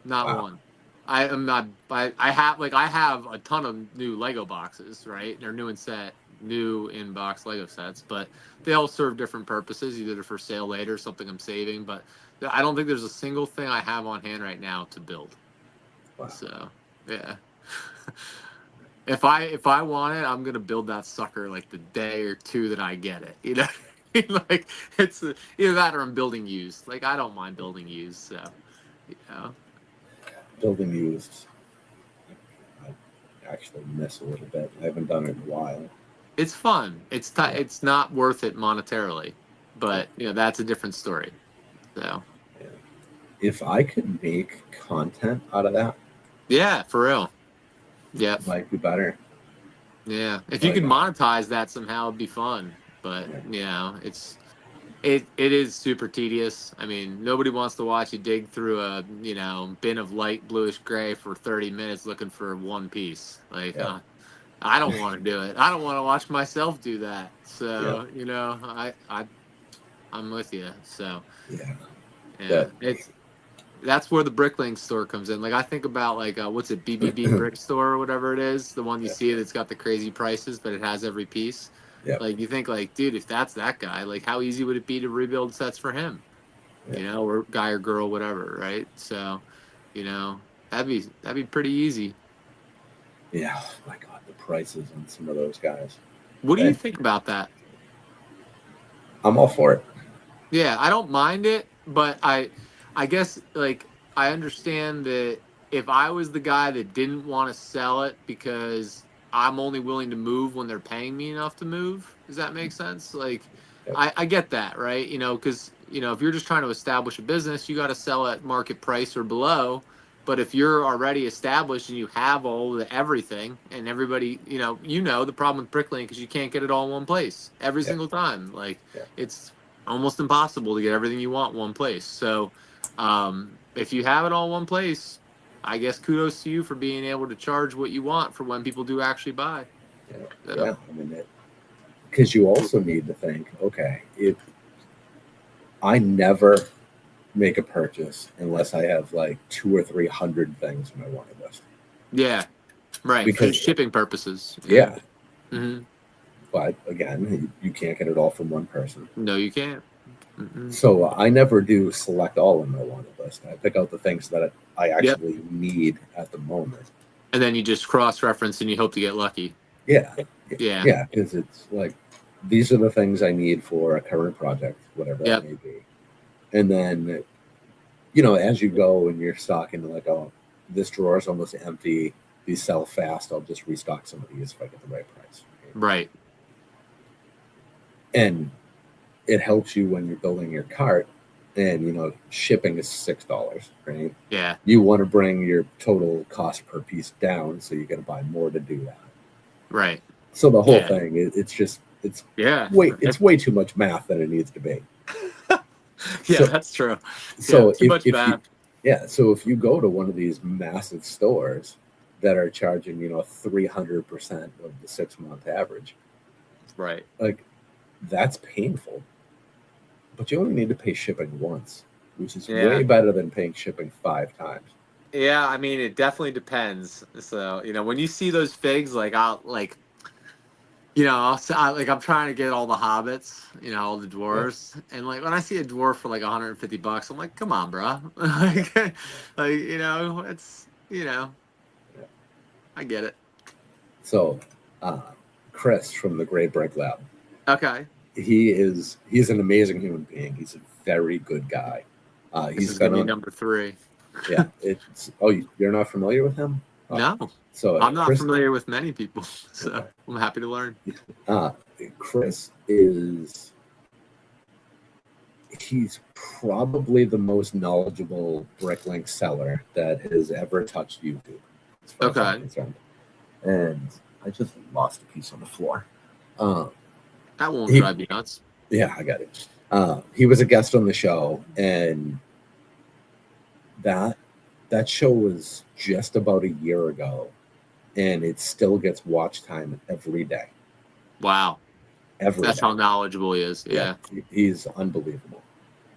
Not wow. one. I am not. I have a ton of new Lego boxes, right? They're new in box Lego sets, but they all serve different purposes. Either for sale later, something I'm saving, but I don't think there's a single thing I have on hand right now to build. Wow. So yeah, If I want it, I'm gonna build that sucker like the day or two that I get it. You know, like it's either that or I'm building used. Like I don't mind building used, so you know. Building used, I actually miss a little bit. I haven't done it in a while. It's fun. It's not worth it monetarily, but you know that's a different story. So Yeah. If I could make content out of that, yeah, for real. Yeah, it might be better. yeah. If you could monetize that somehow, it'd be fun. But you know, it is super tedious. I mean, nobody wants to watch you dig through a bin of light bluish gray for 30 minutes looking for one piece. Like, I don't want to do it. I don't want to watch myself do that. So you know, I'm with you. So yeah, that's where the Bricklink store comes in. Like I think about like what's it, BBB Brick Store or whatever it is, the one you see that's got the crazy prices, but it has every piece. Like you think like, dude, if that's that guy, like how easy would it be to rebuild sets for him? You know, or guy or girl, whatever, right? So, you know, that'd be pretty easy. Yeah, oh my God, the prices on some of those guys. What do you think about that? I'm all for it. Yeah, I don't mind it, but I guess like I understand that if I was the guy that didn't want to sell it because I'm only willing to move when they're paying me enough to move. Does that make sense? Like, I get that, right? You know, because, you know, if you're just trying to establish a business, you got to sell at market price or below. But if you're already established and you have all the everything and everybody, you know, the problem with Bricklink is you can't get it all in one place every single time. Like, it's almost impossible to get everything you want in one place. So, if you have it all in one place, I guess kudos to you for being able to charge what you want for when people do actually buy. I mean, because you also need to think, okay, I never make a purchase unless I have like 200 or 300 things on my wanted list. Yeah, right. Because shipping purposes. Yeah. Mm-hmm. But again, you can't get it all from one person. No, you can't. So I never do select all on my wanted list. I pick out the things that I actually need at the moment. And then you just cross-reference and you hope to get lucky. Yeah. Because it's like, these are the things I need for a current project, whatever that may be. And then, you know, as you go and you're stocking, like, oh, this drawer is almost empty. These sell fast. I'll just restock some of these if I get the right price. Right. And it helps you when you're building your cart, and you know shipping is $6, right? Yeah. You want to bring your total cost per piece down, so you're going to buy more to do that. Right. So the whole thing, it's way too much math than it needs to be. That's true. So too much math. So if you go to one of these massive stores that are charging 300% of the 6-month average, right? Like that's painful. But you only need to pay shipping once, which is way better than paying shipping 5 times. Yeah, I mean, it definitely depends. So, you know, when you see those figs, like, I'm trying to get all the hobbits, you know, all the dwarves. And, like, when I see a dwarf for, like, $150, I'm like, come on, bro. You know, it's, you know, I get it. So, Chris from the Great Brick Lab. Okay. He's an amazing human being. He's a very good guy. He's going to be number 3. Yeah. You're not familiar with him? No. So I'm not familiar with many people, so I'm happy to learn. Chris he's probably the most knowledgeable Bricklink seller that has ever touched YouTube. Okay. And I just lost a piece on the floor. That won't drive you nuts. Yeah, I got it. He was a guest on the show, and that show was just about a year ago, and it still gets watch time every day. Wow. That's how knowledgeable he is. Yeah. He's unbelievable.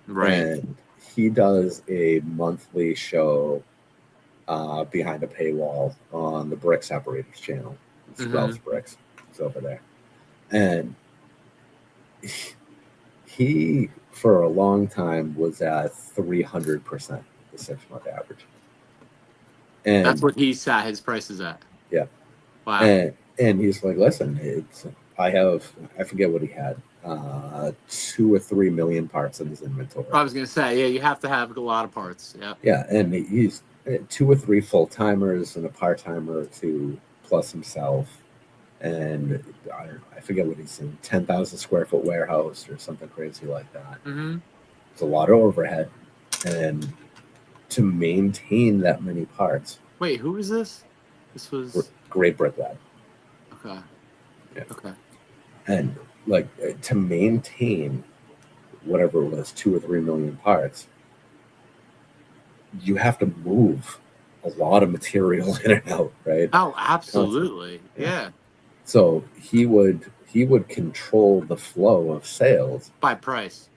Right. And he does a monthly show behind a paywall on the Brick Separators channel. It's Ralph's Bricks. It's over there. And he for a long time was at 300% the 6-month average. And that's what he sat his prices at. Yeah. Wow. And he's like, listen, I forget what he had, 2 or 3 million parts in his inventory. I was gonna say, yeah, you have to have a lot of parts. Yeah. Yeah, and he's 2 or 3 full timers and a part timer or two plus himself, and I forget what he's in, 10,000 square foot warehouse or something crazy like that. Mm-hmm. It's a lot of overhead, and to maintain that many parts, Wait, who is this? This was Great Brick Lab. okay. Yeah. Okay. And like to maintain whatever it was, 2 or 3 million parts, you have to move a lot of material in and out, right? Oh, absolutely. Yeah. So he would control the flow of sales By price.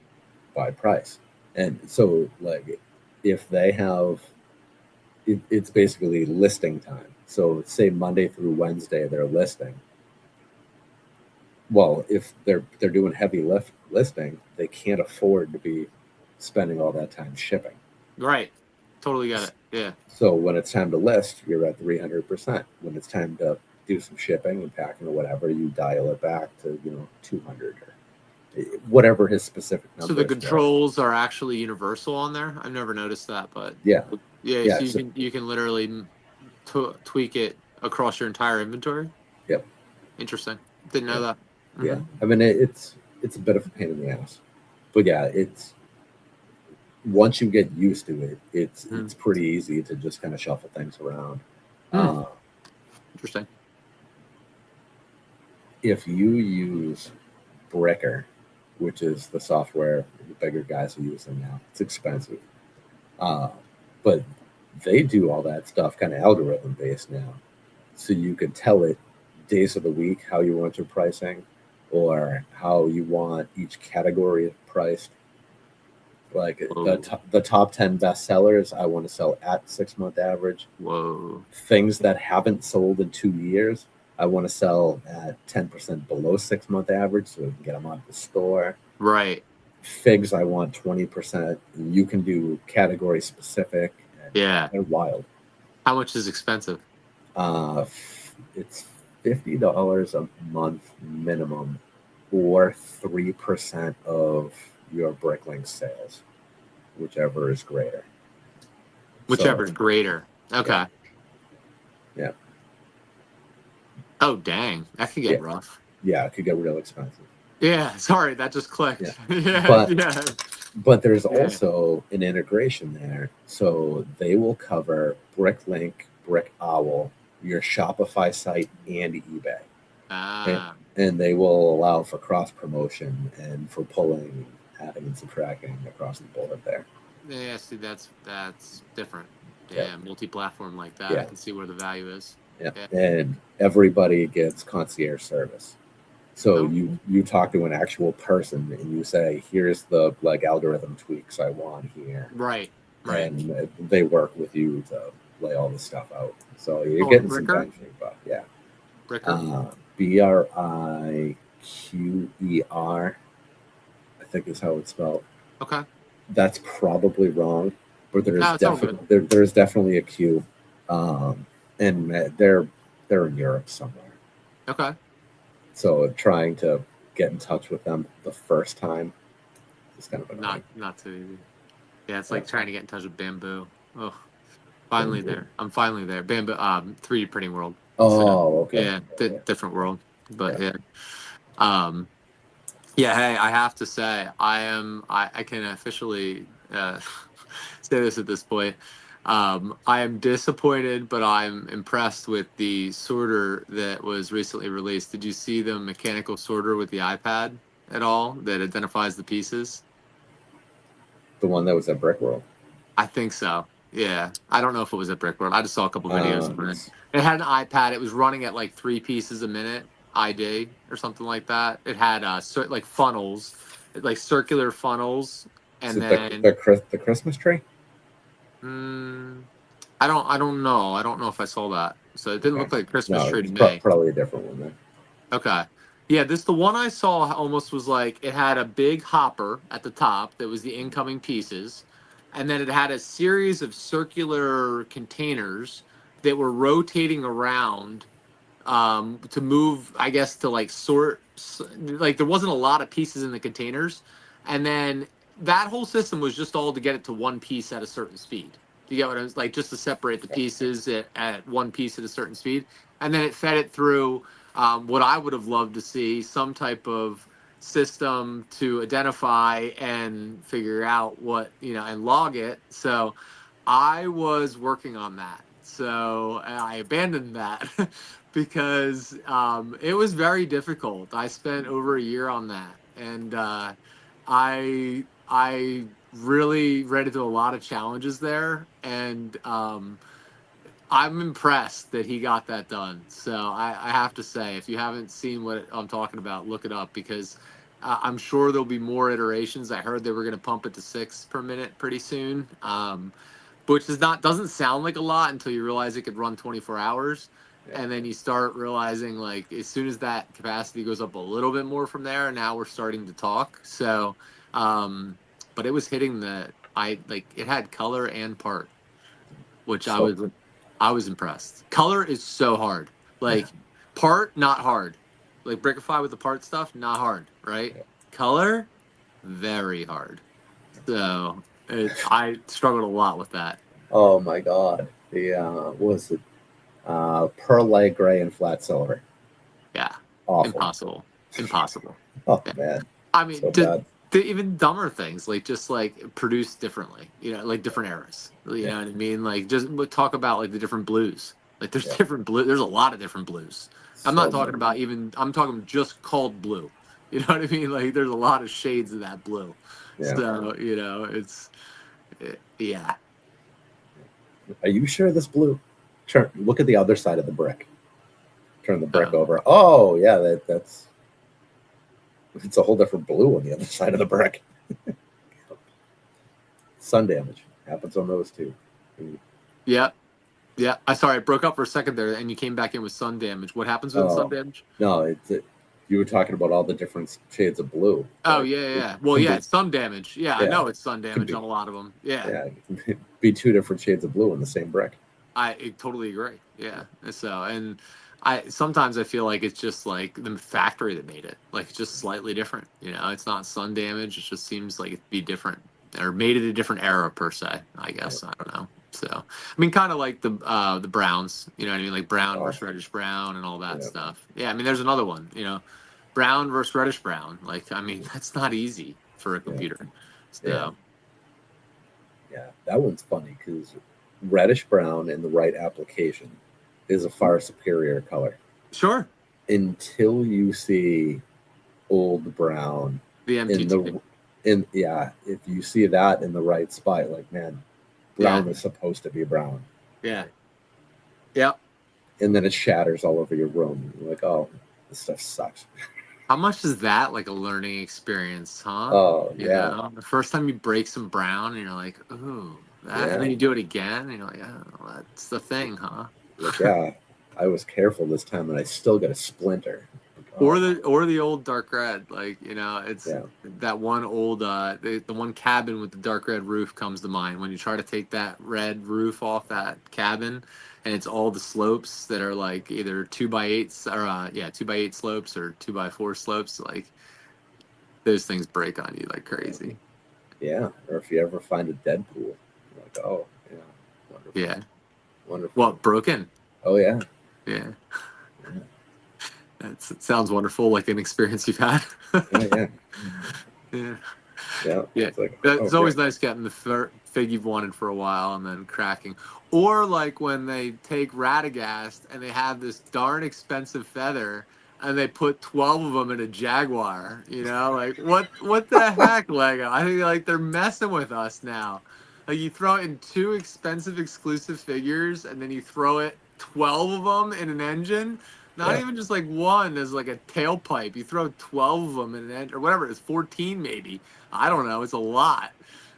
by price. And so like if they have it's basically listing time. So say Monday through Wednesday they're listing. Well, if they're doing heavy listing, they can't afford to be spending all that time shipping. Right. Totally got it. Yeah. So when it's time to list, you're at 300%. When it's time to do some shipping and packing or whatever, you dial it back to 200 or whatever his specific number. So the is. controls are actually universal on there. I've never noticed that, but Yeah. yeah. So you can literally tweak it across your entire inventory. Yep. Interesting. Didn't know that. Mm-hmm. Yeah. I mean, it's a bit of a pain in the ass, but yeah, it's once you get used to it, it's pretty easy to just kind of shuffle things around. Interesting. If you use Bricker, which is the software the bigger guys are using now, it's expensive, but they do all that stuff kind of algorithm based now, so you can tell it days of the week how you want your pricing or how you want each category priced. Like the top 10 best sellers, I want to sell at 6-month average. Whoa. Things that haven't sold in 2 years, I want to sell at 10% below 6-month average so we can get them out of the store. Right. Figs, I want 20%. You can do category specific. Yeah. They're wild. How much is expensive? It's $50 a month minimum, or 3% of your Bricklink sales, whichever is greater. Whichever is greater. Okay. Yeah. Oh, dang. That could get rough. Yeah, it could get real expensive. Yeah, sorry, that just clicked. Yeah. But there's also an integration there. So they will cover Bricklink, BrickOwl, your Shopify site, and eBay. And they will allow for cross promotion and for pulling, adding, and subtracting across the board there. Yeah, see, that's different. Yeah, multi-platform like that. I can see where the value is. Yeah. And everybody gets concierge service. So you talk to an actual person and you say, here's the algorithm tweaks I want here. Right. And they work with you to lay all this stuff out. So you're getting some bang for your buck. Yeah. Bricker? BRIQER, I think is how it's spelled. Okay. That's probably wrong, but there's definitely a Q. And they're in Europe somewhere. Okay. So trying to get in touch with them the first time is kind of annoying. Not too easy. Yeah, it's like trying to get in touch with Bamboo. Oh, finally there. I'm finally there. Bamboo, 3D printing world. Oh, okay. Yeah, different world. But yeah. Yeah, hey, I have to say, I can officially say this at this point. I am disappointed, but I'm impressed with the sorter that was recently released. Did you see the mechanical sorter with the iPad at all that identifies the pieces? The one that was at Brickworld? I think so. Yeah. I don't know if it was at Brickworld. I just saw a couple videos of it. It had an iPad. It was running at like 3 pieces a minute, ID or something like that. It had like funnels, like circular funnels, and then the Christmas tree. I don't know. I don't know if I saw that. So it didn't look like a Christmas tree to me. Probably a different one then. Okay. Yeah, the one I saw almost was like it had a big hopper at the top that was the incoming pieces, and then it had a series of circular containers that were rotating around to move, I guess, to like sort, like there wasn't a lot of pieces in the containers. And then that whole system was just all to get it to one piece at a certain speed. You get what I was like, just to separate the pieces at one piece at a certain speed. And then it fed it through what I would have loved to see, some type of system to identify and figure out what, and log it. So I was working on that. So I abandoned that because it was very difficult. I spent over a year on that. And I really ran into a lot of challenges there. And I'm impressed that he got that done. So I have to say, if you haven't seen what I'm talking about, look it up because I'm sure there'll be more iterations. I heard they were going to pump it to 6 per minute pretty soon, which doesn't sound like a lot until you realize it could run 24 hours. Yeah. And then you start realizing, like, as soon as that capacity goes up a little bit more from there, now we're starting to talk. So, but it was hitting it had color and part, which I was impressed. Color is so hard. Like part, not hard. Like Brickify with the part stuff, not hard, right? Yeah. Color, very hard. So I struggled a lot with that. Oh my God. The what was it? Pearl light gray and flat silver. Yeah. Awful. Impossible. Oh Yeah. man. I mean, So bad. even dumber things, like just like produce differently, like different eras. You know what I mean? Like just talk about like the different blues. Like there's different blue. There's a lot of different blues. I'm not talking about I'm talking just called blue. You know what I mean? Like there's a lot of shades of that blue. Yeah. So, yeah. Are you sure this blue? Look at the other side of the brick. Turn the brick over. Oh yeah, that's it's a whole different blue on the other side of the brick. Sun damage happens on those too. Yeah. Yeah. I broke up for a second there and you came back in with sun damage. What happens with sun damage? No, you were talking about all the different shades of blue. Oh, yeah. Well, yeah, it's sun damage. Yeah, I know it's sun damage on a lot of them. Yeah. Yeah, it could be 2 different shades of blue in the same brick. I totally agree. Yeah. So, and sometimes I feel like it's just like the factory that made it, like it's just slightly different. It's not sun damage. It just seems like it'd be different or made it a different era per se, I guess. I don't know. So, I mean, kind of like the browns, you know what I mean? Like brown versus reddish brown and all that stuff. Yeah. I mean, there's another one, brown versus reddish brown. Like, I mean, that's not easy for a computer. So, yeah, that one's funny because reddish brown in the right application is a far superior color. Sure. Until you see old brown the MT2. If you see that in the right spot, like, man, brown is supposed to be brown. Yeah. Yep. And then it shatters all over your room. You're like, oh, this stuff sucks. How much is that like a learning experience, huh? Oh, You know? The first time you break some brown and you're like, ooh, that. And then you do it again and you're like, oh, that's the thing, huh? Like, yeah, I was careful this time and I still got a splinter. Or the old dark red, like, it's that one old the one cabin with the dark red roof comes to mind when you try to take that red roof off that cabin, and it's all the slopes that are like either 2x8s or 2x8 slopes or 2x4 slopes. Like those things break on you like crazy. Yeah, or if you ever find a dead pool, you're like, oh yeah, wonderful. Yeah, wonderful. What, broken? Oh yeah. Yeah. It sounds wonderful, like an experience you've had. Yeah. It's like, it's always nice getting the fig you've wanted for a while and then cracking. Or like when they take Radagast and they have this darn expensive feather and they put 12 of them in a Jaguar. Like what the heck, Lego? I think like they're messing with us now. Like you throw it in 2 expensive exclusive figures and then you throw it 12 of them in an engine. Not even just like one as like a tailpipe. You throw 12 of them in an engine or whatever it is, 14 maybe. I don't know. It's a lot,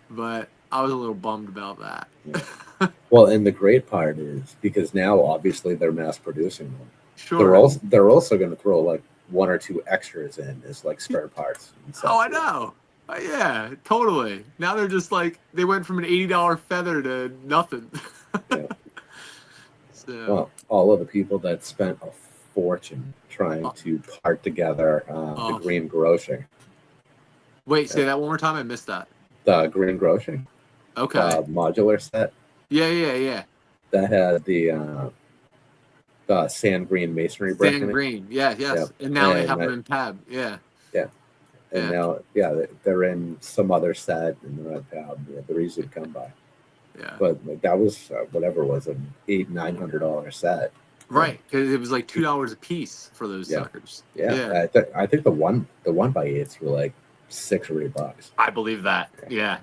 but I was a little bummed about that. Yeah. Well, and the great part is because now obviously they're mass producing them. Sure. They're also going to throw like 1 or 2 extras in as like spare parts. Oh, I know. Yeah, totally. Now they're just like they went from an $80 feather to nothing. Yeah. So. Well, all of the people that spent a fortune trying to part together the green groshing. Wait, say that one more time. I missed that. The green groshing. Okay. Modular set. Yeah. That had the sand green masonry brick in Sand it. green. Yes. Yep. And now they And have them in PAB. Yeah. And now, they're in some other set, and they're at PAB. Yeah, they're easy to come by. Yeah. But like, that was whatever it was, an $800-900 set. Right, because it was like $2 a piece for those suckers. Yeah. I think the one by eights were like $6 or $8. I believe that. Yeah.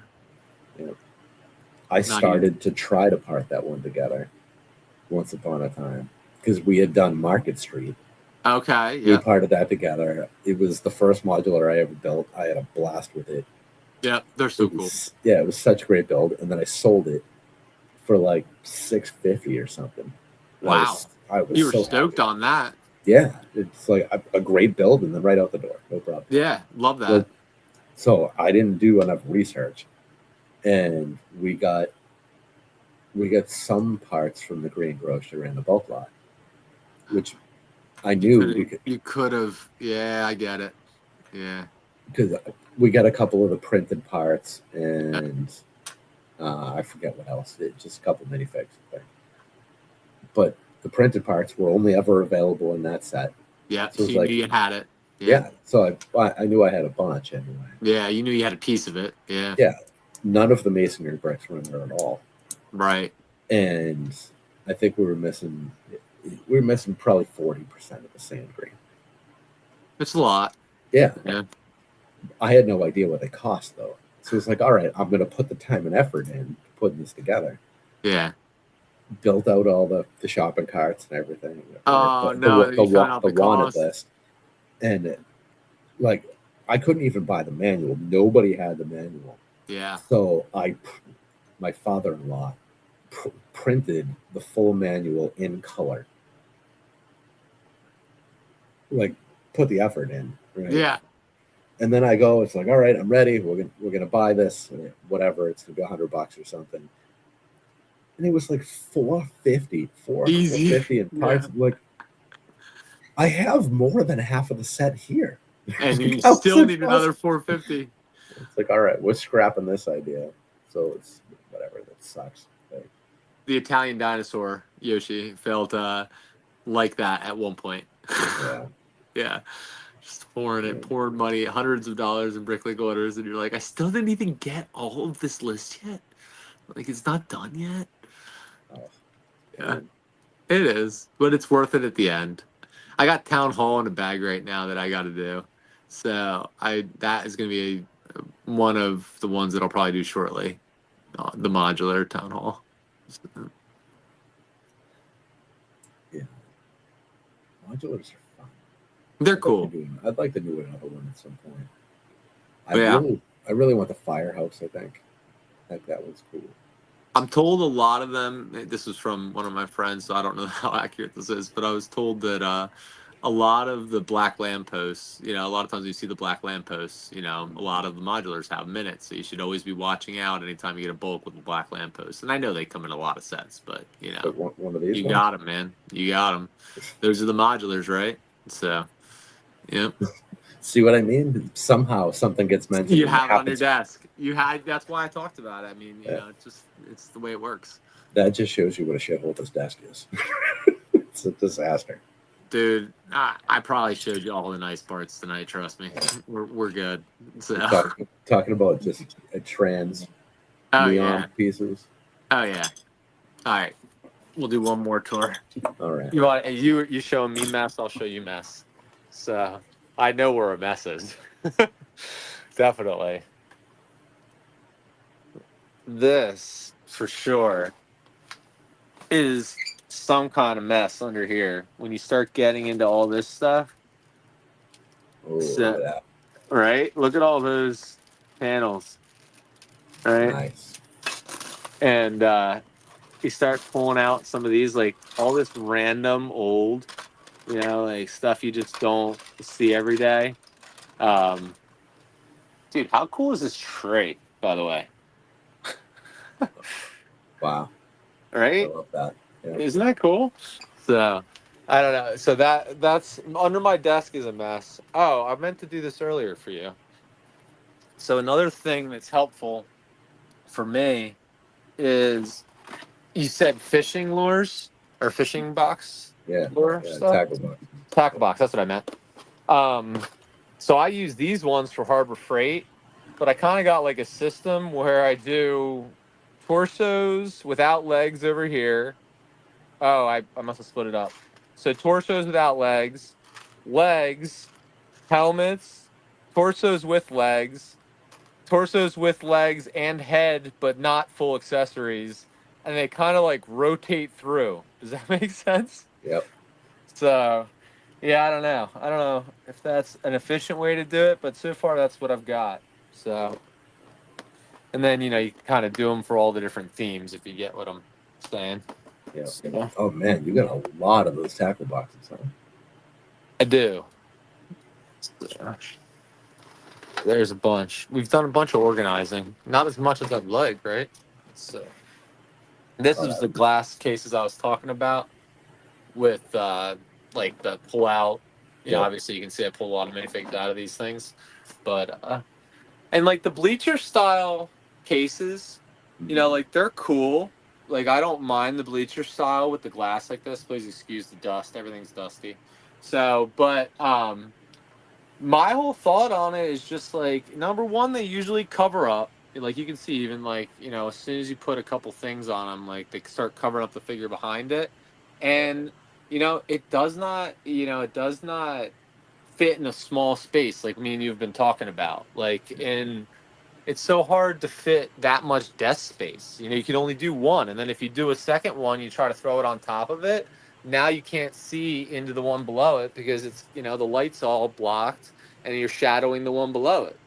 I started to try to part that one together once upon a time because we had done Market Street. Okay. We parted that together. It was the first modular I ever built. I had a blast with it. Yeah, they're so cool. Yeah, it was such a great build, and then I sold it for like $650 or something. Wow. I was you were so stoked happy. on that. Yeah, it's like a great build, and then right out the door, no problem. Yeah, love that. So I didn't do enough research, and we got some parts from the green grocer in the bulk lot, which I knew you could have. Yeah, I get it. Yeah, because we got a couple of the printed parts, and I forget what else. Just a couple minifigs, but the printed parts were only ever available in that set. Yeah, so you knew you had it. Yeah, so I knew I had a bunch anyway. Yeah, you knew you had a piece of it. Yeah. Yeah, none of the masonry bricks were in there at all. Right. And I think we were missing probably 40% of the sand green. It's a lot. Yeah. I had no idea what they cost though. So it's like, all right, I'm going to put the time and effort in putting this together. Yeah. Built out all the shopping carts and everything. The wanted list. And like, I couldn't even buy the manual. Nobody had the manual. Yeah. So my father-in-law printed the full manual in color. Like, put the effort in. Right? Yeah. And then I go, it's like, all right, I'm ready. We're gonna buy this, whatever. It's gonna be $100 or something. And it was like $450 in parts. Yeah. Like, I have more than half of the set here, and you still need another $450. It's like, all right, we're scrapping this idea. So it's whatever. That sucks. Right? The Italian dinosaur Yoshi felt like that at one point. Yeah. Yeah. Just pouring money, hundreds of dollars in Bricklink orders, and you're like, I still didn't even get all of this list yet. Like, it's not done yet. Oh, yeah, it is, but it's worth it at the end. I got Town Hall in a bag right now that I got to do, so that is going to be one of the ones that I'll probably do shortly. The modular Town Hall. So. Yeah, modulars are fun. They're cool. I'd like to do another one at some point. I really want the firehouse. I think that one's cool. I'm told a lot of them, this was from one of my friends, so I don't know how accurate this is, but I was told that a lot of the black lampposts, a lot of times you see the black lampposts, a lot of the modulars have minutes, so you should always be watching out anytime you get a bulk with a black lamppost. And I know they come in a lot of sets, but, one of these you got them, man. You got them. Those are the modulars, right? So, yeah. See what I mean? Somehow something gets mentioned. You have it on your desk. That's why I talked about it. I mean, it's the way it works. That just shows you what a shithole this desk is. It's a disaster. Dude, I probably showed you all the nice parts tonight. Trust me, we're good. So talking about just a trans neon pieces. Oh yeah. All right, we'll do one more tour. All right. You showing me mess, I'll show you mess. So I know where a mess is. Definitely. This for sure is some kind of mess under here when you start getting into all this stuff. Oh, look at that. Right? Look at all those panels. Right? Nice. And you start pulling out some of these, like all this random old, like stuff you just don't see every day. Dude, how cool is this tray, by the way? Wow. Right? I love that. Yeah. Isn't that cool? So, I don't know. So that's under my desk is a mess. Oh, I meant to do this earlier for you. So another thing that's helpful for me is you said fishing lures or fishing box Yeah, lure yeah, stuff. tackle box. Tackle box. That's what I meant. Um, so I use these ones for Harbor Freight, but I kind of got like a system where I do torsos without legs over here. Oh, I must have split it up. So torsos without legs, legs, helmets, torsos with legs and head, but not full accessories. And they kind of like rotate through. Does that make sense? Yep. So, yeah, I don't know. I don't know if that's an efficient way to do it, but so far that's what I've got. So, and then, you kind of do them for all the different themes if you get what I'm saying. Yeah. So, Oh man, you got a lot of those tackle boxes, huh? I do. There's a bunch. We've done a bunch of organizing. Not as much as I'd like, right? So this is the glass cases I was talking about with like the pull out. Yep. Obviously you can see I pull a lot of minifigs out of these things. But and like the bleacher style cases, like they're cool. Like I don't mind the bleacher style with the glass like this. Please excuse the dust. Everything's dusty. So, but my whole thought on it is just like number one, they usually cover up. Like you can see, even like as soon as you put a couple things on them, like they start covering up the figure behind it, and it does not fit in a small space like me and you've been talking about. Like in it's so hard to fit that much desk space. You can only do one, and then if you do a second one, you try to throw it on top of it. Now you can't see into the one below it because it's the light's all blocked, and you're shadowing the one below it.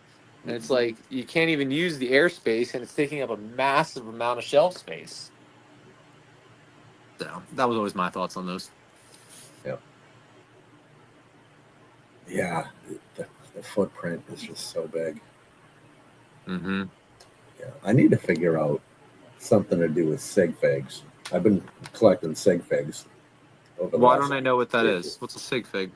And it's like you can't even use the airspace, and it's taking up a massive amount of shelf space. So that was always my thoughts on those. Yep. Yeah, the footprint is just so big. Mm-hmm. Yeah, I need to figure out something to do with sig figs. I've been collecting sig figs over the Why last don't I know what that year. is? What's a sig fig?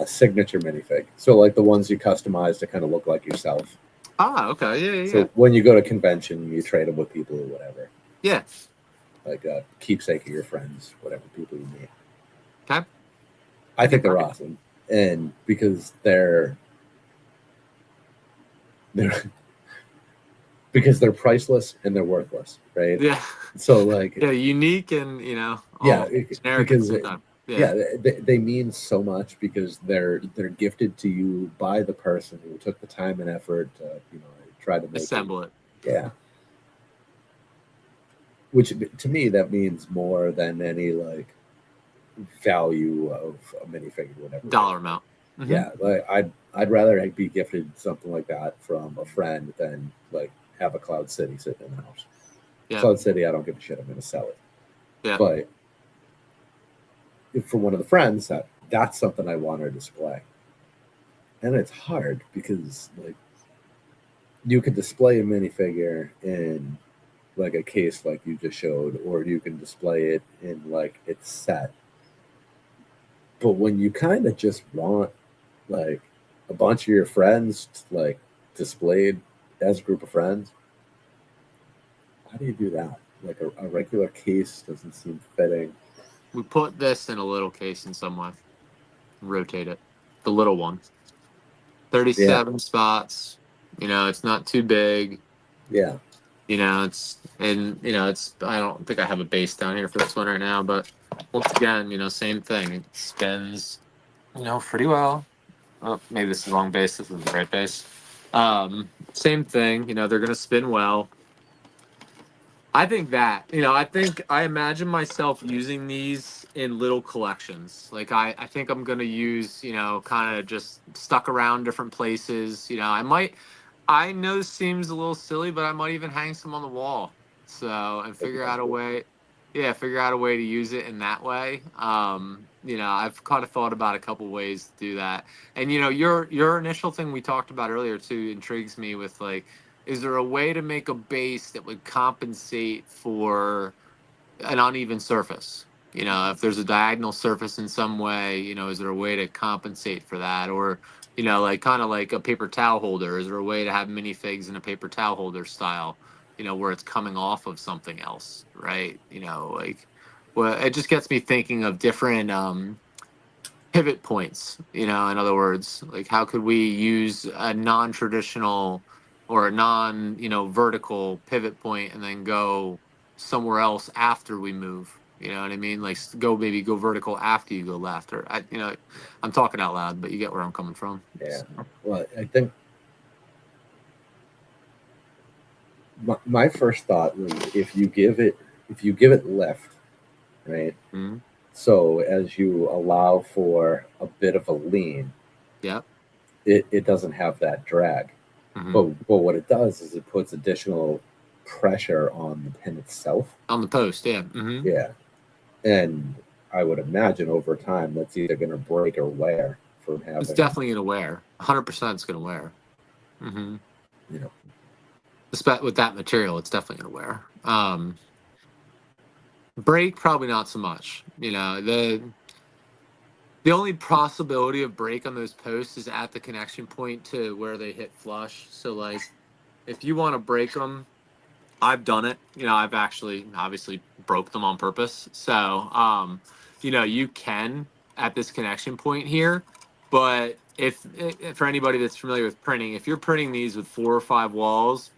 Signature minifig. So like the ones you customize to kind of look like yourself. Ah, okay, yeah. So when you go to convention, you trade them with people or whatever. Yeah. Like a keepsake of your friends, whatever people you meet. Okay. I think they're awesome, and because they're because they're priceless and they're worthless, right? Yeah. So like Yeah, unique and yeah, generic at the because same time. yeah, they mean so much because they're gifted to you by the person who took the time and effort to try to make Assemble it. Yeah, which to me that means more than any like value of a minifigure, whatever Dollar amount. Mm-hmm. Yeah, like I'd rather be gifted something like that from a friend than like have a Cloud City sitting in the house. Yeah. Cloud City, I don't give a shit. I'm going to sell it. Yeah. But if for one of the friends, that's something I want to display, and it's hard because like you could display a minifigure in like a case like you just showed, or you can display it in like its set. But when you kind of just want like a bunch of your friends like displayed as a group of friends, how do you do that? Like a regular case doesn't seem fitting. We put this in a little case in some way. Rotate it. The little one. 37 spots. It's not too big. Yeah. It's I don't think I have a base down here for this one right now, but once again, same thing. It spins, pretty well. Oh, maybe this is the wrong base. This is the right base. Same thing. They're gonna spin well. I think I imagine myself using these in little collections. Like I think I'm gonna use, kind of just stuck around different places. I know this seems a little silly, but I might even hang some on the wall. So and figure out a way. Yeah, figure out a way to use it in that way. I've kind of thought about a couple ways to do that. And your initial thing we talked about earlier too intrigues me with like, is there a way to make a base that would compensate for an uneven surface? You know, if there's a diagonal surface in some way, you know, is there a way to compensate for that? Or, you know, like kind of like a paper towel holder, is there a way to have minifigs in a paper towel holder style, you know, where it's coming off of something else, right? You know, like, well, it just gets me thinking of different pivot points, you know, in other words, like how could we use a non-traditional or a non, you know, vertical pivot point and then go somewhere else after we move, you know what I mean? Like go, maybe go vertical after you go left, or you know, I'm talking out loud, but you get where I'm coming from. Yeah. So, Well, I think my first thought was if you give it lift, right? mhm. So as you allow for a bit of a lean, Yep. it doesn't have that drag. Hmm. But what it does is it puts additional pressure on the pin itself. On the post, yeah. Hmm. Yeah. And I would imagine over time that's either going to break or wear from It's having, definitely gonna wear. 100% it's gonna wear. Hmm. you know, With that material, it's definitely gonna wear. Break probably not so much. You know, the only possibility of break on those posts is at the connection point to where they hit flush. So like if you want to break them, I've done it. You know, I've actually obviously broke them on purpose. So you know, you can at this connection point here, but if for anybody that's familiar with printing, if you're printing these with 4 or 5 walls,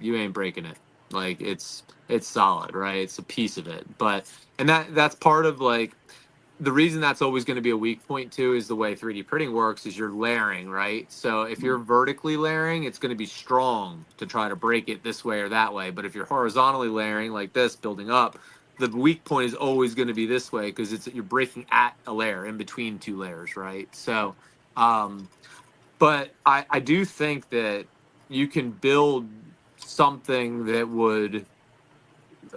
you ain't breaking it. Like it's solid, right? It's a piece of it. But and that's part of like the reason that's always going to be a weak point too is the way 3D printing works is you're layering, right? So if you're vertically layering, it's going to be strong to try to break it this way or that way. But if you're horizontally layering like this, building up, the weak point is always going to be this way because it's you're breaking at a layer in between two layers, right? So, um, but I do think that you can build something that would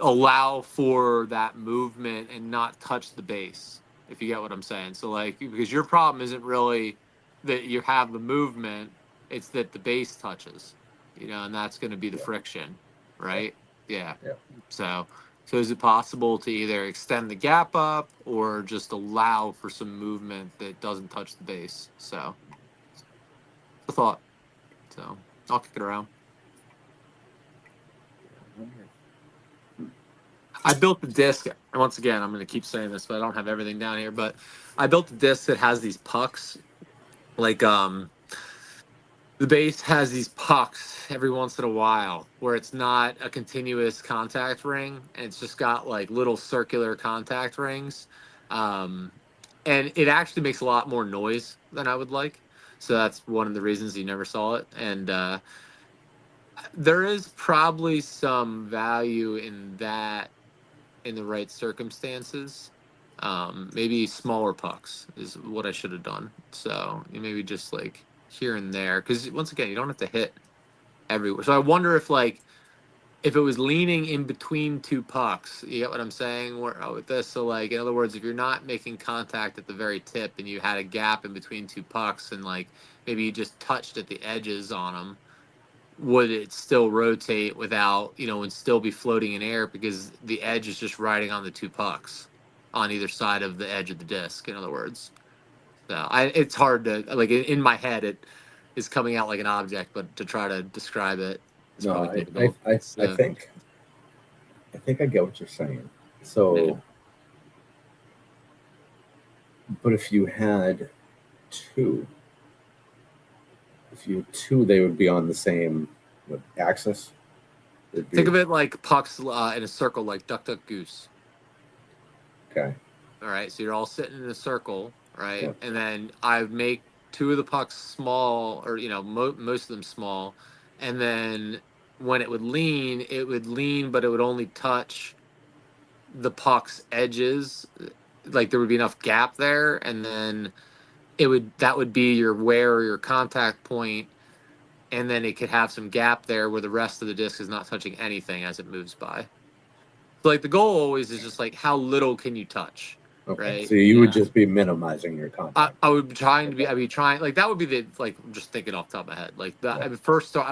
allow for that movement and not touch the base, if you get what I'm saying. So like because your problem isn't really that you have the movement, it's that the base touches, you know, and that's going to be the yeah, friction, yeah, right? Yeah. yeah. So is it possible to either extend the gap up or just allow for some movement that doesn't touch the base? So the thought. So I'll kick it around. I built the disc, and once again, I'm going to keep saying this, but I don't have everything down here. But I built the disc that has these pucks. Like the base has these pucks every once in a while, where it's not a continuous contact ring, and it's just got like little circular contact rings, um, and it actually makes a lot more noise than I would like. So that's one of the reasons you never saw it. And there is probably some value in that in the right circumstances. Maybe smaller pucks is what I should have done. So maybe just like here and there, because once again, you don't have to hit everywhere. So I wonder if like if it was leaning in between two pucks, you get what I'm saying? Where with this, so like in other words, if you're not making contact at the very tip and you had a gap in between two pucks and like maybe you just touched at the edges on them, would it still rotate without, you know, and still be floating in air because the edge is just riding on the two pucks on either side of the edge of the disc, in other words. So it's hard to like in my head it is coming out like an object, but to try to describe it is No, probably difficult. I So think I get what you're saying. yeah. So, but if you had two, they would be on the same axis. It'd Think be of it like pucks in a circle, like duck, duck, goose. okay. All right, so you're all sitting in a circle, right? Yeah, And then I make two of the pucks small, or you know, most of them small, and then when it would lean, but it would only touch the puck's edges, like there would be enough gap there, and then that would be your wear or your contact point, and then it could have some gap there where the rest of the disc is not touching anything as it moves by. So like the goal always is just like how little can you touch, okay. right? So you would Yeah. just be minimizing your contact. I would be trying to be. Okay. I'd be trying like that would be the like I'm just thinking off the top of my head. Like that, Yeah. I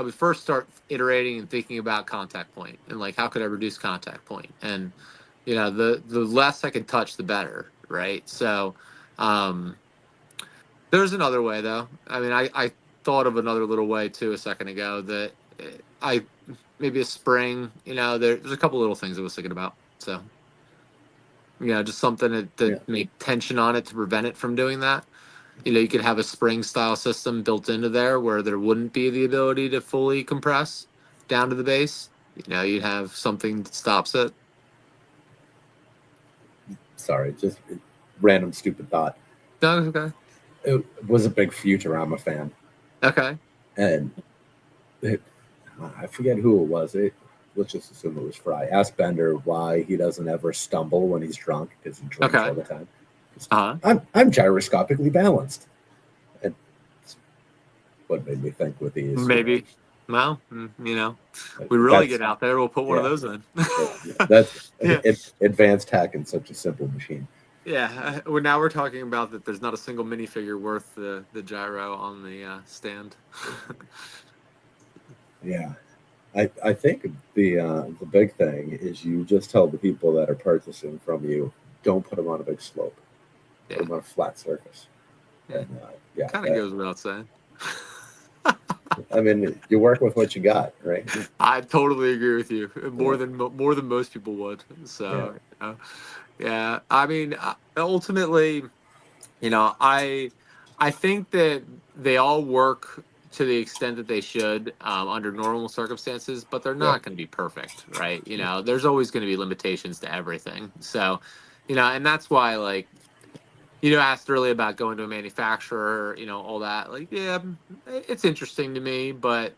would first start iterating and thinking about contact point and like how could I reduce contact point. And you know, the less I can touch, the better, right? So, um, there's another way though. I mean, I thought of another little way too a second ago that I maybe a spring. You know, there's a couple little things I was thinking about. So, you know, just something to Yeah. make tension on it to prevent it from doing that. You know, you could have a spring style system built into there where there wouldn't be the ability to fully compress down to the base. You know, you'd have something that stops it. Sorry, just random stupid thought. No, okay. It was a big Futurama fan, Okay. and it, I forget who it was. Let's just assume it was Fry. Asked Bender why he doesn't ever stumble when he's drunk because he drinks Okay. all the time. Uh-huh. I'm gyroscopically balanced. And it's what made me think with these. Maybe. Well, you know, Like, we really that's get out there, we'll put one of yeah, those in. that's Yeah. it's advanced tech in such a simple machine. Yeah. Well, now we're talking about that there's not a single minifigure worth the gyro on the stand. Yeah, I think the big thing is you just tell the people that are purchasing from you, don't put them on a big slope, put Yeah. them on a flat surface. Yeah. And yeah, Kind of goes without saying. I mean, you work with what you got, right? I totally agree with you. Yeah. More than most people would. Yeah. So, yeah. I mean, ultimately, you know, I think that they all work to the extent that they should under normal circumstances, but they're Yeah. not going to be perfect, right? You know, there's always going to be limitations to everything. So, you know, and that's why, like, you know, asked earlier about going to a manufacturer, you know, all that. Like, yeah, it's interesting to me, but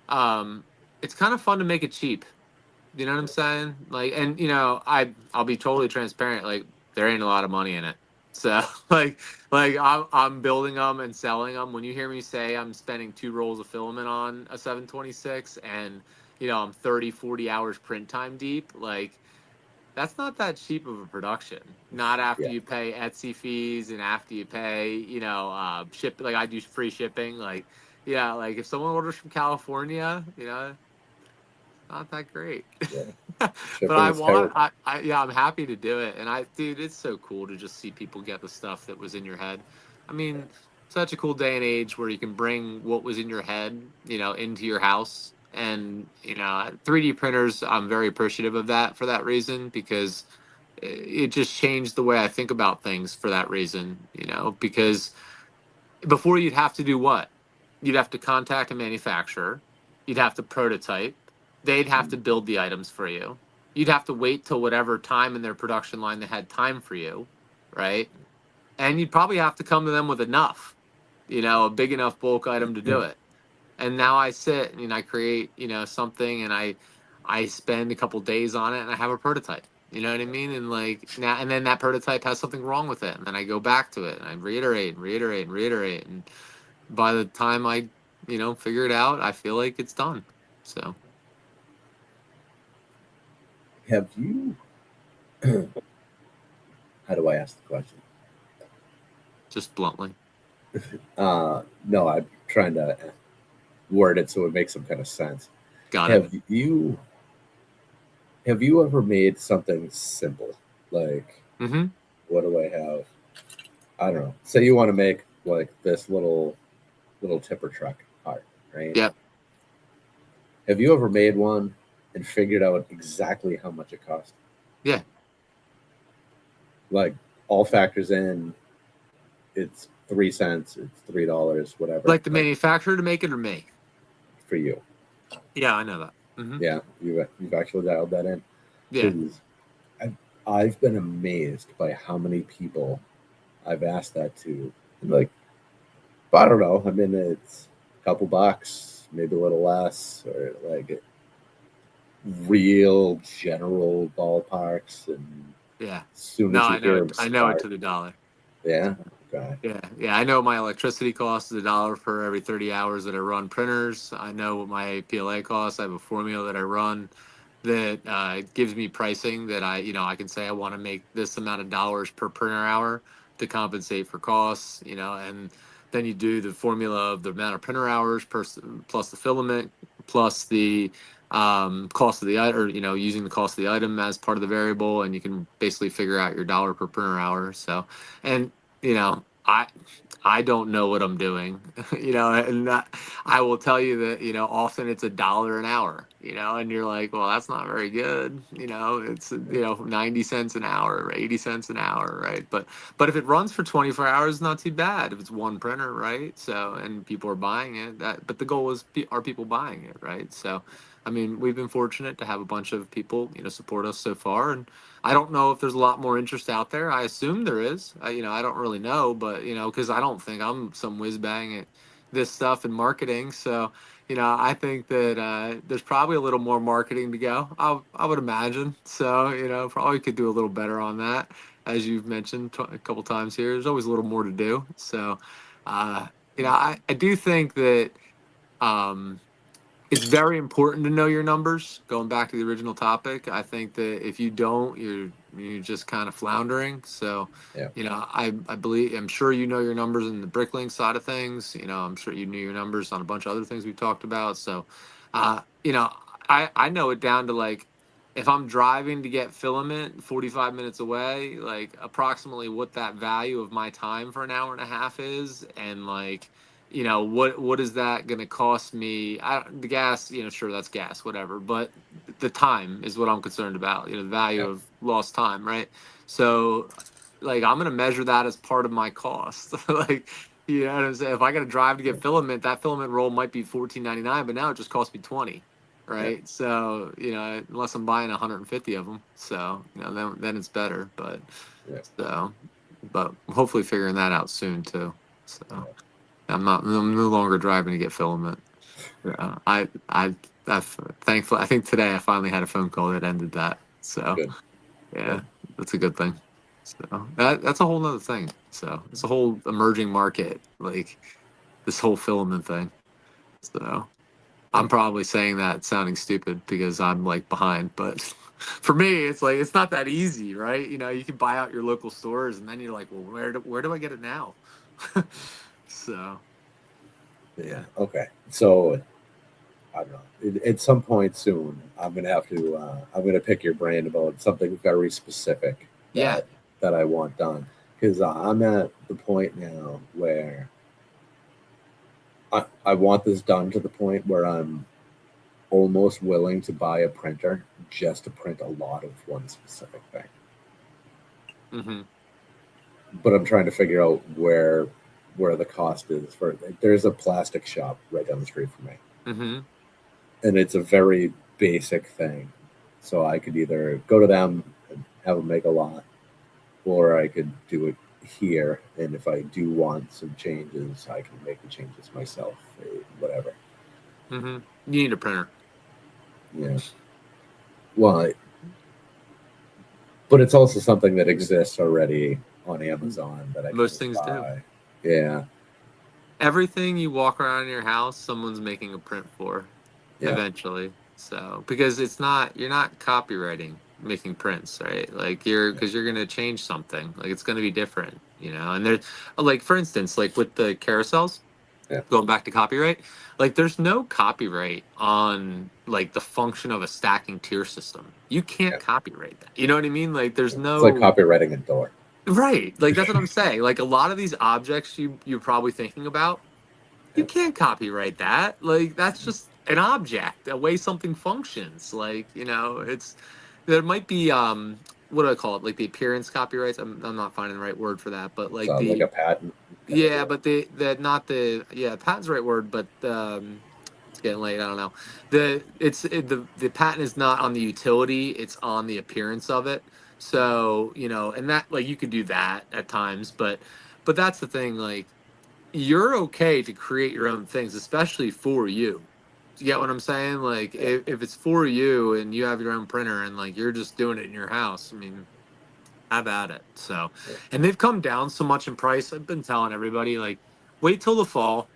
um, it's kind of fun to make it cheap. You know what I'm saying? Like, and you know, I'll be totally transparent. Like, there ain't a lot of money in it. So, like I'm building them and selling them. When you hear me say I'm spending 2 rolls of filament on a 726, and you know I'm 30, 40 hours print time deep, like that's not that cheap of a production. Not after Yeah. you pay Etsy fees and after you pay, you know, ship. Like I do free shipping. Like, yeah, like if someone orders from California, you know, not that great. Yeah. But Shipping is terrible. yeah, I'm happy to do it. And dude, it's so cool to just see people get the stuff that was in your head. I Yeah. mean, such a cool day and age where you can bring what was in your head, you know, into your house. And, you know, 3D printers, I'm very appreciative of that for that reason, because it just changed the way I think about things for that reason, you know, because before you'd have to do what? You'd have to contact a manufacturer. You'd have to prototype. They'd have to build the items for you. You'd have to wait till whatever time in their production line they had time for you, right? And you'd probably have to come to them with enough, you know, a big enough bulk item to do it. And now I sit and I create, you know, something, and I spend a couple days on it and I have a prototype. You know what I mean? And like now, and then that prototype has something wrong with it, and then I go back to it and I reiterate and reiterate and reiterate, and by the time I, you know, figure it out, I feel like it's done. So Have you? How do I ask the question? just bluntly, No, I'm trying to word it so it makes some kind of sense. got it. Have you ever made something simple? Like, Mm-hmm. what do I have? I don't know. Say you want to make like this little tipper truck part, right? Yep. Have you ever made one and figured out exactly how much it cost? Yeah. Like all factors in, it's 3 cents, it's $3, whatever. Like the manufacturer to make it or me? For you. Yeah, I know that. Mm-hmm. Yeah, you've actually dialed that in. Yeah. 'Cause I've been amazed by how many people I've asked that to. And like, I don't know. I mean, it's a couple bucks, maybe a little less, or like real general ballparks. And Yeah. as soon No, as you I know hear it. them I know it start, to the dollar. yeah, okay, Yeah, yeah, I know my electricity cost is $1 for every 30 hours that I run printers. I know what my PLA costs. I have a formula that I run that gives me pricing that you know, I can say I want to make this amount of dollars per printer hour to compensate for costs, you know, and then you do the formula of the amount of printer hours plus the filament plus the cost of the item, or using the cost of the item as part of the variable, and you can basically figure out your dollar per printer hour. So, and I don't know what I'm doing, and I will tell you that often it's $1 an hour, and you're like, well, that's not very good, it's 90 cents an hour or 80 cents an hour, right? But if it runs for 24 hours, it's not too bad if it's one printer, right? So, and people are buying it. But the goal is, are people buying it, right? So, I mean, we've been fortunate to have a bunch of people, support us so far, and I don't know if there's a lot more interest out there. I assume there is. I don't really know, but because I don't think I'm some whiz bang at this stuff in marketing. So, I think that there's probably a little more marketing to go. I would imagine. So, probably could do a little better on that, as you've mentioned a couple times here. There's always a little more to do. So, uh, I do think that. Um, it's very important to know your numbers. Going back to the original topic, I think that if you don't, you're just kind of floundering. So, Yeah. I believe, I'm sure you know your numbers in the Bricklink side of things. I'm sure you knew your numbers on a bunch of other things we've talked about. So, uh, you know, I know it down to like, if I'm driving to get filament 45 minutes away, like approximately what that value of my time for an hour and a half is, and like what is that going to cost me? The gas, sure, that's gas, whatever, but the time is what I'm concerned about, the value Yep. of lost time, right? So like I'm going to measure that as part of my cost. Like, you know what I'm saying? If I got to drive to get filament, that filament roll might be 14.99, but now it just cost me 20, Yeah. right? So unless I'm buying 150 of them, so then it's better. But Yeah. so but hopefully figuring that out soon too. So Yeah. I'm no longer driving to get filament. I've thankfully, I think today I finally had a phone call that ended that. So Good. yeah, Good. that's a good thing. So that's a whole nother thing. So it's a whole emerging market, like this whole filament thing. So Yeah. I'm probably saying that sounding stupid because I'm like behind, but for me, it's like it's not that easy, right? You can buy out your local stores, and then you're like, well, where do I get it now? So Yeah. Okay. So I don't know. At some point soon, I'm gonna have to. I'm gonna pick your brain about something very specific yeah. that I want done, because I'm at the point now where I want this done to the point where I'm almost willing to buy a printer just to print a lot of one specific thing. Mm-hmm. But I'm trying to figure out where the cost is for. There's a plastic shop right down the street from me, Mm-hmm. and it's a very basic thing. So I could either go to them and have them make a lot, or I could do it here. And if I do want some changes, I can make the changes myself, whatever. Mm-hmm. You need a printer. Yeah. Well, but it's also something that exists already on Amazon that I can Most just things do. buy. Yeah. Everything you walk around in your house, someone's making a print for Yeah. eventually. So because you're not copywriting making prints, right? Like Yeah. because you're gonna change something. Like it's gonna be different, And there's like for instance, like with the carousels, Yeah. going back to copyright, like there's no copyright on like the function of a stacking tier system. You can't Yeah. copyright that. You know what I mean? Like there's It's like no. copywriting a door. Right. Like that's what I'm saying. Like a lot of these objects you're probably thinking about, you Yeah. can't copyright that. Like that's just an object, a way something functions. Like, it's there might be what do I call it? Like the appearance copyrights. I'm not finding the right word for that, but like So like the a patent kind of yeah, deal. but the not the yeah, patent's the right word, but it's getting late, I don't know. The patent is not on the utility, it's on the appearance of it. So, and that like you could do that at times, but that's the thing, like you're okay to create your own things, especially for you. You get what I'm saying? Like Yeah. if it's for you and you have your own printer and like you're just doing it in your house, I mean, have at it. So, Yeah. and they've come down so much in price. I've been telling everybody like, wait till the fall.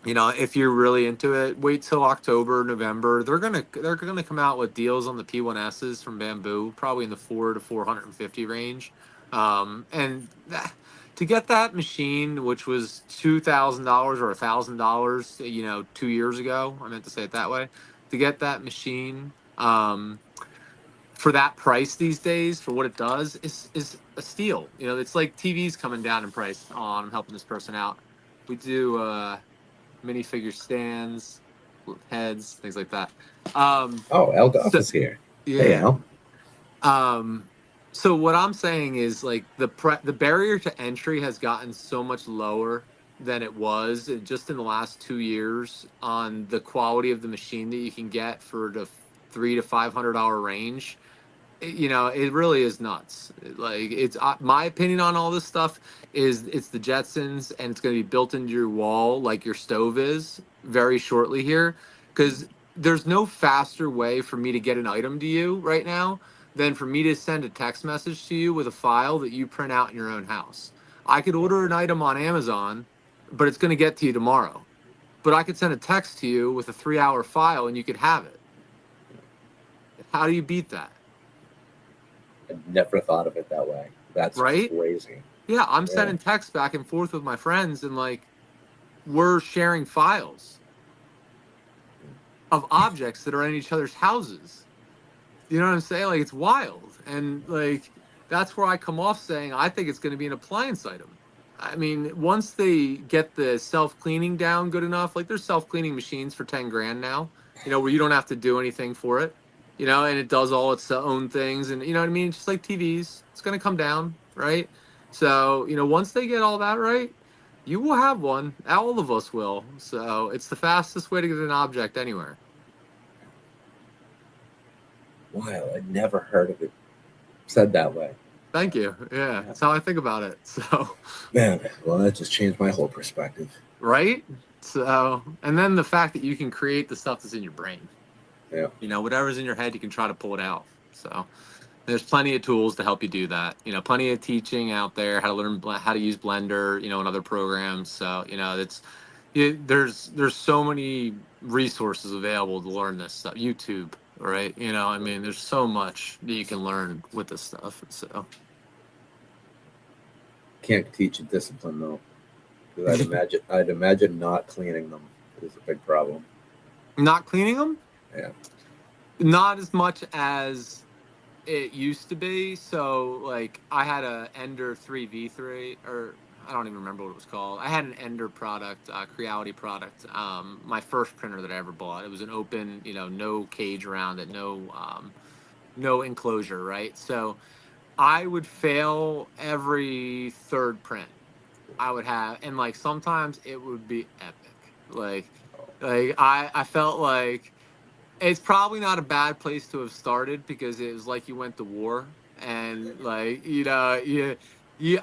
If you're really into it, wait till October, November. They're gonna come out with deals on the P1Ss from Bamboo, probably in the 4 to 450 range. And to get that machine, which was $2,000 or $1,000, 2 years ago, I meant to say it that way. to get that machine for that price these days, for what it does, is a steal. You know, it's like TVs coming down in price. Oh, I'm helping this person out. We do minifigure stands, heads, things like that. Oh, Al Goff So is here. Hey, yeah. Al. So what I'm saying is like the barrier to entry has gotten so much lower than it was just in the last 2 years on the quality of the machine that you can get for the $300 to $500 range. You know, it really is nuts. Like it's my opinion on all this stuff is it's the Jetsons, and it's going to be built into your wall like your stove is very shortly here, because there's no faster way for me to get an item to you right now than for me to send a text message to you with a file that you print out in your own house. I could order an item on Amazon, but it's going to get to you tomorrow. But I could send a text to you with a 3-hour file and you could have it. How do you beat that? I never thought of it that way. That's right? crazy. Yeah, I'm sending texts back and forth with my friends, and like we're sharing files of objects that are in each other's houses. You know what I'm saying? Like it's wild. And like that's where I come off saying I think it's going to be an appliance item. I mean, once they get the self-cleaning down good enough, like there's self-cleaning machines for 10 grand now, you know, where you don't have to do anything for it, you know, and it does all its own things. And you know what I mean? It's just like TVs, it's going to come down, right? So, you know, once they get all that right, you will have one. All of us will. So it's the fastest way to get an object anywhere. Wow, I never heard of it said that way. Thank you. Yeah, that's how I think about it. So, Man, well, that just changed my whole perspective. right? So, and then the fact that you can create the stuff that's in your brain. Yeah. You know, whatever's in your head, you can try to pull it out. So, there's plenty of tools to help you do that. You know, plenty of teaching out there how to learn how to use Blender, you know, and other programs. So, you know, there's so many resources available to learn this stuff. YouTube, right? You know, I mean, there's so much that you can learn with this stuff. So, Can't teach a discipline though, because I'd imagine not cleaning them is a big problem. not cleaning them? Yeah. Not as much as it used to be. So like I had a Ender 3v3, or I don't even remember what it was called. I had an Ender product, Creality product, my first printer that I ever bought. It was an open, you know, no cage around it, no enclosure, right? So I would fail every third print I would have, and like sometimes it would be epic. Like I felt like it's probably not a bad place to have started, because it was like you went to war, and like you know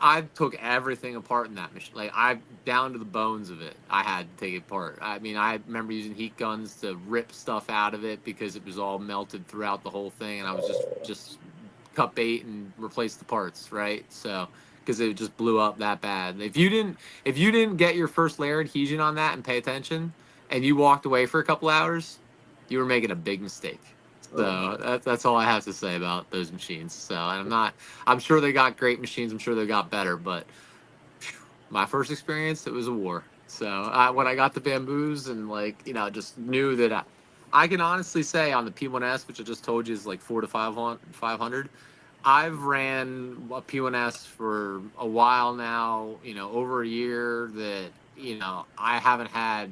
I took everything apart in that machine, like I down to the bones of it. I had to take it apart. I mean, I remember using heat guns to rip stuff out of it because it was all melted throughout the whole thing, and I was just cut bait and replace the parts, right? So because it just blew up that bad. If you didn't get your first layer adhesion on that and pay attention, and you walked away for a couple hours, you were making a big mistake. So that's all I have to say about those machines. So I'm sure they got great machines. I'm sure they got better, but my first experience, it was a war. So when I got the bamboos and like, you know, just knew that I can honestly say on the P1S, which I just told you is like 400 to 500, I've ran a P1S for a while now, you know, over a year, that, you know, I haven't had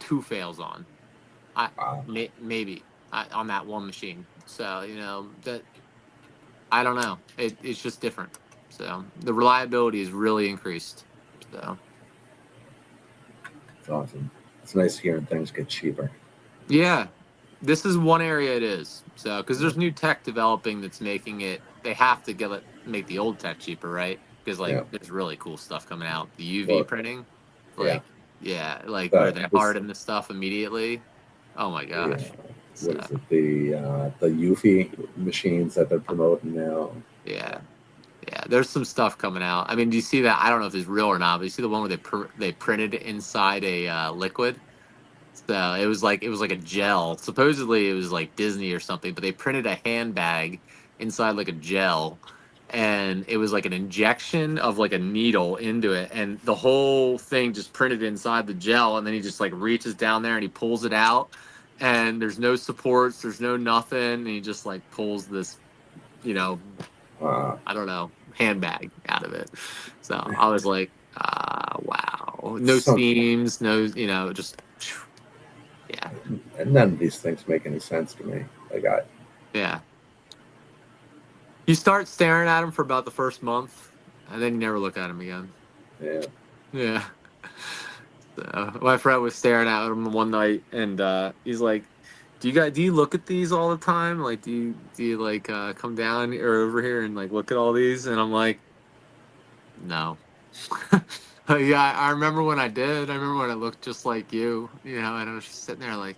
2 fails on. Maybe on that one machine. So, you know, that I don't know. It's just different. So the reliability is really increased. So It's awesome. It's nice hearing things get cheaper. yeah, this is one area it is. So because there's new tech developing that's making it, they have to make the old tech cheaper, right? Because like there's really cool stuff coming out. The UV printing, like like where they harden the stuff immediately. Oh my gosh. Yeah. What is it? The Eufy machines that they're promoting now. Yeah. There's some stuff coming out. I mean, do you see that? I don't know if it's real or not, but you see the one where they printed it inside a liquid. So it was like a gel. Supposedly it was like Disney or something, but they printed a handbag inside like a gel, and it was like an injection of like a needle into it, and the whole thing just printed inside the gel, and then he just like reaches down there and he pulls it out. and there's no supports, there's no nothing, and he just like pulls this, I don't know, handbag out of it. So I was like, wow, no Some- seams, no, just yeah, None of these things make any sense to me. Like yeah. You start staring at him for about the first month, and then you never look at him again. yeah. Yeah. So my friend was staring at him one night, and he's like, "Do you look at these all the time? Like, do you like come down or over here and like look at all these?" And I'm like, "No." Yeah, I remember when I did. I remember when it looked just like you, and I was just sitting there like,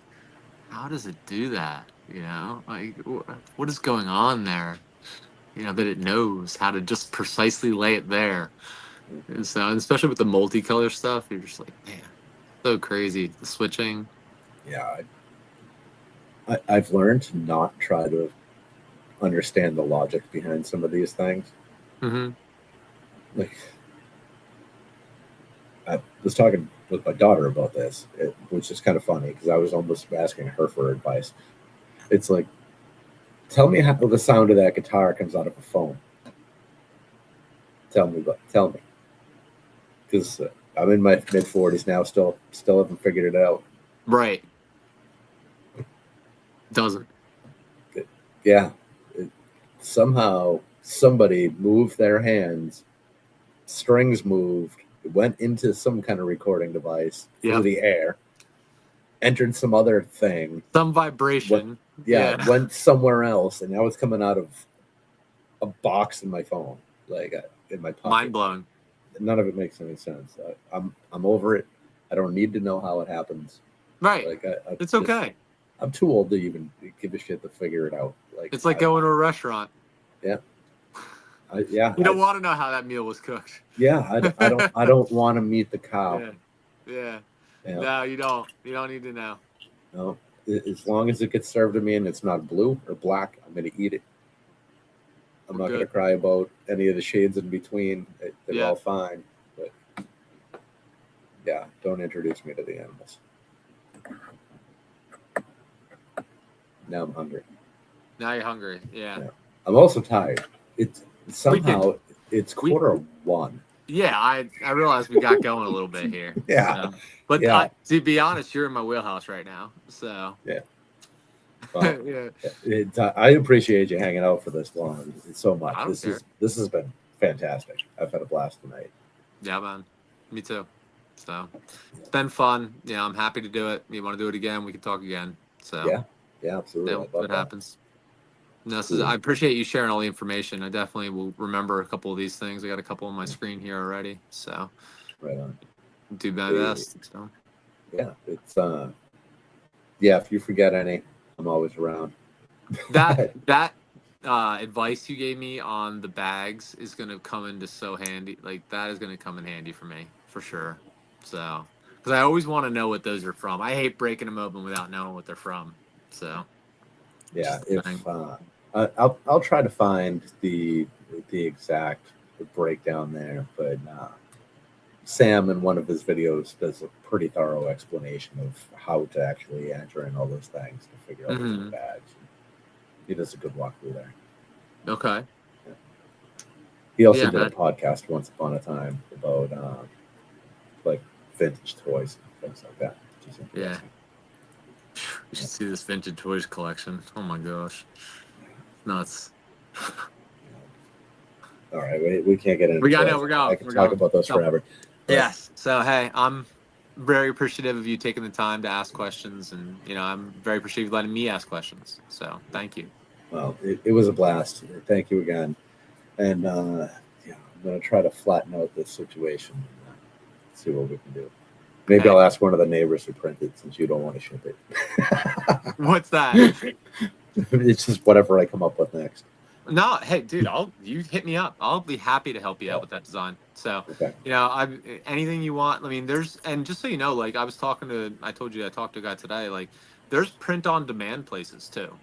"How does it do that?" Like what is going on there? That it knows how to just precisely lay it there. And so, and especially with the multicolor stuff, you're just like, man, so crazy. The switching. Yeah. I've learned to not try to understand the logic behind some of these things. Mm-hmm. Like, I was talking with my daughter about this, which is kind of funny because I was almost asking her for advice. It's like, tell me how the sound of that guitar comes out of a phone. Tell me, because I'm in my mid-40s now, still haven't figured it out. Right. Doesn't. Yeah, somehow somebody moved their hands, strings moved, it went into some kind of recording device through the air, entered some other thing, some vibration. Went somewhere else, and now it's coming out of a box in my phone, like in my pocket. Mind blown. None of it makes any sense. I'm over it. I don't need to know how it happens. Right. Like it's okay. I'm too old to even give a shit to figure it out. Like it's like going to a restaurant. Yeah. You don't want to know how that meal was cooked. Yeah, I don't want to meet the cow. Yeah. No, you don't. You don't need to know. No, as long as it gets served to me and it's not blue or black, I'm going to eat it. I'm not going to cry about any of the shades in between. They're all fine. But yeah, don't introduce me to the animals. Now I'm hungry. Now you're hungry. Yeah. I'm also tired. It's somehow it's 1:45. Yeah, I realize we got going a little bit here. Yeah. But to be honest, you're in my wheelhouse right now. So yeah. Well, I appreciate you hanging out for this long so much. This has been fantastic. I've had a blast tonight. Yeah, man. Me too. So it's been fun. Yeah, I'm happy to do it. You want to do it again? We can talk again. So yeah, absolutely. What happens? No, I appreciate you sharing all the information. I definitely will remember a couple of these things. I got a couple on my screen here already. So right on. Do my best. So yeah, it's if you forget any, I'm always around. That advice you gave me on the bags is gonna come into so handy. Like that is gonna come in handy for me for sure. So because I always want to know what those are from. I hate breaking them open without knowing what they're from. So yeah, I'll try to find the exact breakdown there, but Sam in one of his videos does a pretty thorough explanation of how to actually enter in all those things to figure out the bags. He does a good walkthrough there. Okay. Yeah. He also did a podcast once upon a time about like vintage toys and things like that. Yeah. You should see this vintage toys collection. Oh my gosh. Nuts. All right, we can't get into we're going. I can talk about those forever. Yes. So hey, I'm very appreciative of you taking the time to ask questions, and I'm very appreciative of letting me ask questions. So thank you. Well, it was a blast. Thank you again. And I'm going to try to flatten out this situation and see what we can do. Maybe I'll ask one of the neighbors who printed, since you don't want to ship it. What's that? It's just whatever I come up with next. No, hey, dude, you hit me up. I'll be happy to help you out with that design. So, anything you want. I mean, and just so you know, like I told you I talked to a guy today. Like, there's print on demand places too.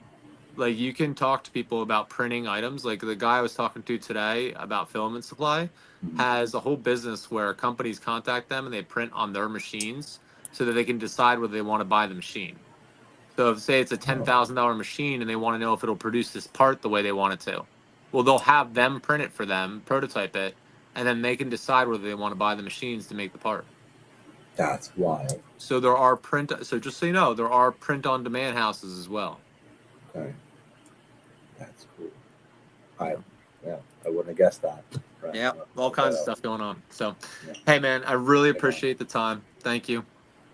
Like you can talk to people about printing items. Like the guy I was talking to today about filament supply has a whole business where companies contact them and they print on their machines so that they can decide whether they want to buy the machine. So if say it's a $10,000 machine and they want to know if it'll produce this part the way they want it to, well, they'll have them print it for them, prototype it, and then they can decide whether they want to buy the machines to make the part. That's wild. So there are so just so you know, there are print-on-demand houses as well. Okay. That's cool. I wouldn't have guessed that. Right. Yeah, all kinds of stuff going on. So, Yeah. hey, man, I really appreciate the time. Thank you.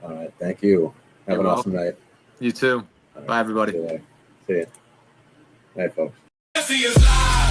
All right. Thank you. Have You're an awesome night. You too. All right. Bye, everybody. See you later. See you. Night, folks. See us live.